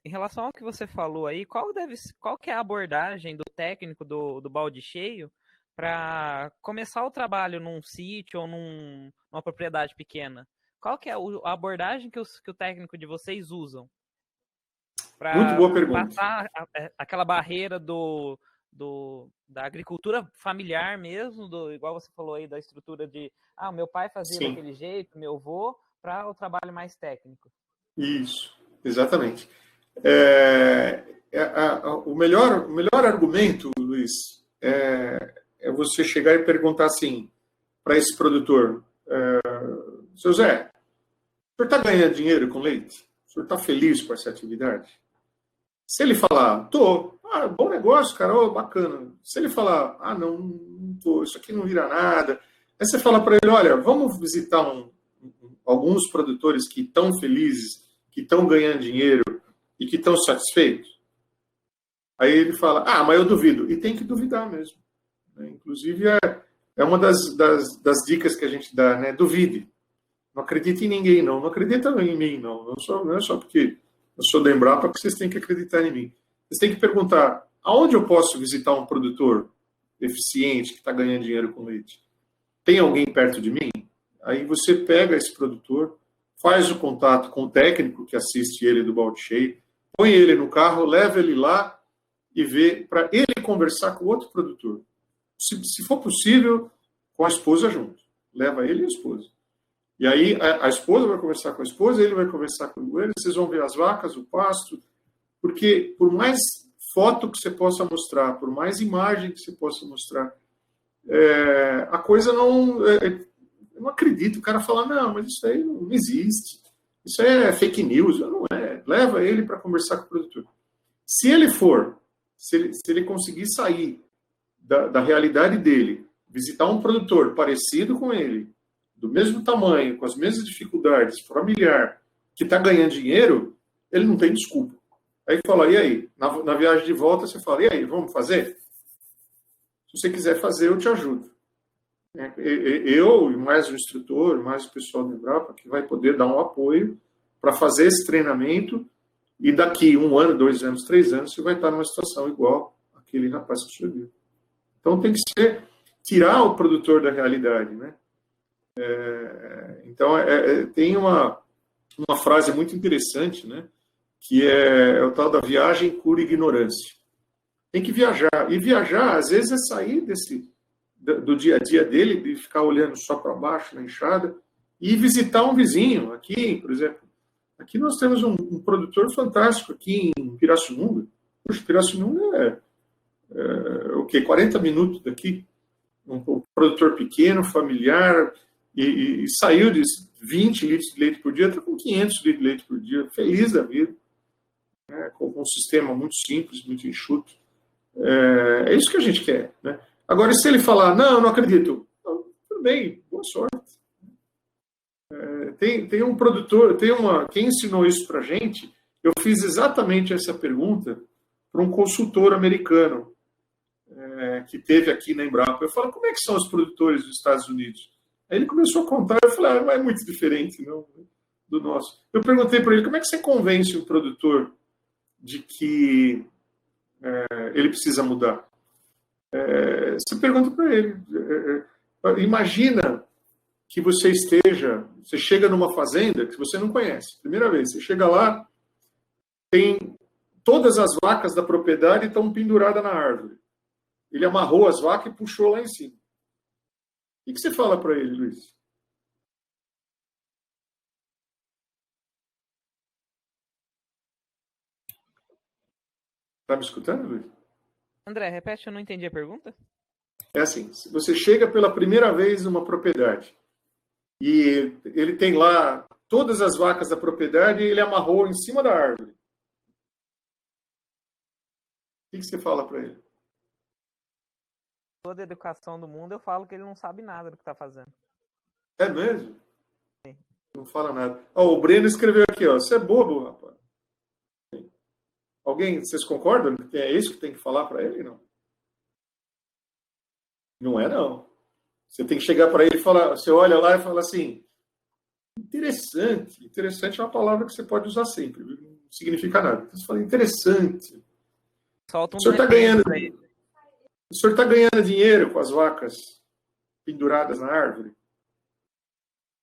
em relação ao que você falou aí, qual que é a abordagem do técnico do balde cheio para começar o trabalho num sítio ou numa propriedade pequena? Qual que é a abordagem que o técnico de vocês usam Muito boa pergunta. Passar aquela barreira da agricultura familiar mesmo, igual você falou aí, da estrutura de meu pai fazia Sim. daquele jeito, meu avô, para o trabalho mais técnico? Isso, exatamente. O melhor argumento, Luiz, é você chegar e perguntar assim para esse produtor, seu Zé, o senhor está ganhando dinheiro com leite? O senhor está feliz com essa atividade? Se ele falar, tô, bom negócio, cara, bacana. Se ele falar, não tô, isso aqui não vira nada. Aí você fala para ele, olha, vamos visitar alguns produtores que estão felizes, que estão ganhando dinheiro e que estão satisfeitos. Aí ele fala, mas eu duvido. E tem que duvidar mesmo. Inclusive, é uma das dicas que a gente dá, né? Duvide. Não acredite em ninguém, não. Não acredita em mim, não. Não é só porque eu sou da Embrapa que vocês têm que acreditar em mim. Vocês têm que perguntar, aonde eu posso visitar um produtor eficiente que está ganhando dinheiro com leite? Tem alguém perto de mim? Aí você pega esse produtor, faz o contato com o técnico que assiste ele do balde cheio, põe ele no carro, leva ele lá e vê para ele conversar com outro produtor. Se for possível, com a esposa junto. Leva ele e a esposa. E aí a esposa vai conversar com a esposa, ele vai conversar com ele, vocês vão ver as vacas, o pasto, porque por mais foto que você possa mostrar, por mais imagem que você possa mostrar, a coisa não... eu não acredito. O cara fala, não, mas isso aí não existe. Isso é fake news. Não é. Leva ele para conversar com o produtor. Se ele conseguir sair da realidade dele, visitar um produtor parecido com ele, do mesmo tamanho, com as mesmas dificuldades, familiar, que está ganhando dinheiro, ele não tem desculpa. Aí fala, e aí? Na viagem de volta, você fala, e aí, vamos fazer? Se você quiser fazer, eu te ajudo. Eu e mais o instrutor, mais o pessoal do Embrapa, que vai poder dar um apoio para fazer esse treinamento, e daqui 1 ano, 2 anos, 3 anos, você vai estar numa situação igual aquele rapaz que você viu. Então tem que tirar o produtor da realidade, né? Então tem uma frase muito interessante, né? Que é o tal da viagem cura ignorância. Tem que viajar. E viajar, às vezes, é sair do dia a dia dele, de ficar olhando só para baixo na enxada, e visitar um vizinho. Aqui, por exemplo, aqui nós temos um produtor fantástico aqui em Pirassununga. Puxa, Pirassununga o quê? 40 minutos daqui. Um produtor pequeno, familiar, e saiu de 20 litros de leite por dia, está com 500 litros de leite por dia, feliz da vida, né? Com um sistema muito simples, muito enxuto. É isso que a gente quer, né? Agora, se ele falar, não acredito, tudo bem, boa sorte. Tem um produtor, quem ensinou isso para a gente, eu fiz exatamente essa pergunta para um consultor americano que teve aqui na Embrapa. Eu falo, como é que são os produtores dos Estados Unidos? Aí ele começou a contar, eu falei, não é muito diferente não, do nosso. Eu perguntei para ele, como é que você convence um produtor de que ele precisa mudar? Você pergunta para ele. Imagina que você chega numa fazenda que você não conhece, primeira vez, você chega lá, tem todas as vacas da propriedade estão penduradas na árvore. Ele amarrou as vacas e puxou lá em cima. O que você fala para ele, Luiz? Está me escutando, Luiz? André, repete, eu não entendi a pergunta. É assim, se você chega pela primeira vez numa propriedade e ele tem lá todas as vacas da propriedade e ele amarrou em cima da árvore. O que você fala para ele? Toda a educação do mundo, eu falo que ele não sabe nada do que está fazendo. É mesmo? Sim. Não fala nada. O Breno escreveu aqui, você é bobo, rapaz. Vocês concordam que é isso que tem que falar para ele? Não. Não é, não. Você tem que chegar para ele e falar, você olha lá e fala assim, interessante. Interessante é uma palavra que você pode usar sempre, não significa nada. Então você fala, interessante. Solta um o senhor está ganhando dinheiro com as vacas penduradas na árvore?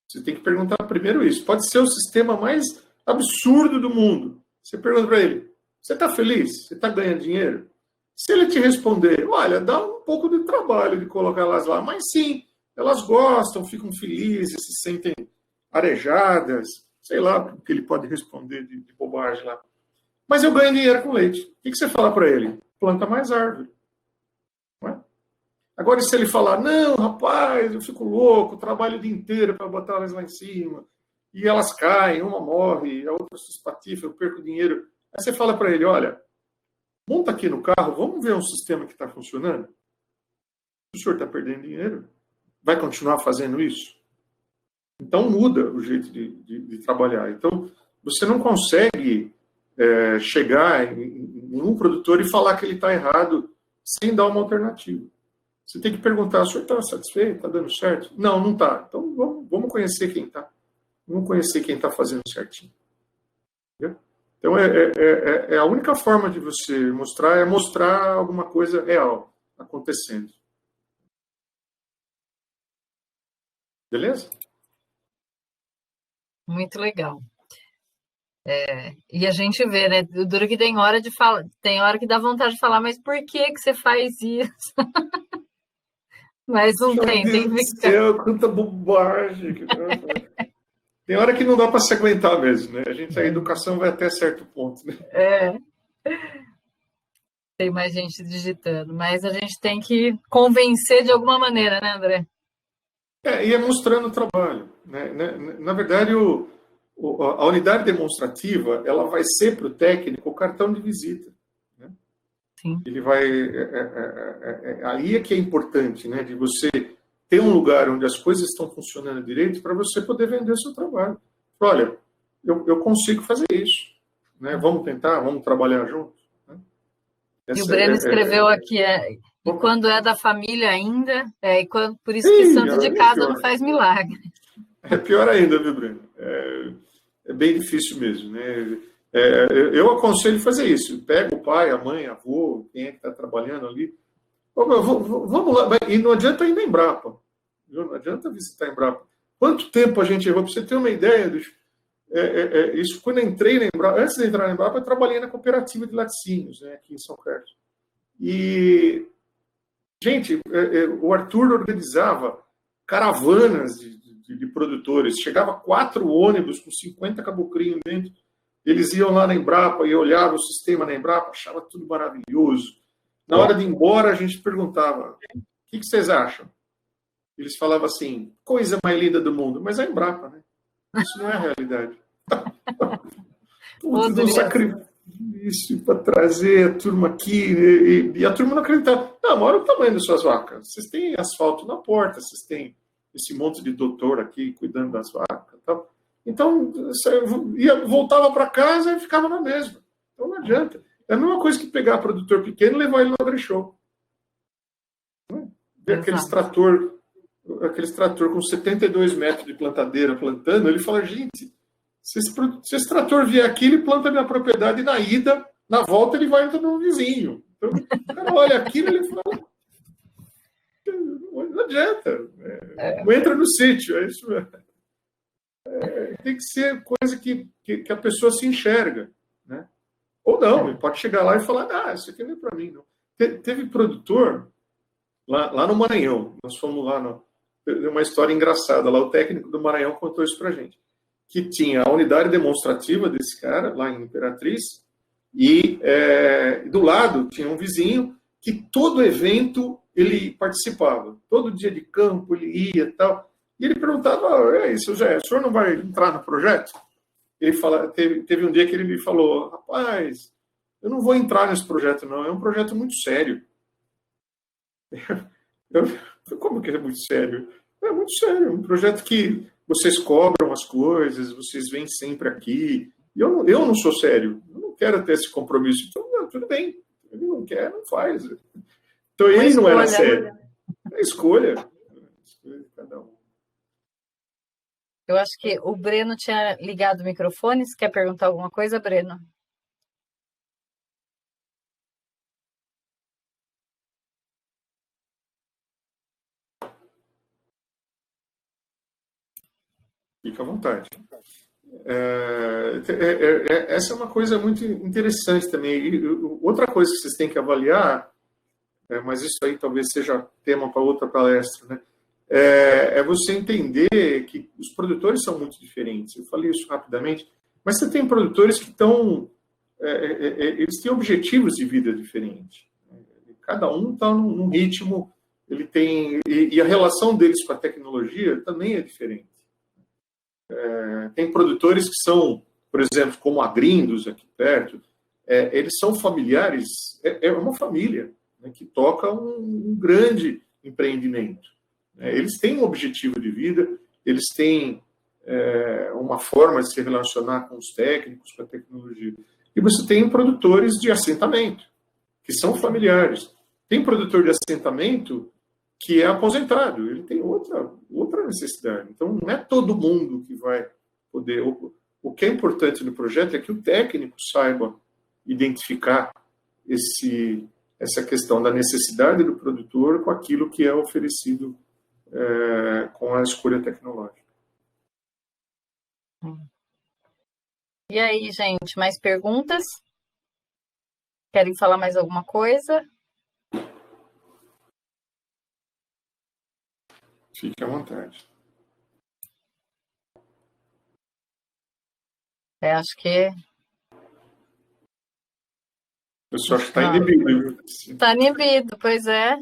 Você tem que perguntar primeiro isso. Pode ser o sistema mais absurdo do mundo. Você pergunta para ele, você está feliz? Você está ganhando dinheiro? Se ele te responder, olha, dá um pouco de trabalho de colocar elas lá, mas sim, elas gostam, ficam felizes, se sentem arejadas, sei lá o que ele pode responder de bobagem lá. Mas eu ganho dinheiro com leite. O que você fala para ele? Planta mais árvore. Não é? Agora, se ele falar, não, rapaz, eu fico louco, trabalho o dia inteiro para botar elas lá em cima, e elas caem, uma morre, a outra se espatifa, eu perco dinheiro. Aí você fala para ele, olha, monta aqui no carro, vamos ver um sistema que está funcionando? O senhor está perdendo dinheiro? Vai continuar fazendo isso? Então muda o jeito de trabalhar. Então, você não consegue chegar em um produtor e falar que ele está errado sem dar uma alternativa. Você tem que perguntar, o senhor está satisfeito? Está dando certo? Não, não está. Então vamos conhecer quem está. Vamos conhecer quem está fazendo certinho. Entendeu? Então, a única forma de você mostrar alguma coisa real acontecendo. Beleza? Muito legal. E a gente vê, né? O duro que tem hora de falar, tem hora que dá vontade de falar, mas por que você faz isso? Mas não Meu tem Deus que do ficar. céu, quanta bobagem. Tem hora que não dá para se aguentar mesmo, né? A educação vai até certo ponto, né? É, tem mais gente digitando, mas a gente tem que convencer de alguma maneira, né, André? E é mostrando o trabalho, né? Na verdade, a unidade demonstrativa, ela vai ser para o técnico o cartão de visita, né? Sim. Ele vai, aí é que é importante, né? De você ter um lugar onde as coisas estão funcionando direito para você poder vender o seu trabalho. Olha, eu consigo fazer isso, né? Vamos tentar, vamos trabalhar juntos, né? E o Essa Breno escreveu aqui, e opa. quando é da família ainda, por isso que Ih, santo de aí é casa não pior. faz milagre. É pior ainda, viu, Breno? É bem difícil mesmo, né? Eu aconselho fazer isso. Pega o pai, a mãe, avô, quem é que está trabalhando ali. Vamos lá. E não adianta ir na Embrapa. Viu? Não adianta visitar a Embrapa. Quanto tempo a gente levou? Para você ter uma ideia, isso quando eu entrei na Embrapa, antes de entrar na Embrapa, eu trabalhei na cooperativa de laticínios, né, aqui em São Carlos. E, gente, o Arthur organizava caravanas de produtores. Chegava 4 ônibus com 50 caboclinhos dentro. Eles iam lá na Embrapa e olhavam o sistema na Embrapa, achava tudo maravilhoso. Na hora de ir embora, a gente perguntava: o que vocês acham? Eles falavam assim: coisa mais linda do mundo. Mas é a Embrapa, né? Isso não é a realidade. Putz, um Podre. sacrifício para trazer a turma aqui. E a turma não acreditava. Não, olha o tamanho das suas vacas. Vocês têm asfalto na porta, vocês têm esse monte de doutor aqui cuidando das vacas. Tal. Então, voltava para casa e ficava na mesma. Então não adianta. É a mesma coisa que pegar produtor pequeno e levar ele no agrishow. Ver Exato. aqueles trator com 72 metros de plantadeira plantando, ele fala, gente, se esse trator vier aqui, ele planta minha propriedade e na ida, na volta, ele vai entrar no vizinho. Então, o cara olha aquilo e ele fala, não adianta, não entra no sítio. É isso mesmo. Tem que ser coisa que a pessoa se enxerga, né? Ou não, ele pode chegar lá e falar, isso aqui não é para mim, não. Teve produtor lá no Maranhão, nós fomos lá, uma história engraçada, lá o técnico do Maranhão contou isso pra gente, que tinha a unidade demonstrativa desse cara, lá em Imperatriz, e do lado tinha um vizinho que todo evento ele participava, todo dia de campo ele ia e tal, e ele perguntava, seu Zé, o senhor não vai entrar no projeto? Ele teve um dia que ele me falou, rapaz, eu não vou entrar nesse projeto não, é um projeto muito sério. Como que é muito sério? É muito sério, é um projeto que vocês cobram as coisas, vocês vêm sempre aqui. Eu não sou sério, eu não quero ter esse compromisso. Então, tudo bem, ele não quer, não faz. Então, Uma ele não era escolha, sério. né? É escolha. É escolha de cada um. Eu acho que o Breno tinha ligado o microfone. Você quer perguntar alguma coisa, Breno? Fica à vontade. Essa é uma coisa muito interessante também. E outra coisa que vocês têm que avaliar, mas isso aí talvez seja tema para outra palestra, né? Você entender que os produtores são muito diferentes. Eu falei isso rapidamente, mas você tem produtores que estão. Eles têm objetivos de vida diferentes. Cada um está num ritmo, ele tem. E a relação deles com a tecnologia também é diferente. Tem produtores que são, por exemplo, como a Grindos, aqui perto, eles são familiares, é uma família, né, que toca um grande empreendimento. Eles têm um objetivo de vida, eles têm uma forma de se relacionar com os técnicos, com a tecnologia. E você tem produtores de assentamento, que são familiares. Tem produtor de assentamento que é aposentado, ele tem outra necessidade. Então, não é todo mundo que vai poder. O que é importante no projeto é que o técnico saiba identificar essa questão da necessidade do produtor com aquilo que é oferecido com a escolha tecnológica. E aí, gente, mais perguntas? Querem falar mais alguma coisa? Fique à vontade. Acho que... Eu só acho que está inibido. Está inibido, pois é.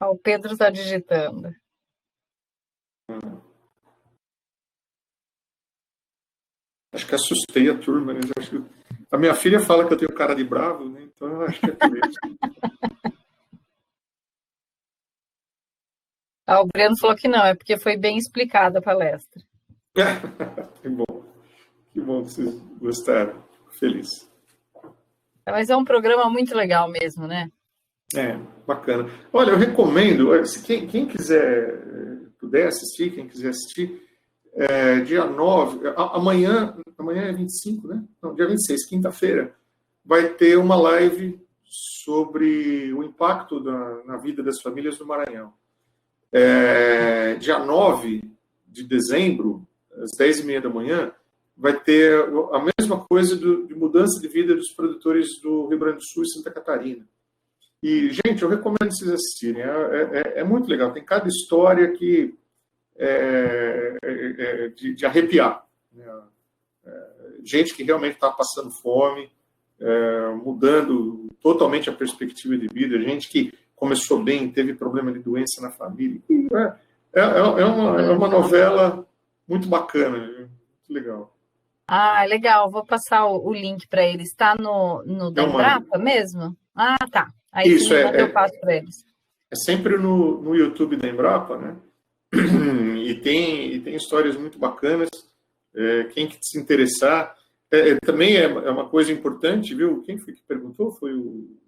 O Pedro está digitando. Acho que assustei a turma, né? A minha filha fala que eu tenho cara de bravo, né? Então eu acho que é por isso. O Breno falou que não, é porque foi bem explicada a palestra. Que bom que vocês gostaram. Fico feliz. Mas é um programa muito legal mesmo, né? Bacana. Olha, eu recomendo, se quem quiser, puder assistir, quem quiser assistir, dia 9, amanhã é 25, né? Não, dia 26, quinta-feira, vai ter uma live sobre o impacto na vida das famílias do Maranhão. Dia 9 de dezembro, às 10h30 da manhã, vai ter a mesma coisa de mudança de vida dos produtores do Rio Grande do Sul e Santa Catarina. E, gente, eu recomendo vocês assistirem. É muito legal. Tem cada história que de arrepiar. Né? Gente que realmente está passando fome, mudando totalmente a perspectiva de vida. Gente que começou bem, teve problema de doença na família. É uma novela muito bacana, muito legal. Legal. Vou passar o link para eles. Está no da Embrapa mesmo? Tá. Aí isso, se me manda, eu passo para eles. É sempre no YouTube da Embrapa, né? E tem histórias muito bacanas. Quem se interessar. Também é uma coisa importante, viu? Quem foi que perguntou? Foi o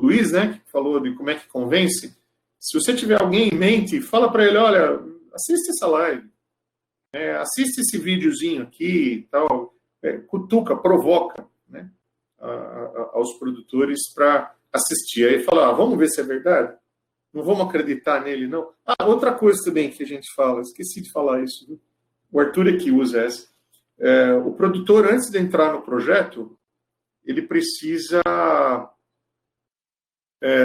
Luiz, né? Que falou de como é que convence. Se você tiver alguém em mente, fala para ele, olha, assiste essa live. Assiste esse videozinho aqui e tal. Cutuca, provoca, né? Aos produtores para assistir. Aí fala, vamos ver se é verdade? Não vamos acreditar nele, não? Outra coisa também que a gente fala, esqueci de falar isso, viu? O Arthur é que usa essa. O produtor, antes de entrar no projeto, ele precisa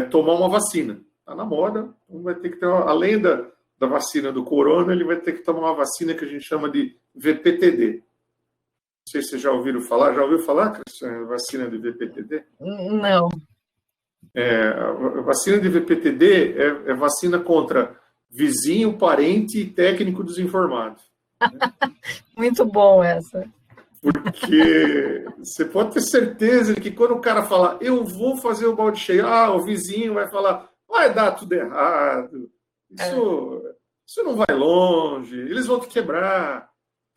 tomar uma vacina. Está na moda, então vai ter que ter, além da vacina do corona, ele vai ter que tomar uma vacina que a gente chama de VPTD. Não sei se vocês já ouviram falar. Já ouviu falar, Cristiano, vacina de VPTD? Não. A vacina de VPTD é vacina contra vizinho, parente e técnico desinformado. Muito bom essa. Porque você pode ter certeza de que quando o cara falar, eu vou fazer o balde cheio, o vizinho vai falar, vai dar tudo errado, isso não vai longe, eles vão te quebrar.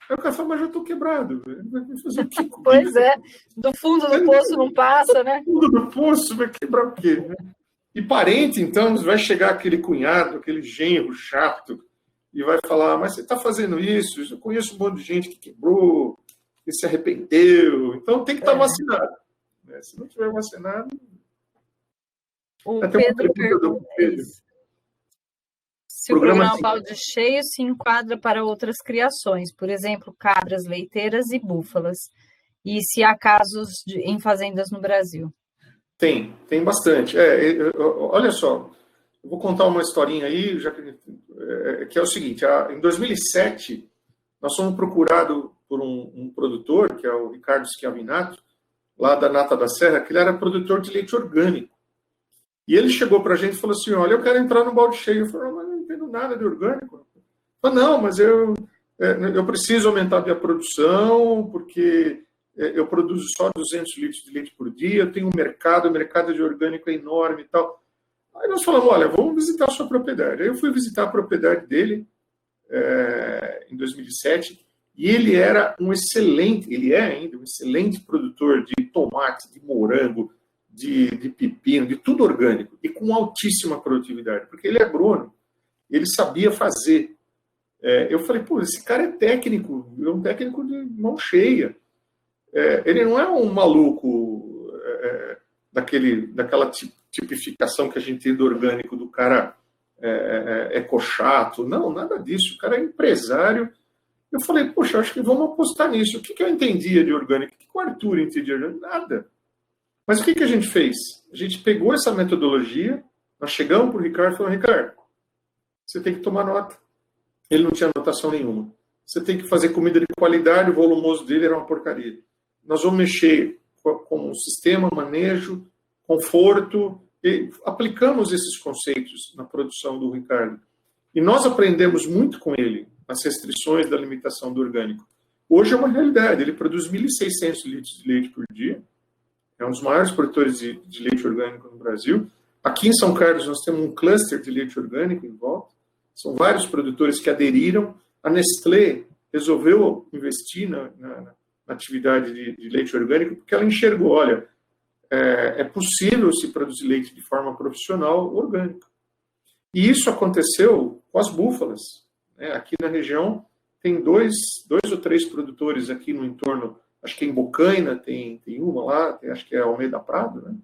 Aí o cara fala, mas já estou quebrado. Vai fazer o quê comigo? Pois é, do fundo do poço não passa, né? Do fundo do poço vai quebrar o quê? E parente, então, vai chegar aquele cunhado, aquele genro chato, e vai falar, mas você está fazendo isso? Eu conheço um monte de gente que quebrou, que se arrependeu. Então tem que estar vacinado. Se não tiver vacinado... O Pedro pergunta se o programa Balde Cheio se enquadra para outras criações, por exemplo, cabras leiteiras e búfalas, e se há casos em fazendas no Brasil. Tem bastante. Olha só, eu vou contar uma historinha aí, que é o seguinte, em 2007, nós fomos procurados por um produtor, que é o Ricardo Schiavinato, lá da Nata da Serra, que ele era produtor de leite orgânico. E ele chegou para a gente e falou assim, olha, eu quero entrar no balde cheio. Eu falei, mas não entendo nada de orgânico. Eu falei, não, mas eu preciso aumentar a minha produção, porque eu produzo só 200 litros de leite por dia, eu tenho um mercado, o mercado de orgânico é enorme e tal. Aí nós falamos, olha, vamos visitar a sua propriedade. Aí eu fui visitar a propriedade dele em 2007, e ele era ele é ainda um excelente produtor de tomate, de morango, de pepino, de tudo orgânico, e com altíssima produtividade, porque ele é agrônomo, ele sabia fazer. Eu falei, esse cara é técnico, é um técnico de mão cheia. Ele não é um maluco daquela tipificação que a gente tem do orgânico, do cara ecochato. Não, nada disso. O cara é empresário. Eu falei, poxa, acho que vamos apostar nisso. O que eu entendia de orgânico? O que o Arthur entendia de orgânico? Nada. Mas o que a gente fez? A gente pegou essa metodologia, nós chegamos para o Ricardo e falamos, Ricardo, você tem que tomar nota. Ele não tinha anotação nenhuma. Você tem que fazer comida de qualidade, o volumoso dele era uma porcaria. Nós vamos mexer com o sistema, manejo, conforto, e aplicamos esses conceitos na produção do Ricardo. E nós aprendemos muito com ele, as restrições da limitação do orgânico. Hoje é uma realidade, ele produz 1.600 litros de leite por dia, é um dos maiores produtores de leite orgânico no Brasil. Aqui em São Carlos nós temos um cluster de leite orgânico em volta, são vários produtores que aderiram. A Nestlé resolveu investir na atividade de leite orgânico porque ela enxergou, olha, é possível se produzir leite de forma profissional orgânica. E isso aconteceu com as búfalas. Aqui na região tem dois ou três produtores aqui no entorno, acho que em Bocaina tem uma lá, acho que é Almeida Prado, né?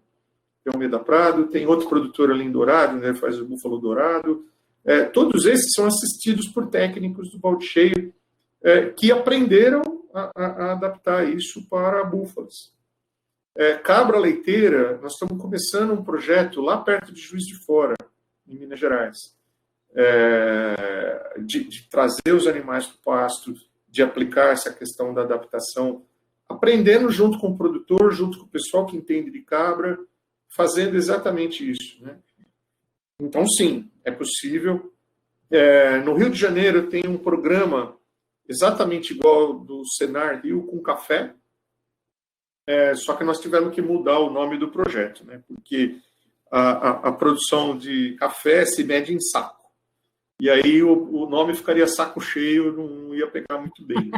Tem Almeida Prado, tem outro produtor ali em Dourado, né? Faz o búfalo dourado. Todos esses são assistidos por técnicos do balde cheio que aprenderam a adaptar isso para búfalas. Cabra leiteira, nós estamos começando um projeto lá perto de Juiz de Fora, em Minas Gerais, de trazer os animais para o pasto, de aplicar essa questão da adaptação, aprendendo junto com o produtor, junto com o pessoal que entende de cabra, fazendo exatamente isso, né? Então, sim, é possível. No Rio de Janeiro tem um programa exatamente igual do Senar Rio com café, só que nós tivemos que mudar o nome do projeto, né? Porque a produção de café se mede em saco. E aí o nome ficaria saco cheio, não ia pegar muito bem.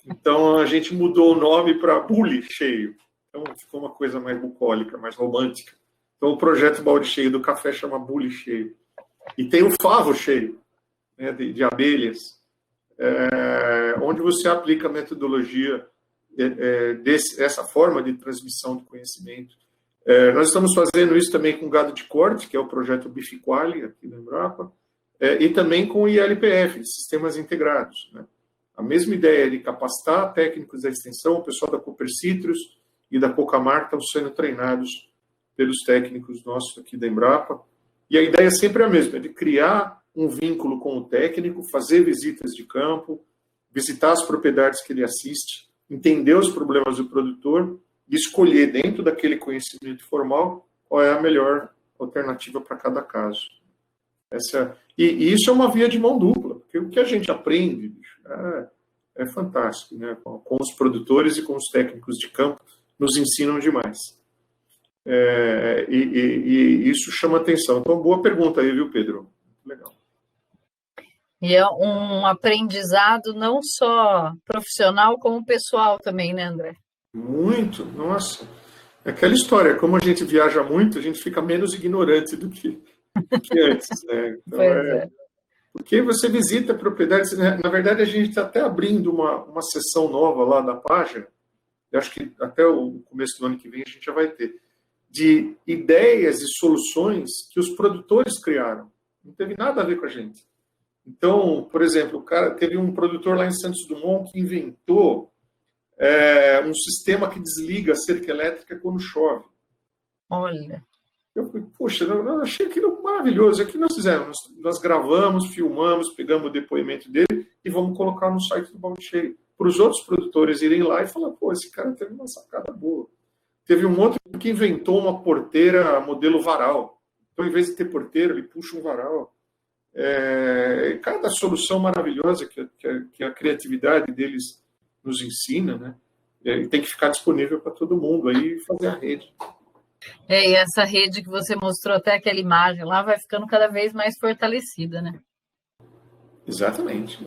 Então a gente mudou o nome para bule cheio. Então ficou uma coisa mais bucólica, mais romântica. Então o projeto balde cheio do café chama bule cheio. E tem o favo cheio, né, de abelhas, onde você aplica a metodologia dessa forma de transmissão de conhecimento. Nós estamos fazendo isso também com gado de corte, que é o projeto Bifiquali, aqui na Embrapa, e também com o ILPF, Sistemas Integrados, né? A mesma ideia de capacitar técnicos da extensão, o pessoal da Cooper Citrus e da Cocamar estão sendo treinados pelos técnicos nossos aqui da Embrapa. E a ideia sempre é a mesma, é de criar um vínculo com o técnico, fazer visitas de campo, visitar as propriedades que ele assiste, entender os problemas do produtor e escolher, dentro daquele conhecimento formal, qual é a melhor alternativa para cada caso. E isso é uma via de mão dupla, porque o que a gente aprende é fantástico, né? Com os produtores e com os técnicos de campo, nos ensinam demais. E isso chama atenção. Então, boa pergunta aí, viu, Pedro? Legal. E é um aprendizado não só profissional, como pessoal também, né, André? Muito, nossa. É aquela história, como a gente viaja muito, a gente fica menos ignorante do que antes, né? Então, porque você visita propriedades, né? Na verdade, a gente está até abrindo uma sessão nova lá da página, eu acho que até o começo do ano que vem a gente já vai ter, de ideias e soluções que os produtores criaram. Não teve nada a ver com a gente. Então, por exemplo, teve um produtor lá em Santos Dumont que inventou um sistema que desliga a cerca elétrica quando chove. Olha. Eu falei, poxa, eu achei aquilo maravilhoso. É o que nós fizemos. Nós gravamos, filmamos, pegamos o depoimento dele e vamos colocar no site do Balde Cheio. Para os outros produtores irem lá e falar, pô, esse cara teve uma sacada boa. Teve um outro que inventou uma porteira modelo varal. Então, em vez de ter porteira, ele puxa um varal. Cada solução maravilhosa que a criatividade deles nos ensina, né? Tem que ficar disponível para todo mundo aí e fazer a rede. E essa rede que você mostrou, até aquela imagem lá, vai ficando cada vez mais fortalecida, né? Exatamente.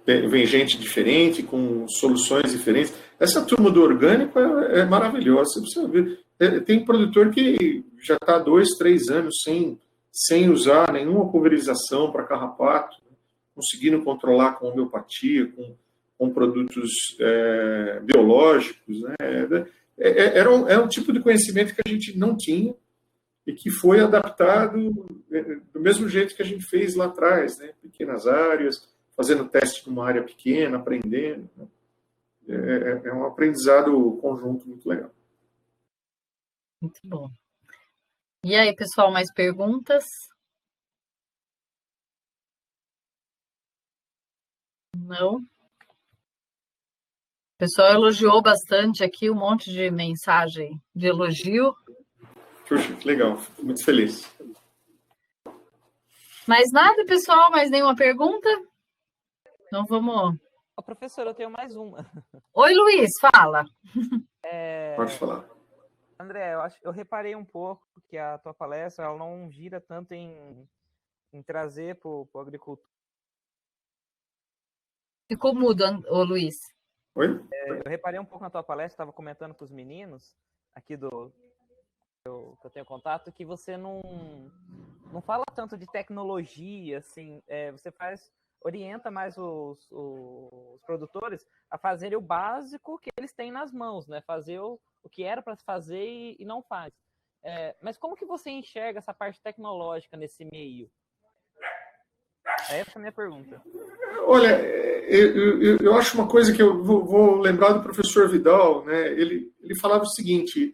Vem gente diferente, com soluções diferentes. Essa turma do orgânico é maravilhosa. Você precisa ver. Tem produtor que já está 2, 3 anos sem usar nenhuma pulverização para carrapato, conseguindo controlar com homeopatia, com produtos biológicos, né? Era um tipo de conhecimento que a gente não tinha e que foi adaptado do mesmo jeito que a gente fez lá atrás, né? Pequenas áreas, fazendo teste numa área pequena, aprendendo. Né? É um aprendizado conjunto muito legal. Muito bom. E aí, pessoal, mais perguntas? Não. O pessoal elogiou bastante aqui, um monte de mensagem de elogio. Puxa, que legal, fico muito feliz. Mais nada, pessoal? Mais nenhuma pergunta? Então vamos... Ô, professor, eu tenho mais uma. Oi, Luiz, fala. Pode falar. André, eu reparei um pouco que a tua palestra ela não gira tanto em trazer para o agricultor. Ficou mudo, ô Luiz. Oi? Eu reparei um pouco na tua palestra, estava comentando com os meninos aqui que eu tenho contato, que você não fala tanto de tecnologia, assim, você orienta mais os produtores a fazerem o básico que eles têm nas mãos, né? Fazer o que era para fazer e não faz. Mas como que você enxerga essa parte tecnológica nesse meio? Essa é a minha pergunta. Olha, eu acho uma coisa que eu vou lembrar do professor Vidal, né? Ele falava o seguinte,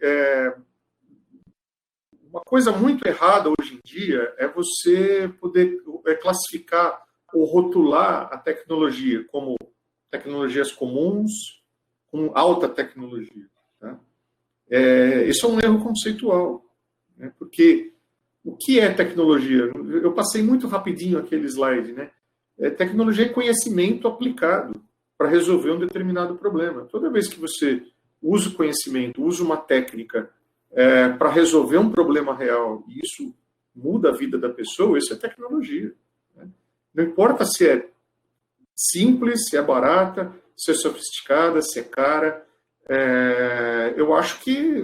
uma coisa muito errada hoje em dia é você poder classificar ou rotular a tecnologia como tecnologias comuns com alta tecnologia. Tá? Isso é um erro conceitual, né? Porque o que é tecnologia? Eu passei muito rapidinho aquele slide, né? Tecnologia é conhecimento aplicado para resolver um determinado problema. Toda vez que você usa o conhecimento, usa uma técnica para resolver um problema real, e isso muda a vida da pessoa, isso é tecnologia. Né? Não importa se é simples, se é barata, se é sofisticada, se é cara. Eu acho que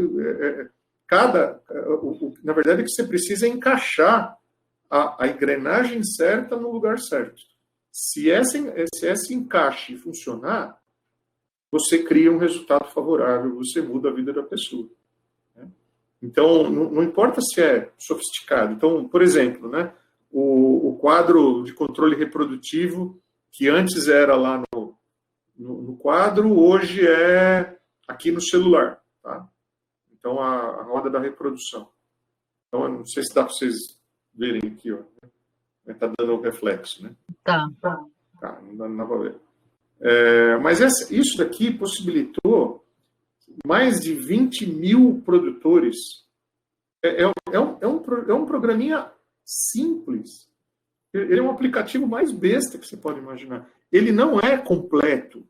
na verdade, o que você precisa é encaixar a engrenagem certa no lugar certo. Se esse encaixe funcionar, você cria um resultado favorável, você muda a vida da pessoa. Né? Então, não importa se é sofisticado. Então, por exemplo, né, o quadro de controle reprodutivo, que antes era lá no quadro, hoje é aqui no celular. Tá? Então, a roda da reprodução. Então, eu não sei se dá para vocês verem aqui, ó. Está dando um reflexo, né? Tá. Tá, não dá para ver. Mas isso daqui possibilitou mais de 20 mil produtores. É um programinha simples. Ele é um aplicativo mais besta que você pode imaginar. Ele não é completo.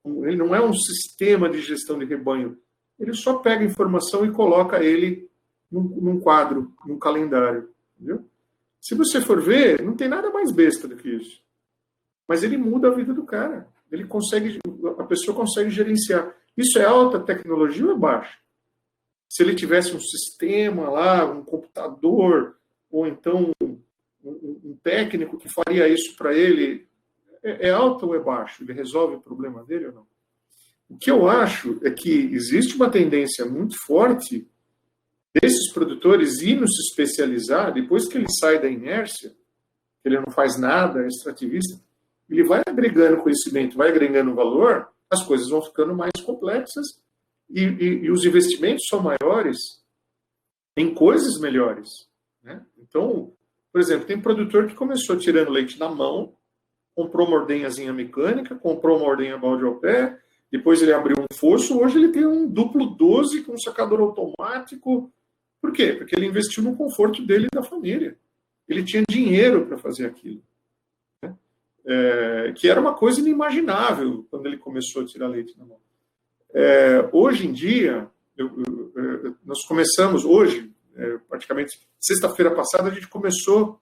Ele não é um sistema de gestão de rebanho. Ele só pega a informação e coloca ele num quadro, num calendário. Entendeu? Se você for ver, não tem nada mais besta do que isso. Mas ele muda a vida do cara. A pessoa consegue gerenciar. Isso é alta tecnologia ou é baixa? Se ele tivesse um sistema lá, um computador, ou então um técnico que faria isso para ele, é alto ou é baixo? Ele resolve o problema dele ou não? O que eu acho é que existe uma tendência muito forte desses produtores irem se especializar, depois que ele sai da inércia, que ele não faz nada, é extrativista, ele vai agregando conhecimento, vai agregando valor, as coisas vão ficando mais complexas e os investimentos são maiores em coisas melhores. Né? Então, por exemplo, tem produtor que começou tirando leite na mão, comprou uma ordenhazinha mecânica, comprou uma ordenha balde ao pé, depois ele abriu um fosso, hoje ele tem um duplo 12 com um secador automático. Por quê? Porque ele investiu no conforto dele e da família. Ele tinha dinheiro para fazer aquilo. Né? Que era uma coisa inimaginável quando ele começou a tirar leite na mão. Hoje em dia, nós começamos, hoje, praticamente sexta-feira passada, a gente começou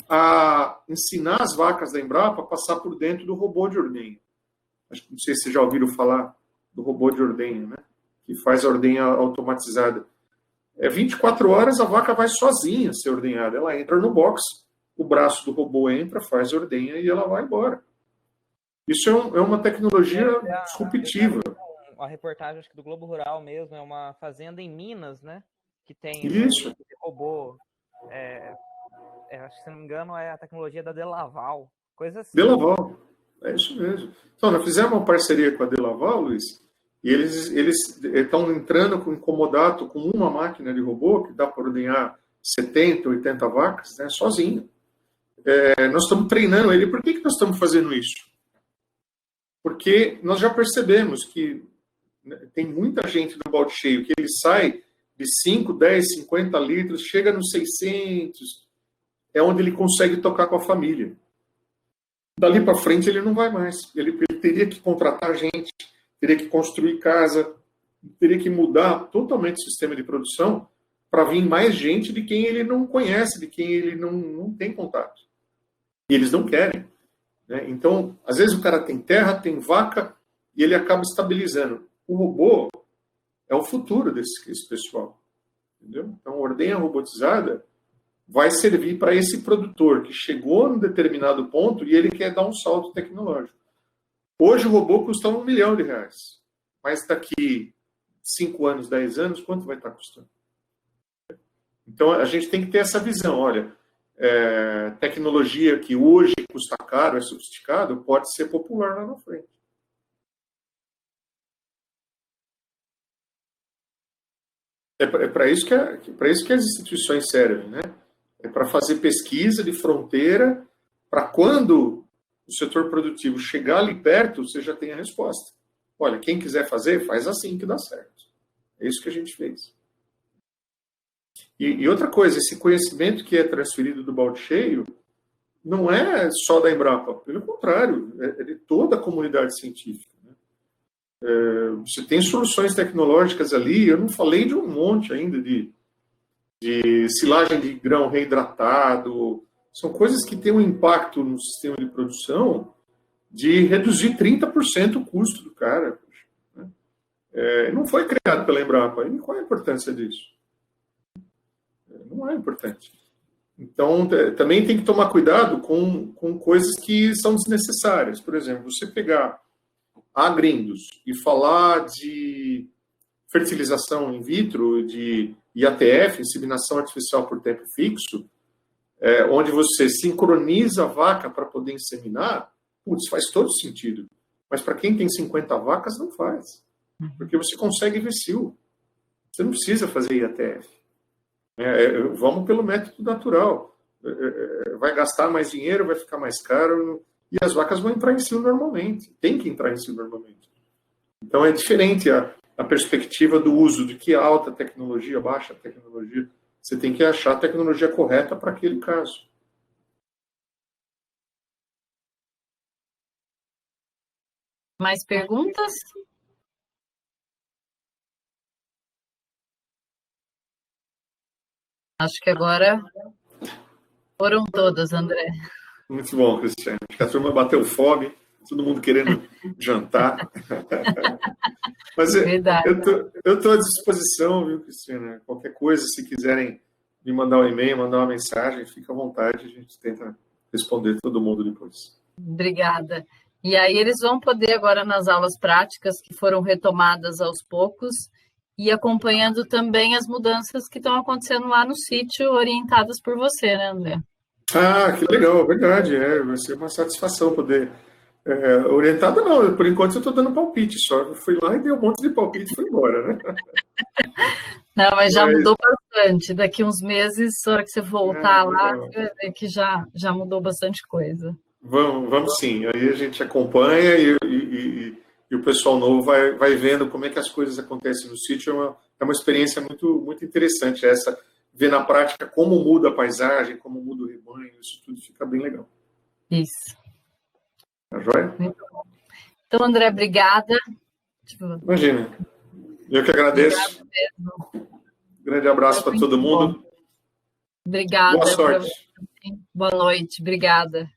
a ensinar as vacas da Embrapa a passar por dentro do robô de ordenha. Não sei se vocês já ouviram falar do robô de ordenha, né? Que faz a ordenha automatizada. 24 horas a vaca vai sozinha ser ordenhada. Ela entra no box, o braço do robô entra, faz a ordenha e ela vai embora. Isso é uma tecnologia disruptiva. A reportagem, acho que do Globo Rural mesmo, é uma fazenda em Minas, né? Que tem esse robô. Acho que, se não me engano, é a tecnologia da Delaval. Coisa assim. Delaval, é isso mesmo. Então, nós fizemos uma parceria com a Delaval, Luiz, e eles estão entrando com um comodato, com uma máquina de robô, que dá para ordenhar 70, 80 vacas, né, sozinho. Nós estamos treinando ele. Por que nós estamos fazendo isso? Porque nós já percebemos que tem muita gente no balde cheio que ele sai de 5, 10, 50 litros, chega nos 600, é onde ele consegue tocar com a família. Dali para frente ele não vai mais. Ele teria que contratar gente, teria que construir casa, teria que mudar totalmente o sistema de produção para vir mais gente de quem ele não conhece, de quem ele não tem contato. E eles não querem. Né? Então, às vezes o cara tem terra, tem vaca, e ele acaba estabilizando. O robô é o futuro desse pessoal. Entendeu? Então, a ordenha robotizada vai servir para esse produtor que chegou num determinado ponto e ele quer dar um salto tecnológico. Hoje o robô custa R$1 milhão, mas daqui 5 anos, 10 anos, quanto vai estar custando? Então a gente tem que ter essa visão, olha, tecnologia que hoje custa caro, é sofisticado, pode ser popular lá na frente. É para isso que as instituições servem, né? É para fazer pesquisa de fronteira, para quando o setor produtivo chegar ali perto, você já tem a resposta. Olha, quem quiser fazer, faz assim que dá certo. É isso que a gente fez. E outra coisa, esse conhecimento que é transferido do balde cheio não é só da Embrapa, pelo contrário, é de toda a comunidade científica. Né? Você tem soluções tecnológicas ali, eu não falei de um monte ainda de silagem de grão reidratado, são coisas que têm um impacto no sistema de produção de reduzir 30% o custo do cara. Né? Não foi criado pela Embrapa, e qual é a importância disso? Não é importante. Então, também tem que tomar cuidado com coisas que são desnecessárias. Por exemplo, você pegar agrindos e falar de fertilização in vitro, de IATF, inseminação artificial por tempo fixo, onde você sincroniza a vaca para poder inseminar, putz, faz todo sentido. Mas para quem tem 50 vacas, não faz. Porque você consegue VCIL. Você não precisa fazer IATF. Vamos pelo método natural. Vai gastar mais dinheiro, vai ficar mais caro, e as vacas vão entrar em cio normalmente. Tem que entrar em cio normalmente. Então é diferente a perspectiva do uso de que alta tecnologia, baixa tecnologia. Você tem que achar a tecnologia correta para aquele caso. Mais perguntas? Acho que agora foram todas, André. Muito bom, Cristiane. Acho que a turma bateu fome, todo mundo querendo jantar. Mas eu estou à disposição, viu, Cristiane? Qualquer coisa, se quiserem me mandar um e-mail, mandar uma mensagem, fica à vontade, a gente tenta responder todo mundo depois. Obrigada. E aí eles vão poder agora nas aulas práticas que foram retomadas aos poucos e acompanhando também as mudanças que estão acontecendo lá no sítio, orientadas por você, né, André? Ah, que legal, verdade. Vai ser uma satisfação poder orientada não, por enquanto eu estou dando palpite só. Eu fui lá e dei um monte de palpite e fui embora, né? Não, mas já mudou bastante. Daqui uns meses, na hora que você voltar lá, você vai ver que já mudou bastante coisa. Vamos sim. Aí a gente acompanha e o pessoal novo vai vendo como é que as coisas acontecem no sítio. É uma experiência muito, muito interessante essa, ver na prática como muda a paisagem, como muda o rebanho, isso tudo fica bem legal. Isso. Tá joia? Muito bom. Então, André, obrigada. Imagina. Eu que agradeço. Grande abraço para todo mundo. Obrigada. Boa sorte. Boa noite. Obrigada.